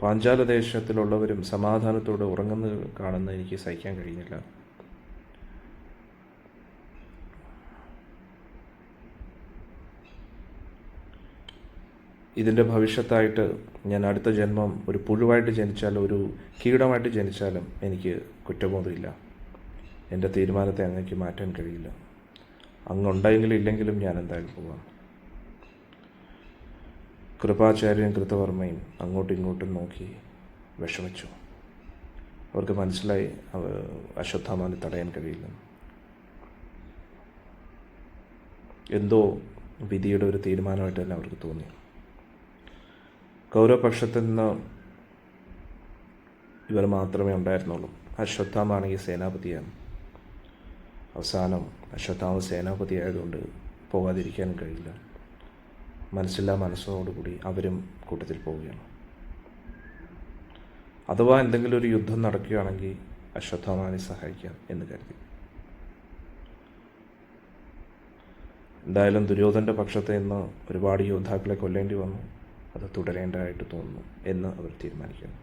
പാഞ്ചാല ദേശത്തിലുള്ളവരും സമാധാനത്തോടെ ഉറങ്ങുന്നത് കാണുന്നത് എനിക്ക് സഹിക്കാൻ കഴിയുന്നില്ല. ഇതിൻ്റെ ഭവിഷ്യത്തായിട്ട് ഞാൻ അടുത്ത ജന്മം ഒരു പുഴുവായിട്ട് ജനിച്ചാലും ഒരു കീടമായിട്ട് ജനിച്ചാലും എനിക്ക് കുറ്റബോധമില്ല. എൻ്റെ തീരുമാനത്തെ അങ്ങേക്ക് മാറ്റാൻ കഴിയില്ല. അങ്ങുണ്ടെങ്കിലും ഇല്ലെങ്കിലും ഞാൻ എന്തായാലും പോകാം. കൃപാചാര്യൻ കൃതവർമ്മയും അങ്ങോട്ടും ഇങ്ങോട്ടും നോക്കി വിഷമിച്ചു. അവർക്ക് മനസ്സിലായി അശ്വത്ഥാമാനെ തടയാൻ കഴിയില്ല. എന്തോ വിധിയുടെ ഒരു തീരുമാനമായിട്ട് തന്നെ അവർക്ക് തോന്നി. കൗരവപക്ഷത്തു നിന്ന് ഇവർ മാത്രമേ ഉണ്ടായിരുന്നുള്ളൂ. അശ്വത്ഥാമാണെങ്കിൽ സേനാപതിയാണ്. അവസാനം അശ്വത്ഥാമ സേനാപതി ആയതുകൊണ്ട് പോകാതിരിക്കാനും കഴിയില്ല. മനസ്സില്ലാ മനസ്സോടുകൂടി അവരും കൂട്ടത്തിൽ പോവുകയാണ്. അഥവാ എന്തെങ്കിലും ഒരു യുദ്ധം നടക്കുകയാണെങ്കിൽ അശ്വത്ഥാമാനെ സഹായിക്കാം എന്ന് കരുതി. എന്തായാലും ദുര്യോധൻ്റെ പക്ഷത്ത് നിന്ന് ഒരുപാട് യോദ്ധാക്കളെ കൊല്ലേണ്ടി വന്നു. അത് തുടരേണ്ടതായിട്ട് തോന്നുന്നു എന്ന് അവർ തീരുമാനിക്കുന്നു.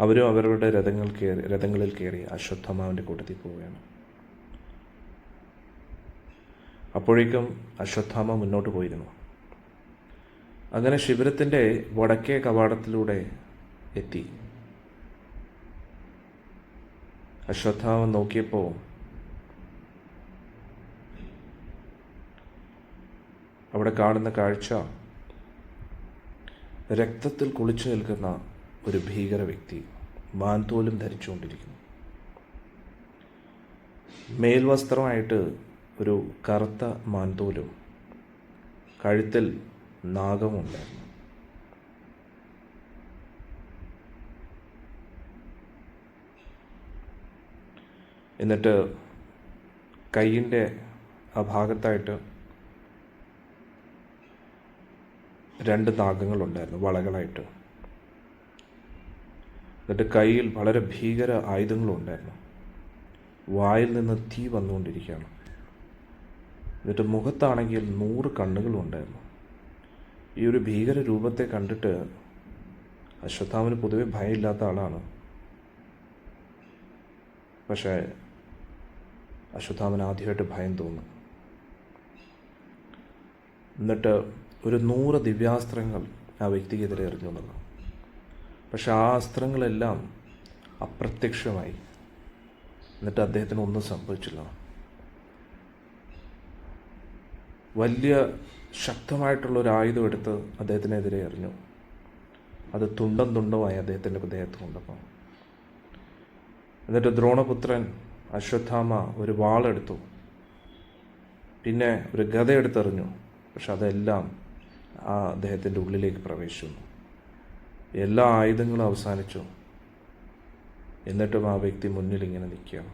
അവരും അവരുടെ രഥങ്ങളിൽ കയറി അശ്വത്ഥാമാവിൻ്റെ കൂട്ടത്തിൽ പോവുകയാണ്. അപ്പോഴേക്കും അശ്വത്ഥാമ മുന്നോട്ട് പോയിരുന്നു. അങ്ങനെ ശിബിരത്തിൻ്റെ വടക്കേ കവാടത്തിലൂടെ എത്തി. അശ്വത്ഥാമ നോക്കിയപ്പോൾ അവിടെ കാണുന്ന കാഴ്ച രക്തത്തിൽ കുളിച്ചു നിൽക്കുന്ന ഒരു ഭീകര വ്യക്തി മാൻതോലും ധരിച്ചുകൊണ്ടിരിക്കുന്നു. മേൽവസ്ത്രമായിട്ട് ഒരു കറുത്ത മാൻതോലും കഴുത്തിൽ നാഗമുണ്ടായിരുന്നു. എന്നിട്ട് കൈയിൻ്റെ ആ ഭാഗത്തായിട്ട് 2 നാഗങ്ങളുണ്ടായിരുന്നു വളകളായിട്ട്. എന്നിട്ട് കയ്യിൽ വളരെ ഭീകര ആയുധങ്ങളുണ്ടായിരുന്നു. വായിൽ നിന്ന് തീ വന്നുകൊണ്ടിരിക്കുകയാണ്. എന്നിട്ട് മുഖത്താണെങ്കിൽ 100 കണ്ണുകളും ഉണ്ടായിരുന്നു. ഈ ഒരു ഭീകര രൂപത്തെ കണ്ടിട്ട് അശ്വത്ഥാമന് പൊതുവെ ഭയമില്ലാത്ത ആളാണ്. പക്ഷേ അശ്വത്ഥാമന് ആദ്യമായിട്ട് ഭയം തോന്നും. എന്നിട്ട് ഒരു 100 ദിവ്യാസ്ത്രങ്ങൾ ആ വ്യക്തിക്കെതിരെ എറിഞ്ഞു എന്നുള്ളത്. പക്ഷെ ആ അസ്ത്രങ്ങളെല്ലാം അപ്രത്യക്ഷമായി. എന്നിട്ട് അദ്ദേഹത്തിന് ഒന്നും സംഭവിച്ചില്ല. വലിയ ശക്തമായിട്ടുള്ളൊരു ആയുധം എടുത്ത് അദ്ദേഹത്തിനെതിരെ എറിഞ്ഞു. അത് തുണ്ടം തുണ്ടമായി അദ്ദേഹത്തിൻ്റെ ദേഹത്ത് കൊണ്ടപ്പോൾ. എന്നിട്ട് ദ്രോണപുത്രൻ അശ്വത്ഥാമ ഒരു വാളെടുത്തു, പിന്നെ ഒരു ഗദ എടുത്തെറിഞ്ഞു. പക്ഷെ അതെല്ലാം അദ്ദേഹത്തിൻ്റെ ഉള്ളിലേക്ക് പ്രവേശിച്ചു. എല്ലാ ആയുധങ്ങളും അവസാനിച്ചു. എന്നിട്ടും ആ വ്യക്തി മുന്നിൽ ഇങ്ങനെ നിൽക്കുകയാണ്.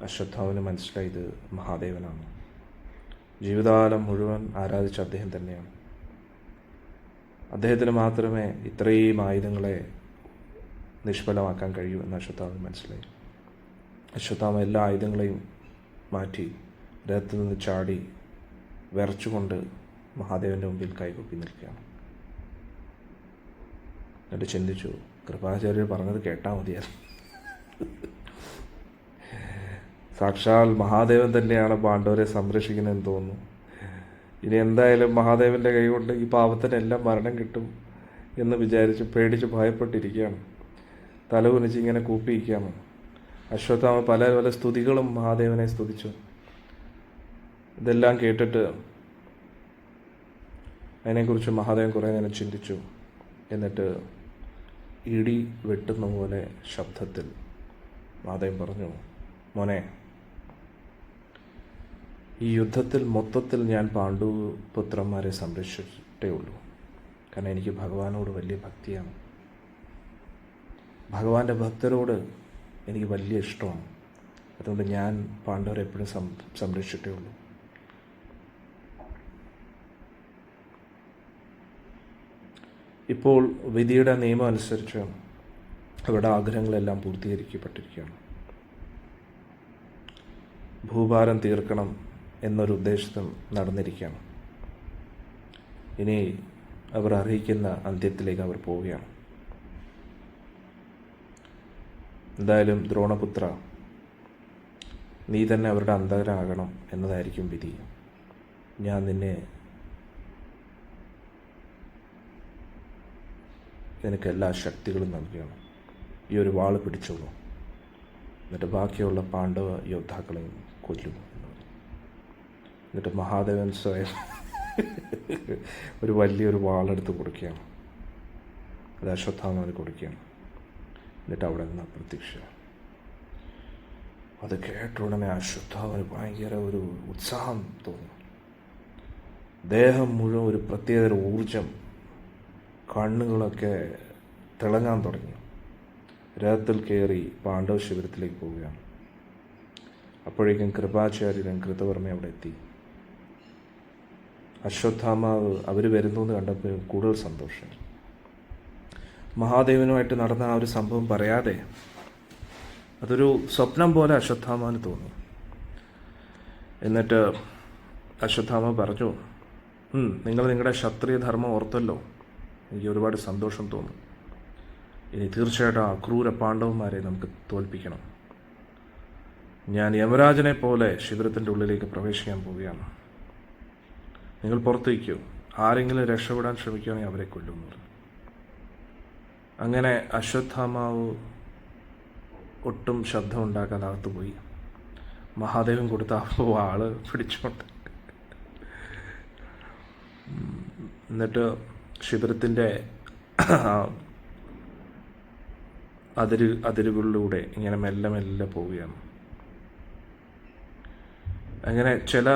അശ്വത്ഥാമന് മനസ്സിലായി ഇത് മഹാദേവനാണ്. ജീവിതകാലം മുഴുവൻ ആരാധിച്ച അദ്ദേഹം തന്നെയാണ്. അദ്ദേഹത്തിന് മാത്രമേ ഇത്രയും ആയുധങ്ങളെ നിഷ്ഫലമാക്കാൻ കഴിയൂ എന്ന് അശ്വത്ഥാമന് മനസ്സിലായി. അശ്വത്ഥാമ എല്ലാ ആയുധങ്ങളെയും മാറ്റി രഥത്തിൽ നിന്ന് ചാടി വിറച്ചുകൊണ്ട് മഹാദേവൻ്റെ മുമ്പിൽ കൈകൊപ്പി നിൽക്കുകയാണ്. എന്നിട്ട് ചിന്തിച്ചു, കൃപാചാര്യർ പറഞ്ഞത് കേട്ടാൽ മതിയായിരുന്നു. സാക്ഷാൽ മഹാദേവൻ തന്നെയാണ് പാണ്ഡവരെ സംരക്ഷിക്കുന്നതെന്ന് തോന്നുന്നു. ഇനി എന്തായാലും മഹാദേവൻ്റെ കൈ കൊണ്ട് ഈ പാവത്തിനെല്ലാം മരണം കിട്ടും എന്ന് വിചാരിച്ച് പേടിച്ച് ഭയപ്പെട്ടിരിക്കുകയാണ്. തല കുനിച്ച് ഇങ്ങനെ കൂപ്പിയിരിക്കുകയാണ്. അശ്വത്ഥാമ പല പല സ്തുതികളും മഹാദേവനെ സ്തുതിച്ചു. ഇതെല്ലാം കേട്ടിട്ട് അതിനെക്കുറിച്ച് മഹാദേവൻ കുറേ നേരം ചിന്തിച്ചു. എന്നിട്ട് ഇടി വെട്ടുന്ന പോലെ ശബ്ദത്തിൽ മഹാദേവൻ പറഞ്ഞു, മോനെ, ഈ യുദ്ധത്തിൽ മൊത്തത്തിൽ ഞാൻ പാണ്ഡുപുത്രന്മാരെ സംരക്ഷിച്ചിട്ടേ ഉള്ളൂ. കാരണം എനിക്ക് ഭഗവാനോട് വലിയ ഭക്തിയാണ്. ഭഗവാന്റെ ഭക്തരോട് എനിക്ക് വലിയ ഇഷ്ടമാണ്. അതുകൊണ്ട് ഞാൻ പാണ്ഡവരെ എപ്പോഴും സംരക്ഷിച്ചിട്ടേ ഉള്ളൂ. ഇപ്പോൾ വിധിയുടെ നിയമം അനുസരിച്ച് അവരുടെ ആഗ്രഹങ്ങളെല്ലാം പൂർത്തീകരിക്കപ്പെട്ടിരിക്കുകയാണ്. ഭൂഭാരം തീർക്കണം എന്നൊരു ഉദ്ദേശത്തിൽ നടന്നിരിക്കുകയാണ്. ഇനി അവർ അറിയിക്കുന്ന അന്ത്യത്തിലേക്ക് അവർ പോവുകയാണ്. എന്തായാലും ദ്രോണപുത്ര, നീ തന്നെ അവരുടെ അന്തകനാകണം എന്നതായിരിക്കും വിധി. ഞാൻ നിനക്ക് എല്ലാ ശക്തികളും നൽകുകയാണ്. ഈ ഒരു വാള് പിടിച്ചോളൂ, എന്നിട്ട് ബാക്കിയുള്ള പാണ്ഡവ യോദ്ധാക്കളെയും കൊല്ലൂ എന്ന് പറഞ്ഞു. എന്നിട്ട് മഹാദേവൻ സ്വയം ഒരു വലിയൊരു വാളെടുത്ത് കൊടുക്കുകയാണ്. അത് അശ്വത്ഥാമന് കൊടുക്കുകയാണ്. എന്നിട്ട് അവിടെ നിന്ന് അപ്രത്യക്ഷ. അത് കേട്ട ഉടനെ അശ്വത്ഥാമന് ഭയങ്കര ഒരു ഉത്സാഹം തോന്നി. ദേഹം മുഴുവൻ ഒരു പ്രത്യേക ഊർജം, കണ്ണുകളൊക്കെ തിളങ്ങാൻ തുടങ്ങി. രഥത്തിൽ കയറി പാണ്ഡവ ശിബിരത്തിലേക്ക് പോവുകയാണ്. അപ്പോഴേക്കും കൃപാചാര്യരും കൃതവർമ്മ അവിടെ എത്തി. അശ്വത്ഥാമാവ് അവർ വരുന്നു എന്ന് കണ്ടപ്പോൾ കൂടുതൽ സന്തോഷം. മഹാദേവനുമായിട്ട് നടന്ന ആ ഒരു സംഭവം പറയാതെ അതൊരു സ്വപ്നം പോലെ അശ്വത്ഥാമാവിന് തോന്നി. എന്നിട്ട് അശ്വത്ഥാമ പറഞ്ഞു, നിങ്ങൾ നിങ്ങളുടെ ക്ഷത്രിയ ധർമ്മം ഓർത്തല്ലോ, എനിക്ക് ഒരുപാട് സന്തോഷം തോന്നും. ഇനി തീർച്ചയായിട്ടും ആ ക്രൂര പാണ്ഡവന്മാരെ നമുക്ക് തോൽപ്പിക്കണം. ഞാൻ യമരാജനെ പോലെ ശിബിരത്തിൻ്റെ ഉള്ളിലേക്ക് പ്രവേശിക്കാൻ പോവുകയാണ്. നിങ്ങൾ പുറത്തേക്കോ, ആരെങ്കിലും രക്ഷപ്പെടാൻ ശ്രമിക്കുകയാണെങ്കിൽ അവരെ കൊല്ലുമെന്ന് പറഞ്ഞു. അങ്ങനെ അശ്വത്ഥാമാവ് ഒട്ടും ശബ്ദം ഉണ്ടാക്കാൻ അകത്ത് പോയി. മഹാദേവൻ കൊടുത്ത വാള് പിടിച്ചോണ്ട് എന്നിട്ട് ശിബിരത്തിൻ്റെ അതിരുകളിലൂടെ ഇങ്ങനെ മെല്ലെ മെല്ലെ പോവുകയാണ്. അങ്ങനെ ചില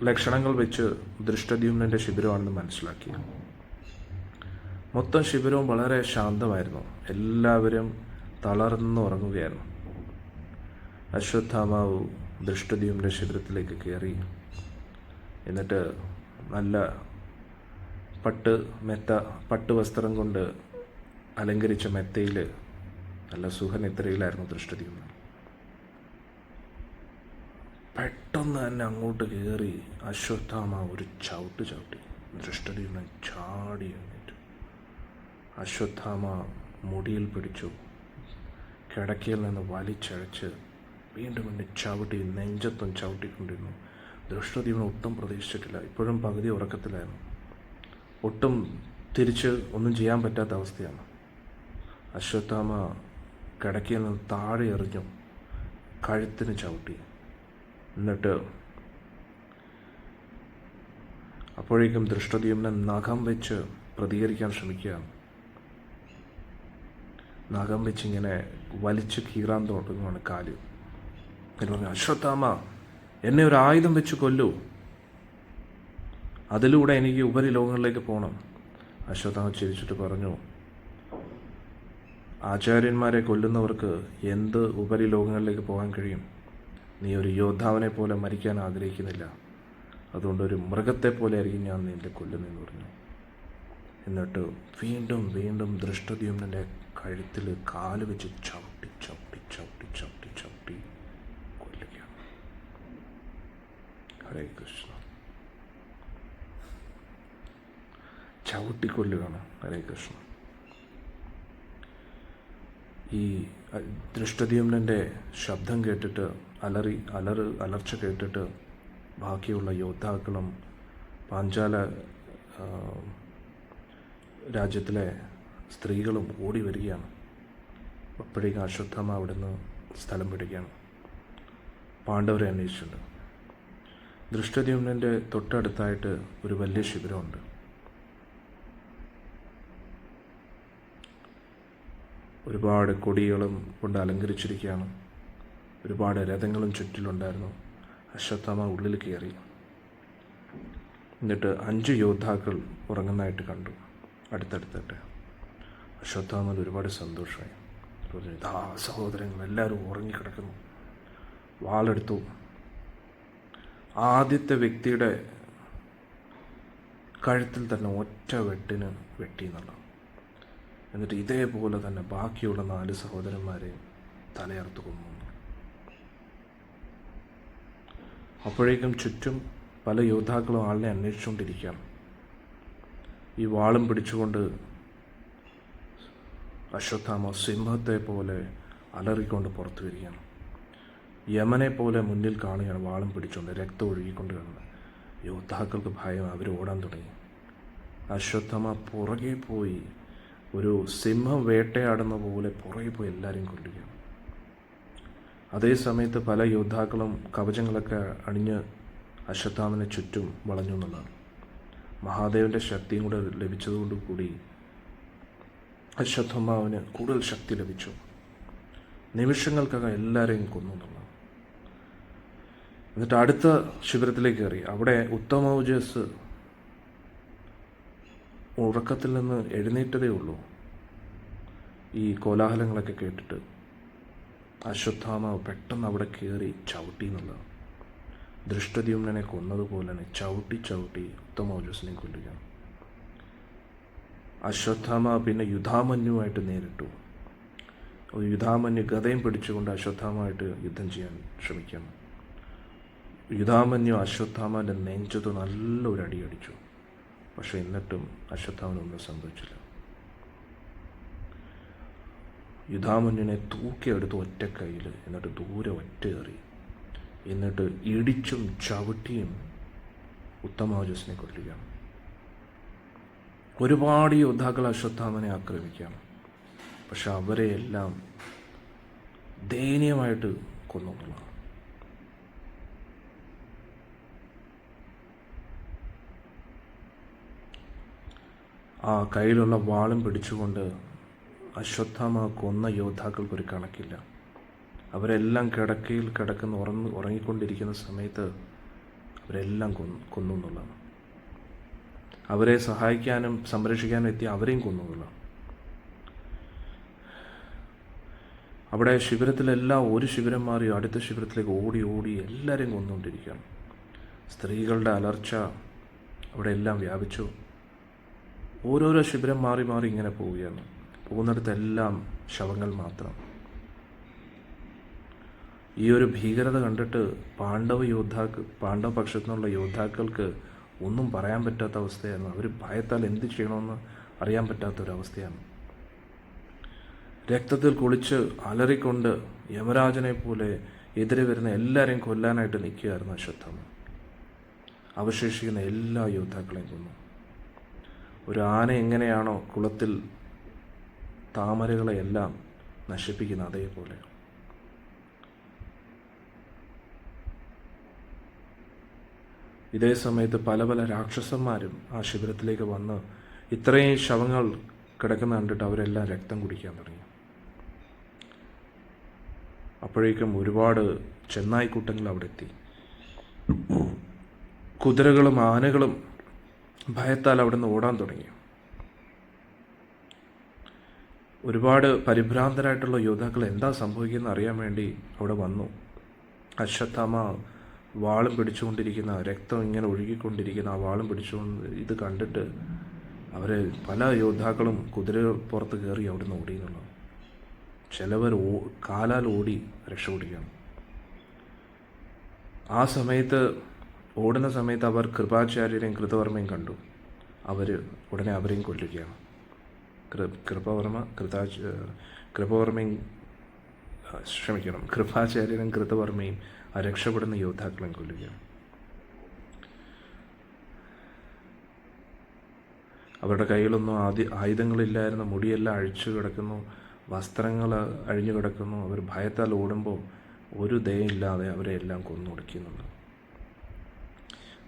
ലക്ഷണങ്ങൾ വെച്ച് ദൃഷ്ടദ്യുമ്നൻ്റെ ശിബിരമാണെന്ന് മനസ്സിലാക്കി. മൊത്തം ശിബിരവും വളരെ ശാന്തമായിരുന്നു. എല്ലാവരും തളർന്നുറങ്ങുകയായിരുന്നു. അശ്വത്ഥാമാവ് ദൃഷ്ടദ്യുമ്നൻ്റെ ശിബിരത്തിലേക്ക് കയറി. എന്നിട്ട് നല്ല പട്ട് വസ്ത്രം കൊണ്ട് അലങ്കരിച്ച മെത്തയിൽ നല്ല സുഖനിദ്രയിലായിരുന്നു ദൃഷ്ടദ്യുമ്നൻ. പെട്ടെന്ന് തന്നെ അങ്ങോട്ട് കയറി അശ്വത്ഥാമ ഒരു ചവിട്ടി. ദൃഷ്ടദ്യുമ്നൻ ചാടി എഴുന്നേറ്റു. അശ്വത്ഥാമ മുടിയിൽ പിടിച്ചു, കിടക്കയിൽ നിന്ന് വലിച്ചഴച്ച് വീണ്ടും ചവിട്ടി, നെഞ്ചത്തും ചവിട്ടിക്കൊണ്ടിരുന്നു. ദൃഷ്ടദ്യുമ്നൻ ഒട്ടും പ്രതീക്ഷിച്ചിട്ടില്ല. ഇപ്പോഴും പകുതി ഉറക്കത്തിലായിരുന്നു. ഒട്ടും തിരിച്ച് ഒന്നും ചെയ്യാൻ പറ്റാത്ത അവസ്ഥയാണ്. അശ്വത്ഥാമ കിടക്കയിൽ നിന്ന് താഴെ എറിഞ്ഞു, കഴുത്തിന് ചവിട്ടി. എന്നിട്ട് അപ്പോഴേക്കും ദൃഷ്ടദ്യുമ്നൻ നഖം വെച്ച് പ്രതികരിക്കാൻ ശ്രമിക്കുകയാണ്. നഖം വെച്ചിങ്ങനെ വലിച്ച് കീറാൻ തുടങ്ങുവാണ് കാല്. എന്നിട്ട് പറഞ്ഞു, അശ്വത്ഥാമ, എന്നെ ഒരു ആയുധം വെച്ച് കൊല്ലൂ, അതിലൂടെ എനിക്ക് ഉപരിലോകങ്ങളിലേക്ക് പോകണം. അശ്വത്ഥാമ ചിരിച്ചിട്ട് പറഞ്ഞു, ആചാര്യന്മാരെ കൊല്ലുന്നവർക്ക് എന്ത് ഉപരിലോകങ്ങളിലേക്ക് പോകാൻ കഴിയും? നീ ഒരു യോദ്ധാവിനെ പോലെ മരിക്കാൻ ആഗ്രഹിക്കുന്നില്ല, അതുകൊണ്ട് ഒരു മൃഗത്തെ പോലെ ആയിരിക്കും ഞാൻ നിന്നെ കൊല്ലുന്നതെന്ന് പറഞ്ഞു. എന്നിട്ട് വീണ്ടും വീണ്ടും ദൃഷ്ടദ്യുമ്നൻ്റെ കഴുത്തിൽ കാല് വെച്ച് ചവിട്ടി ചവിട്ടി ചവിട്ടി ചവിട്ടി ചവിട്ടി കൊല്ലുകയാണ്. ഹരേ കൃഷ്ണ. ചവിട്ടിക്കൊല്ലുകയാണ്. ഹരേ കൃഷ്ണ. ഈ ദൃഷ്ടദ്യുമ്നൻ്റെ ശബ്ദം കേട്ടിട്ട് അലർച്ച കേട്ടിട്ട് ബാക്കിയുള്ള യോദ്ധാക്കളും പാഞ്ചാല രാജ്യത്തിലെ സ്ത്രീകളും ഓടി വരികയാണ്. അപ്പോഴേക്കും അശ്വത്ഥാമ അവിടുന്ന് സ്ഥലം പിടിക്കുകയാണ്. പാണ്ഡവരെ അന്വേഷിച്ചിട്ടുണ്ട്. ദൃഷ്ടദ്യുമ്നൻ്റെ തൊട്ടടുത്തായിട്ട് ഒരു വലിയ ശിബിരമുണ്ട്. ഒരുപാട് കൊടികളും കൊണ്ട് അലങ്കരിച്ചിരിക്കുകയാണ്. ഒരുപാട് രഥങ്ങളും ചുറ്റിലുണ്ടായിരുന്നു. അശ്വത്ഥാമ ഉള്ളിൽ കയറി. എന്നിട്ട് 5 യോദ്ധാക്കൾ ഉറങ്ങുന്നതായിട്ട് കണ്ടു അടുത്തടുത്തിട്ട്. അശ്വത്ഥാമന് ഒരുപാട് സന്തോഷമായി. ഇതാ സഹോദരങ്ങൾ എല്ലാവരും ഉറങ്ങിക്കിടക്കുന്നു. വാളെടുത്തു. ആദ്യത്തെ വ്യക്തിയുടെ കഴുത്തിൽ തന്നെ ഒറ്റ വെട്ടിന് വെട്ടി എന്നുള്ളത്. എന്നിട്ട് ഇതേപോലെ തന്നെ ബാക്കിയുള്ള 4 സഹോദരന്മാരെയും തലയറുത്ത് കൊന്നു. അപ്പോഴേക്കും ചുറ്റും പല യോദ്ധാക്കളും ആളിനെ അന്വേഷിച്ചുകൊണ്ടിരിക്കുകയാണ്. ഈ വാളും പിടിച്ചുകൊണ്ട് അശ്വത്ഥാമ സിംഹത്തെ പോലെ അലറിക്കൊണ്ട് പുറത്തു വരികയാണ്. യമനെ പോലെ മുന്നിൽ കാണുകയാണ്, വാളും പിടിച്ചുകൊണ്ട് രക്തം ഒഴുകിക്കൊണ്ട് കാണുന്നത്. യോദ്ധാക്കൾക്ക് ഭയം, അവർ ഓടാൻ തുടങ്ങി. അശ്വത്ഥാമ പുറകെ പോയി ഒരു സിംഹം വേട്ടയാടുന്ന പോലെ പുറകെ പോയി എല്ലാവരെയും കൊല്ലുകയാണ്. അതേ സമയത്ത് പല യോദ്ധാക്കളും കവചങ്ങളൊക്കെ അണിഞ്ഞ് അശ്വത്ഥാമനെ ചുറ്റും വളഞ്ഞു എന്നുള്ളതാണ്. മഹാദേവൻ്റെ ശക്തിയും കൂടെ ലഭിച്ചതുകൊണ്ടുകൂടി അശ്വത്ഥാമാവിന് കൂടുതൽ ശക്തി ലഭിച്ചു. നിമിഷങ്ങൾക്കകം എല്ലാവരെയും കൊന്നു എന്നുള്ളതാണ്. എന്നിട്ട് അടുത്ത ശിബിരത്തിലേക്ക് കയറി. അവിടെ ഉത്തമൗജസ് ഉറക്കത്തിൽ നിന്ന് എഴുന്നേറ്റതേ ഉള്ളൂ. ഈ കോലാഹലങ്ങളൊക്കെ കേട്ടിട്ട് അശ്വത്ഥാമ പെട്ടെന്ന് അവിടെ കയറി ചവിട്ടി എന്നുള്ളതാണ്. ദൃഷ്ടദ്യുമ്നനെ കൊന്നതുപോലെ തന്നെ ചവിട്ടി ചവിട്ടി ഉത്തമൗജസിനെ കൊല്ലുകയാണ്. അശ്വത്ഥാമ പിന്നെ യുധാമന്യുമായിട്ട് നേരിട്ടു. യുധാമന്യു ഗദയും പിടിച്ചുകൊണ്ട് അശ്വത്ഥാമമായിട്ട് യുദ്ധം ചെയ്യാൻ ശ്രമിക്കുകയാണ്. യുധാമന്യു അശ്വത്ഥാമൻ്റെ നെഞ്ചത്ത് നല്ലൊരു അടി അടിച്ചു. പക്ഷെ എന്നിട്ടും അശ്വത്ഥാമനൊന്നും സംഭവിച്ചില്ല. യുധാമന്യുനെ തൂക്കിയെടുത്ത് ഒറ്റ കയ്യിൽ, എന്നിട്ട് ദൂരെ ഒറ്റയേറി, എന്നിട്ട് ഇടിച്ചും ചവിട്ടിയും ഉത്തമൗജസിനെ കൊല്ലുകയാണ്. ഒരുപാട് യോദ്ധാക്കൾ അശ്വത്ഥാമനെ ആക്രമിക്കുകയാണ്. പക്ഷെ അവരെയെല്ലാം ദയനീയമായിട്ട് കൊന്നു. ആ കയ്യിലുള്ള വാളും പിടിച്ചുകൊണ്ട് അശ്വത്ഥാമ കൊന്ന യോദ്ധാക്കൾക്കൊരു കണക്കില്ല. അവരെല്ലാം കിടക്കയിൽ ഉറങ്ങിക്കൊണ്ടിരിക്കുന്ന സമയത്ത് അവരെല്ലാം കൊന്നു എന്നുള്ളതാണ്. അവരെ സഹായിക്കാനും സംരക്ഷിക്കാനും എത്തി അവരെയും കൊന്നു എന്നുള്ളതാണ്. അവിടെ ശിബിരത്തിലെല്ലാം ഒരു ശിബിരം മാറി അടുത്ത ശിബിരത്തിലേക്ക് ഓടി ഓടി എല്ലാവരെയും കൊന്നുകൊണ്ടിരിക്കുകയാണ്. സ്ത്രീകളുടെ അലർച്ച അവിടെ എല്ലാം വ്യാപിച്ചു. ഓരോരോ ശിബിരം മാറി മാറി ഇങ്ങനെ പോവുകയാണ്. പോകുന്നിടത്തെല്ലാം ശവങ്ങൾ മാത്രം. ഈ ഒരു ഭീകരത കണ്ടിട്ട് പാണ്ഡവ പക്ഷത്തു നിന്നുള്ള യോദ്ധാക്കൾക്ക് ഒന്നും പറയാൻ പറ്റാത്ത അവസ്ഥയാണ്. അവർ ഭയത്താൽ എന്ത് ചെയ്യണമെന്ന് അറിയാൻ പറ്റാത്തൊരവസ്ഥയാണ്. രക്തത്തിൽ കുളിച്ച് അലറിക്കൊണ്ട് യമരാജനെ പോലെ എതിരെ വരുന്ന എല്ലാവരെയും കൊല്ലാനായിട്ട് നിൽക്കുകയായിരുന്നു അശ്വത്ഥാമ. അവശേഷിക്കുന്ന എല്ലാ യോദ്ധാക്കളെയും കൊന്നു. ഒരു ആന എങ്ങനെയാണോ കുളത്തിൽ താമരകളെയെല്ലാം നശിപ്പിക്കുന്ന അതേപോലെ ഇതേ സമയത്ത് പല പല രാക്ഷസന്മാരും ആ ശിബിരത്തിലേക്ക് വന്ന് ഇത്രയും ശവങ്ങൾ കിടക്കുന്ന കണ്ടിട്ട് അവരെല്ലാം രക്തം കുടിക്കാൻ തുടങ്ങി. അപ്പോഴേക്കും ഒരുപാട് ചെന്നായ്ക്കൂട്ടങ്ങൾ അവിടെ എത്തി. കുതിരകളും ആനകളും ഭയത്താൽ അവിടെ നിന്ന് ഓടാൻ തുടങ്ങി. ഒരുപാട് പരിഭ്രാന്തരായിട്ടുള്ള യോദ്ധാക്കൾ എന്താ സംഭവിക്കുന്നത് അറിയാൻ വേണ്ടി അവിടെ വന്നു. അശ്വത്ഥാമ വാളും പിടിച്ചുകൊണ്ടിരിക്കുന്ന, രക്തം ഇങ്ങനെ ഒഴുകിക്കൊണ്ടിരിക്കുന്ന ആ വാളും പിടിച്ചുകൊണ്ട് ഇത് കണ്ടിട്ട് അവർ പല യോദ്ധാക്കളും കുതിര പുറത്ത് കയറി അവിടെ നിന്ന് ഓടി എന്നുള്ളത്. ചിലവർ കാലാൽ ഓടി രക്ഷപ്പെടുകയാണ്. ആ സമയത്ത് ഓടുന്ന സമയത്ത് അവർ കൃപാചാര്യരെയും കൃതവർമ്മയും കണ്ടു. അവർ ഉടനെ അവരെയും കൊല്ലുകയാണ്. കൃപാചാര്യനും കൃതവർമ്മയും ആ രക്ഷപ്പെടുന്ന യോദ്ധാക്കളെയും കൊല്ലുകയാണ്. അവരുടെ കയ്യിലൊന്നും ആയുധങ്ങളില്ലായിരുന്നു. മുടിയെല്ലാം അഴിച്ചു കിടക്കുന്നു, വസ്ത്രങ്ങൾ അഴിഞ്ഞു കിടക്കുന്നു. അവർ ഭയത്താൽ ഓടുമ്പോൾ ഒരു ദയയില്ലാതെ അവരെ എല്ലാം കൊന്നൊടുക്കുന്നുണ്ട്.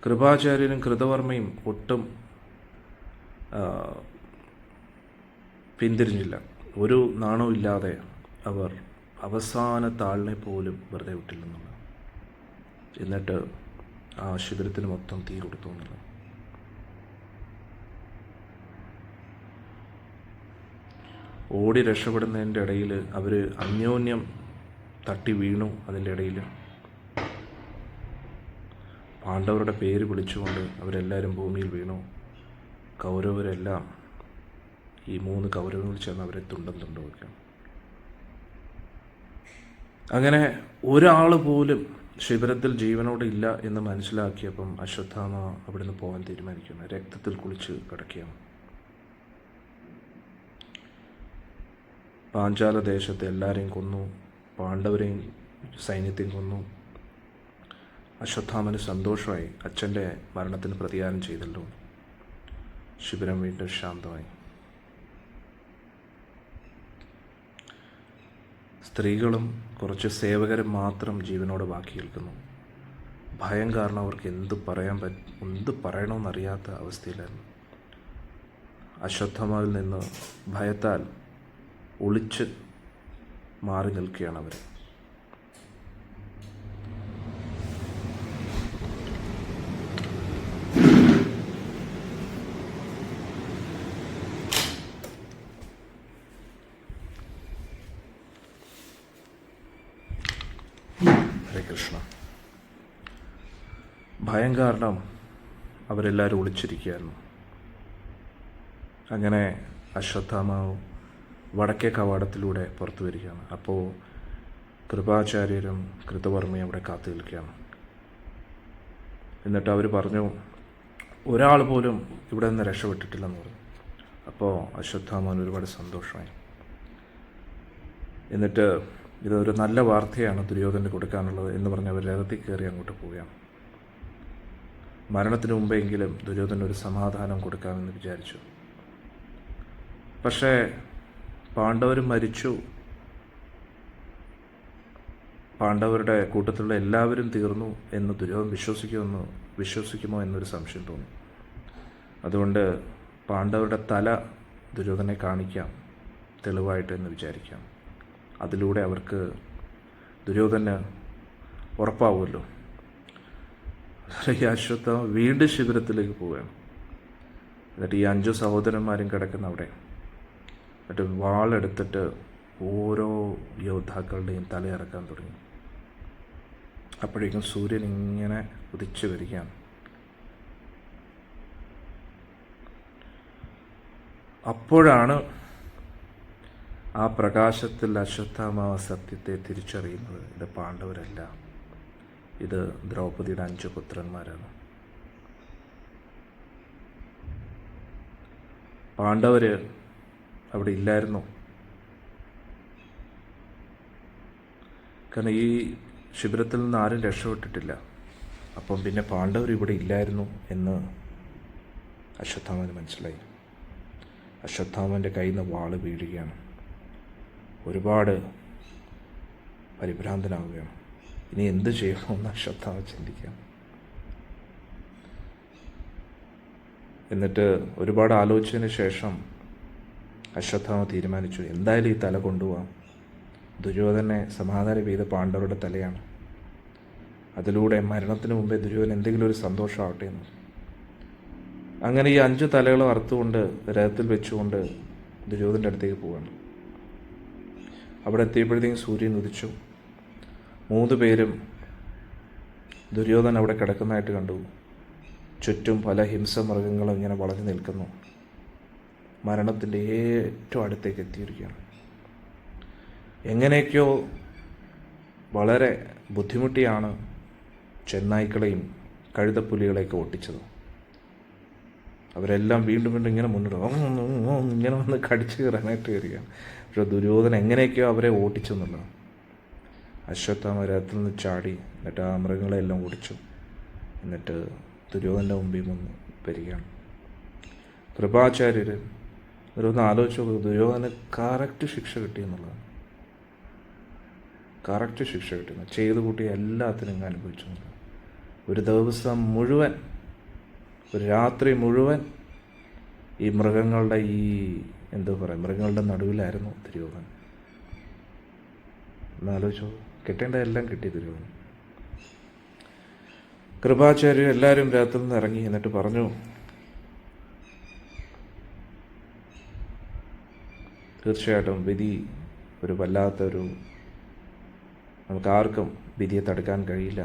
കൃപാചാര്യനും കൃതവർമ്മയും ഒട്ടും പിന്തിരിഞ്ഞില്ല. ഒരു നാണവും ഇല്ലാതെ അവർ അവസാന താളിനെ പോലും വെറുതെ വിട്ടില്ലെന്നുള്ളത്. എന്നിട്ട് ആ ശിബിരത്തിന് മൊത്തം തീ കൊടുത്തു എന്നുള്ളത്. ഓടി രക്ഷപ്പെടുന്നതിൻ്റെ ഇടയിൽ അവർ അന്യോന്യം തട്ടി വീണു. അതിൻ്റെ ഇടയിൽ പാണ്ഡവരുടെ പേര് വിളിച്ചുകൊണ്ട് അവരെല്ലാവരും ഭൂമിയിൽ വീണു. കൗരവരെല്ലാം ഈ 3 കൗരവങ്ങൾ ചേർന്ന് അവരെ തുണ്ടം വയ്ക്കാം. അങ്ങനെ ഒരാൾ പോലും ശിബിരത്തിൽ ജീവനോടെ ഇല്ല എന്ന് മനസ്സിലാക്കിയപ്പം അശ്വത്ഥാമ അവിടുന്ന് പോകാൻ തീരുമാനിക്കുന്നു. രക്തത്തിൽ കുളിച്ച് കിടക്കുകയാണ്. പാഞ്ചാല ദേശത്തെ എല്ലാവരെയും കൊന്നു, പാണ്ഡവരെയും സൈന്യത്തെയും കൊന്നു. അശ്വത്ഥാമന് സന്തോഷമായി. അച്ഛൻ്റെ മരണത്തിന് പ്രതികാരം ചെയ്തല്ലോ. ശിബിരം വീണ്ടും ശാന്തമായി. സ്ത്രീകളും കുറച്ച് സേവകരും മാത്രം ജീവനോടെ ബാക്കി നിൽക്കുന്നു. ഭയം കാരണം അവർക്ക് എന്ത് പറയണമെന്നറിയാത്ത അവസ്ഥയിലായിരുന്നു. അശ്വത്ഥാമാവിൽ നിന്ന് ഭയത്താൽ ഒളിച്ച് മാറി നിൽക്കുകയാണ് അവർ. ഹരേ കൃഷ്ണ. ഭയം കാരണം അവരെല്ലാവരും ഒളിച്ചിരിക്കുകയായിരുന്നു. അങ്ങനെ അശ്വത്ഥാമാവ് വടക്കേ കവാടത്തിലൂടെ പുറത്തു വരികയാണ്. അപ്പോൾ കൃപാചാര്യരും കൃതവർമ്മയും അവിടെ കാത്തു നിൽക്കുകയാണ്. എന്നിട്ട് അവർ പറഞ്ഞു, ഒരാൾ പോലും ഇവിടെ നിന്ന് രക്ഷപ്പെട്ടിട്ടില്ലെന്ന് പറഞ്ഞു. അപ്പോൾ അശ്വത്ഥാമാവിന് ഒരുപാട് സന്തോഷമായി. എന്നിട്ട് ഇതൊരു നല്ല വാർത്തയാണ് ദുര്യോധനന് കൊടുക്കാനുള്ളത് എന്ന് പറഞ്ഞ് അവർ രഥത്തിൽ കയറി അങ്ങോട്ട് പോവുകയാണ്. മരണത്തിന് മുമ്പെങ്കിലും ദുര്യോധനന് ഒരു സമാധാനം കൊടുക്കാമെന്ന് വിചാരിച്ചു. പക്ഷേ പാണ്ഡവർ മരിച്ചു, പാണ്ഡവരുടെ കൂട്ടത്തിലുള്ള എല്ലാവരും തീർന്നു എന്ന് ദുര്യോധനൻ വിശ്വസിക്കുമോ എന്നൊരു സംശയം തോന്നി. അതുകൊണ്ട് പാണ്ഡവരുടെ തല ദുര്യോധനെ കാണിക്കാം തെളിവായിട്ട് എന്ന് വിചാരിക്കാം. അതിലൂടെ അവർക്ക് ദുര്യോധന് ഉറപ്പാവുമല്ലോ. ഈ അശ്വത്ഥാമ വീണ്ടും ശിബിരത്തിലേക്ക് പോവുകയാണ്. എന്നിട്ട് ഈ 5 സഹോദരന്മാരും കിടക്കുന്ന അവിടെ എന്നിട്ട് വാളെടുത്തിട്ട് ഓരോ യോദ്ധാക്കളുടെയും തലയിറക്കാൻ തുടങ്ങി. അപ്പോഴേക്കും സൂര്യൻ ഇങ്ങനെ ഉദിച്ചു വരികയാണ്. അപ്പോഴാണ് ആ പ്രകാശത്തിൽ അശ്വത്ഥാമ സത്യത്തെ തിരിച്ചറിയുന്നത്. ഇത് പാണ്ഡവരല്ല, ഇത് ദ്രൗപദിയുടെ 5 പുത്രന്മാരാണ്. പാണ്ഡവർ അവിടെ ഇല്ലായിരുന്നു. കാരണം ഈ ശിബിരത്തിൽ നിന്ന് ആരും രക്ഷപ്പെട്ടിട്ടില്ല. അപ്പം പിന്നെ പാണ്ഡവർ ഇവിടെ ഇല്ലായിരുന്നു എന്ന് അശ്വത്ഥാമന് മനസ്സിലായി. അശ്വത്ഥാമൻ്റെ കയ്യിൽ നിന്ന് വാള് വീഴുകയാണ്. ഒരുപാട് പരിഭ്രാന്തനാവുകയാണ്. ഇനി എന്ത് ചെയ്യണമെന്ന് അശ്വത്ഥാമ ചിന്തിക്കാം. എന്നിട്ട് ഒരുപാട് ആലോചിച്ചതിന് ശേഷം അശ്വത്ഥാമ തീരുമാനിച്ചു, എന്തായാലും ഈ തല കൊണ്ടുപോകാം. ദുര്യോധനെ സമാധാനം ചെയ്ത പാണ്ഡവരുടെ തലയാണ്. അതിലൂടെ മരണത്തിന് മുമ്പേ ദുര്യോധന എന്തെങ്കിലും ഒരു സന്തോഷമാവട്ടെ എന്ന്. അങ്ങനെ ഈ 5 തലകളും അറുത്തുകൊണ്ട് രഥത്തിൽ വെച്ചുകൊണ്ട് ദുര്യോധൻ്റെ അടുത്തേക്ക് പോവുകയാണ്. അവിടെ എത്തിയപ്പോഴത്തേക്കും സൂര്യൻ ഉദിച്ചു. 3 പേരും ദുര്യോധന അവിടെ കിടക്കുന്നതായിട്ട് കണ്ടു. ചുറ്റും പല ഹിംസമൃഗങ്ങളും ഇങ്ങനെ വളഞ്ഞു നിൽക്കുന്നു. മരണത്തിൻ്റെ ഏറ്റവും അടുത്തേക്ക് എത്തിയിരിക്കുകയാണ്. എങ്ങനെയൊക്കെയോ വളരെ ബുദ്ധിമുട്ടിയാണ് ചെന്നായ്ക്കളെയും കഴുതപ്പുലികളെയൊക്കെ ഓട്ടിച്ചത്. അവരെല്ലാം വീണ്ടും വീണ്ടും ഇങ്ങനെ മുന്നോട്ട് ഇങ്ങനെ വന്ന് കടിച്ചു കയറാനായിട്ട് വരികയാണ്. പക്ഷേ ദുര്യോധന എങ്ങനെയൊക്കെയോ അവരെ ഓട്ടിച്ചെന്നുള്ളതാണ്. അശ്വത്ഥാമ രഥത്തിൽ നിന്ന് ചാടി എന്നിട്ട് ആ മൃഗങ്ങളെല്ലാം ഓടിച്ചു. എന്നിട്ട് ദുര്യോധൻ്റെ മുമ്പിൽ വന്ന് വരികയാണ്. കൃപാചാര്യർ ഒന്ന് ആലോചിച്ച് നോക്കുക. ദുര്യോധന കറക്റ്റ് ശിക്ഷ കിട്ടിയെന്നുള്ളതാണ്. കറക്റ്റ് ശിക്ഷ കിട്ടുന്നു. ചെയ്തു കൂട്ടി എല്ലാത്തിനും ഇങ്ങനെ അനുഭവിച്ചു. ഒരു ദിവസം മുഴുവൻ, ഒരു രാത്രി മുഴുവൻ ഈ മൃഗങ്ങളുടെ മൃഗങ്ങളുടെ നടുവിലായിരുന്നു ദുര്യോധനൻ. എന്നാലോചിച്ചോ, കിട്ടേണ്ടതെല്ലാം കിട്ടി ദുര്യോധനൻ. കൃപാചാര്യർ എല്ലാവരും രാത്രിയിൽ നിന്ന് ഇറങ്ങി. എന്നിട്ട് പറഞ്ഞു, തീർച്ചയായിട്ടും വിധി ഒരു വല്ലാത്തൊരു, നമുക്കാർക്കും വിധിയെ തടുക്കാൻ കഴിയില്ല.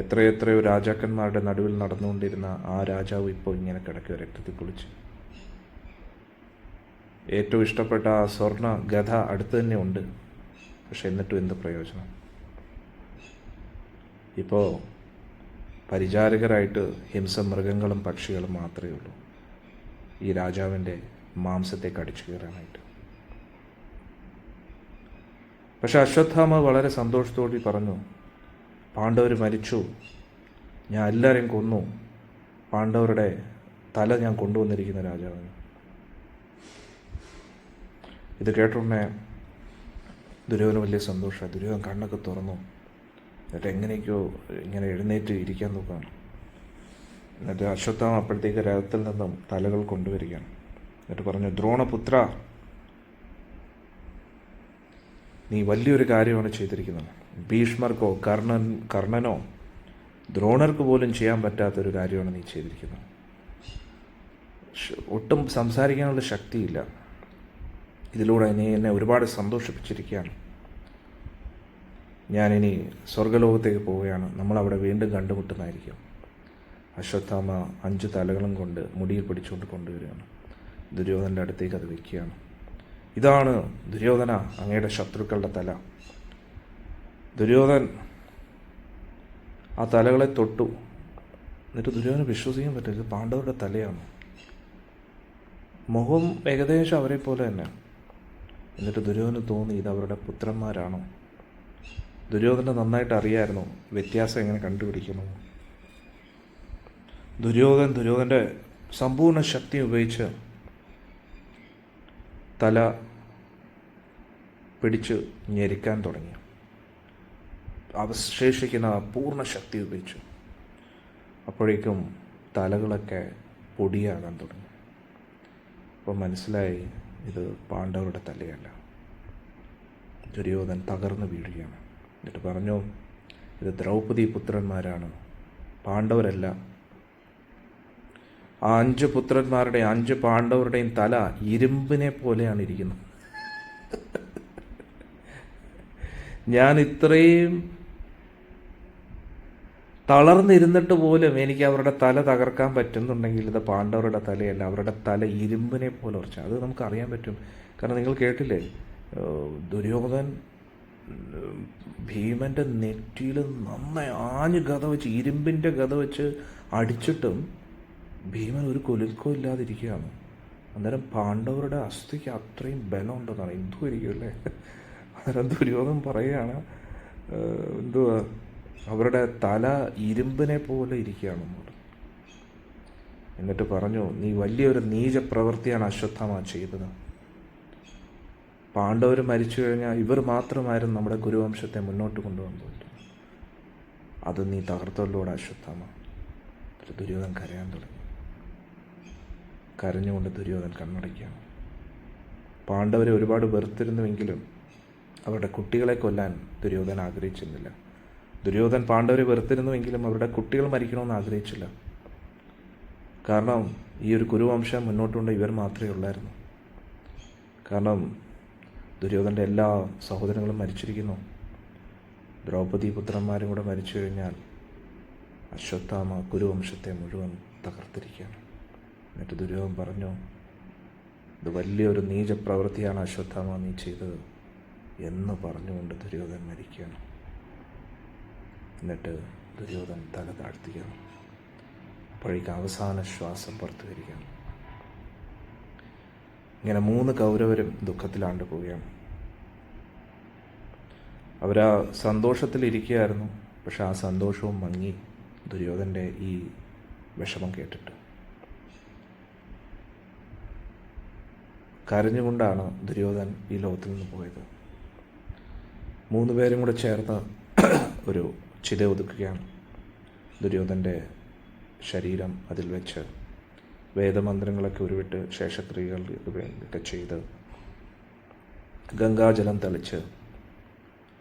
എത്രയെത്രയോ രാജാക്കന്മാരുടെ നടുവിൽ നടന്നുകൊണ്ടിരുന്ന ആ രാജാവ് ഇപ്പോൾ ഇങ്ങനെ കിടക്കുക, രക്തത്തിൽ കുളിച്ച്. ഏറ്റവും ഇഷ്ടപ്പെട്ട ആ സ്വർണ്ണ ഗധ അടുത്ത് തന്നെ ഉണ്ട്. പക്ഷെ എന്നിട്ടും എന്ത് പ്രയോജനം? ഇപ്പോൾ പരിചാരകരായിട്ട് ഹിംസമൃഗങ്ങളും പക്ഷികളും മാത്രമേ ഉള്ളൂ ഈ രാജാവിൻ്റെ മാംസത്തെ കടിച്ചു കയറാനായിട്ട്. പക്ഷെ അശ്വത്ഥാമ വളരെ സന്തോഷത്തോടെ പറഞ്ഞു, പാണ്ഡവർ മരിച്ചു, ഞാൻ എല്ലാവരെയും കൊന്നു, പാണ്ഡവരുടെ തല ഞാൻ കൊണ്ടുവന്നിരിക്കുന്ന രാജാവിന്. ഇത് കേട്ടുടനെ ദുര്യോധന വലിയ സന്തോഷമായി. ദുര്യോധന കണ്ണൊക്കെ തുറന്നു. എന്നിട്ട് എങ്ങനെയൊക്കെയോ ഇങ്ങനെ എഴുന്നേറ്റ് ഇരിക്കാൻ നോക്കുകയാണ്. എന്നിട്ട് അശ്വത്ഥാമ അപ്പോഴത്തേക്ക് രഥത്തിൽ നിന്നും തലകൾ കൊണ്ടുവരികയാണ്. എന്നിട്ട് പറഞ്ഞു, ദ്രോണപുത്ര, നീ വലിയൊരു കാര്യമാണ് ചെയ്തിരിക്കുന്നത്. ഭീഷ്മർക്കോ കർണനോ ദ്രോണർക്ക് പോലും ചെയ്യാൻ പറ്റാത്തൊരു കാര്യമാണ് നീ ചെയ്തിരിക്കുന്നത്. ഒട്ടും സംസാരിക്കാനുള്ള ശക്തിയില്ല. ഇതിലൂടെ നീ എന്നെ ഒരുപാട് സന്തോഷിപ്പിച്ചിരിക്കുകയാണ്. ഞാനിനി സ്വർഗലോകത്തേക്ക് പോവുകയാണ്. നമ്മളവിടെ വീണ്ടും കണ്ടുമുട്ടുന്നതായിരിക്കും. അശ്വത്ഥാമ 5 തലകളും കൊണ്ട് മുടിയിൽ പിടിച്ചുകൊണ്ട് കൊണ്ടുവരികയാണ്. ദുര്യോധനൻ്റെ അടുത്തേക്ക് അത് വയ്ക്കുകയാണ്. ഇതാണ് ദുര്യോധന, അങ്ങയുടെ ശത്രുക്കളുടെ തല. ദുര്യോധൻ ആ തലകളെ തൊട്ടു. എന്നിട്ട് ദുര്യോധന വിശ്വസിക്കാൻ പറ്റില്ല, ഇത് പാണ്ഡവരുടെ തലയാണ്. മുഖം ഏകദേശം അവരെ പോലെ തന്നെ. എന്നിട്ട് ദുര്യോധന തോന്നി ഇത് അവരുടെ പുത്രന്മാരാണോ. ദുര്യോധന നന്നായിട്ട് അറിയായിരുന്നു വ്യത്യാസം എങ്ങനെ കണ്ടുപിടിക്കണം. ദുര്യോധൻ്റെ സമ്പൂർണ്ണ ശക്തി ഉപയോഗിച്ച് തല പിടിച്ച് ഞെരിക്കാൻ തുടങ്ങി. അവശേഷിക്കുന്ന പൂർണ്ണ ശക്തി ഉപയോഗിച്ചു. അപ്പോഴേക്കും തലകളൊക്കെ പൊടിയാകാൻ തുടങ്ങി. അപ്പോൾ മനസ്സിലായി ഇത് പാണ്ഡവരുടെ തലയല്ല. ദുര്യോധൻ തകർന്നു വീഴുകയാണ്. എന്നിട്ട് പറഞ്ഞു, ഇത് ദ്രൗപദി പുത്രന്മാരാണ്, പാണ്ഡവരല്ല. ആ 5 പുത്രന്മാരുടെ 5 പാണ്ഡവരുടെയും തല ഇരുമ്പിനെ പോലെയാണ് ഇരിക്കുന്നത്. ഞാൻ ഇത്രയും തളർന്നിരുന്നിട്ട് പോലും എനിക്ക് അവരുടെ തല തകർക്കാൻ പറ്റുന്നുണ്ടെങ്കിൽ ഇത് പാണ്ഡവരുടെ തലയല്ല, അവരുടെ തല ഇരുമ്പിനെ പോലെ ഉറച്ച. അത് നമുക്കറിയാൻ പറ്റും. കാരണം നിങ്ങൾ കേട്ടില്ലേ, ദുര്യോധൻ ഭീമൻ്റെ നെറ്റിയിൽ നന്നായി ആഞ്ഞ് ഗത വെച്ച്, ഇരുമ്പിൻ്റെ ഗത വെച്ച് അടിച്ചിട്ടും ഭീമൻ ഒരു കുലുക്കോ ഇല്ലാതിരിക്കുകയാണ്. അന്നേരം പാണ്ഡവരുടെ അസ്ഥിക്ക് അത്രയും ബലം ഉണ്ടെന്നാണ്. എന്തുമായിരിക്കും അല്ലേ? അന്നേരം ദുര്യോധൻ പറയുകയാണ്, എന്തുവാ, അവരുടെ തല ഇരുമ്പിനെ പോലെ ഇരിക്കുകയാണെന്ന് പറഞ്ഞു. എന്നിട്ട് പറഞ്ഞു, നീ വലിയൊരു നീച പ്രവൃത്തിയാണ് അശ്വത്ഥാമ ചെയ്തത്. പാണ്ഡവർ മരിച്ചു കഴിഞ്ഞാൽ ഇവർ മാത്രമായിരുന്നു നമ്മുടെ കുരുവംശത്തെ മുന്നോട്ട് കൊണ്ടുപോകാൻ പറ്റും. അത് നീ തകർത്തല്ലോടെ അശ്വത്ഥാമ. ദുര്യോധൻ കരയാൻ തുടങ്ങി. കരഞ്ഞുകൊണ്ട് ദുര്യോധൻ കണ്ണടയ്ക്കുകയാണ്. പാണ്ഡവരെ ഒരുപാട് വെറുത്തിരുന്നുവെങ്കിലും അവരുടെ കുട്ടികളെ കൊല്ലാൻ ദുര്യോധൻ ആഗ്രഹിച്ചിരുന്നില്ല. ദുര്യോധൻ പാണ്ഡവരെ വെറുത്തിരുന്നുവെങ്കിലും അവരുടെ കുട്ടികൾ മരിക്കണമെന്ന് ആഗ്രഹിച്ചില്ല. കാരണം ഈ ഒരു കുരുവംശം മുന്നോട്ടുണ്ട് ഇവർ മാത്രമേ ഉള്ളായിരുന്നു. കാരണം ദുര്യോധൻ്റെ എല്ലാ സഹോദരങ്ങളും മരിച്ചിരിക്കുന്നു. ദ്രൗപദി പുത്രന്മാരും കൂടെ മരിച്ചു കഴിഞ്ഞാൽ അശ്വത്ഥാമ കുരുവംശത്തെ മുഴുവൻ തകർത്തിരിക്കുകയാണ്. എന്നിട്ട് ദുര്യോധൻ പറഞ്ഞു, ഇത് വലിയൊരു നീചപ്രവൃത്തിയാണ് അശ്വത്ഥാമ നീ ചെയ്തത് എന്ന് പറഞ്ഞുകൊണ്ട് ദുര്യോധൻ മരിക്കുകയാണ്. എന്നിട്ട് ദുര്യോധൻ തല താഴ്ത്തുകയാണ്. അപ്പോഴേക്ക് അവസാന ശ്വാസം പുറത്തു വരികയാണ്. ഇങ്ങനെ 3 കൗരവരും ദുഃഖത്തിലാണ്ട് പോവുകയാണ്. അവരാ സന്തോഷത്തിലിരിക്കുകയായിരുന്നു. പക്ഷെ ആ സന്തോഷവും മങ്ങി ദുര്യോധൻ്റെ ഈ വിഷമം കേട്ടിട്ട്. കരഞ്ഞുകൊണ്ടാണ് ദുര്യോധൻ ഈ ലോകത്തിൽ നിന്ന് പോയത്. 3 പേരും കൂടെ ചേർന്ന് ഒരു ചിത ഒതുക്കുകയാണ്. ദുര്യോധൻ്റെ ശരീരം അതിൽ വെച്ച് വേദമന്ത്രങ്ങളൊക്കെ ഉരുവിട്ട് ശേഷക്രിയകളൊക്കെ ചെയ്ത് ഗംഗാജലം തളിച്ച്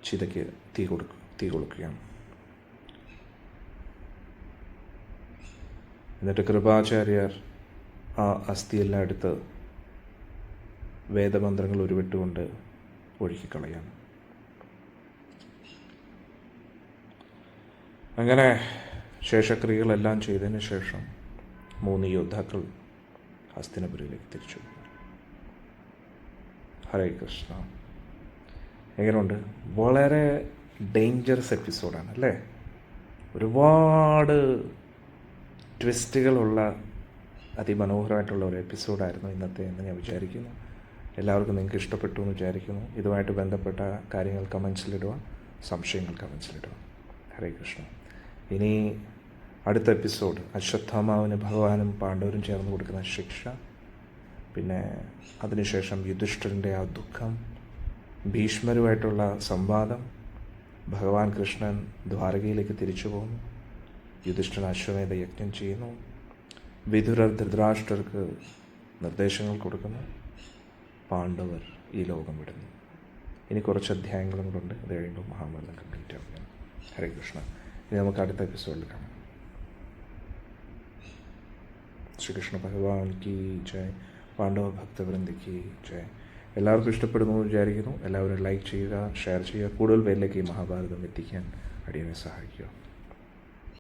ചിതയ്ക്ക് തീ കൊടുക്കുകയാണ്. എന്നിട്ട് കൃപാചാര്യർ ആ അസ്ഥിയെല്ലാം എടുത്ത് വേദമന്ത്രങ്ങൾ ഉരുവിട്ടുകൊണ്ട് ഒഴുക്കിക്കളയാണ്. അങ്ങനെ ശേഷക്രിയകളെല്ലാം ചെയ്തതിന് ശേഷം 3 യോദ്ധാക്കൾ ഹസ്തിനപുരിയിലേക്ക് തിരിച്ചു. ഹരേ കൃഷ്ണ. എങ്ങനെയുണ്ട്? വളരെ ഡേഞ്ചറസ് എപ്പിസോഡാണ് അല്ലേ? ഒരുപാട് ട്വിസ്റ്റുകളുള്ള അതിമനോഹരമായിട്ടുള്ള ഒരു എപ്പിസോഡായിരുന്നു ഇന്നത്തെ എന്ന് ഞാൻ വിചാരിക്കുന്നു. എല്ലാവർക്കും നിങ്ങൾക്ക് ഇഷ്ടപ്പെട്ടു എന്ന് വിചാരിക്കുന്നു. ഇതുമായിട്ട് ബന്ധപ്പെട്ട കാര്യങ്ങൾ കമൻസിലിടുക, സംശയങ്ങൾ കമൻസിലിടുക. ഹരേ കൃഷ്ണ. ഇനി അടുത്ത എപ്പിസോഡ് അശ്വത്ഥാമാവിന് ഭഗവാനും പാണ്ഡവരും ചേർന്ന് കൊടുക്കുന്ന ശിക്ഷ, പിന്നെ അതിനുശേഷം യുധിഷ്ഠിരൻ്റെ ആ ദുഃഖം, ഭീഷ്മരുമായിട്ടുള്ള സംവാദം, ഭഗവാൻ കൃഷ്ണൻ ദ്വാരകയിലേക്ക് തിരിച്ചു പോകുന്നു, യുധിഷ്ഠിരൻ അശ്വമേധ യജ്ഞം ചെയ്യുന്നു, വിതുരർ ധൃതരാഷ്ട്രർക്ക് നിർദ്ദേശങ്ങൾ കൊടുക്കുന്നു, പാണ്ഡവർ ഈ ലോകം വിടുന്നു. ഇനി കുറച്ച് അധ്യായങ്ങളും കൂടെ ഉണ്ട്. അത് കഴിയുമ്പോൾ മഹാഭാരതം കംപ്ലീറ്റ് ആവുകയാണ്. ഹരേ കൃഷ്ണ. ഇനി നമുക്ക് അടുത്ത എപ്പിസോഡിൽ കാണാം. ശ്രീകൃഷ്ണ ഭഗവാൻ കി ജയ്. പാണ്ഡവ ഭക്തവൃന്ദ കി ജയ്. എല്ലാവർക്കും ഇഷ്ടപ്പെടുന്നു എന്ന് വിചാരിക്കുന്നു. എല്ലാവരും ലൈക്ക് ചെയ്യുക, ഷെയർ ചെയ്യുക. കൂടുതൽ പേരിലേക്ക് ഈ മഹാഭാരതം എത്തിക്കാൻ അടിയനെ സഹായിക്കുക.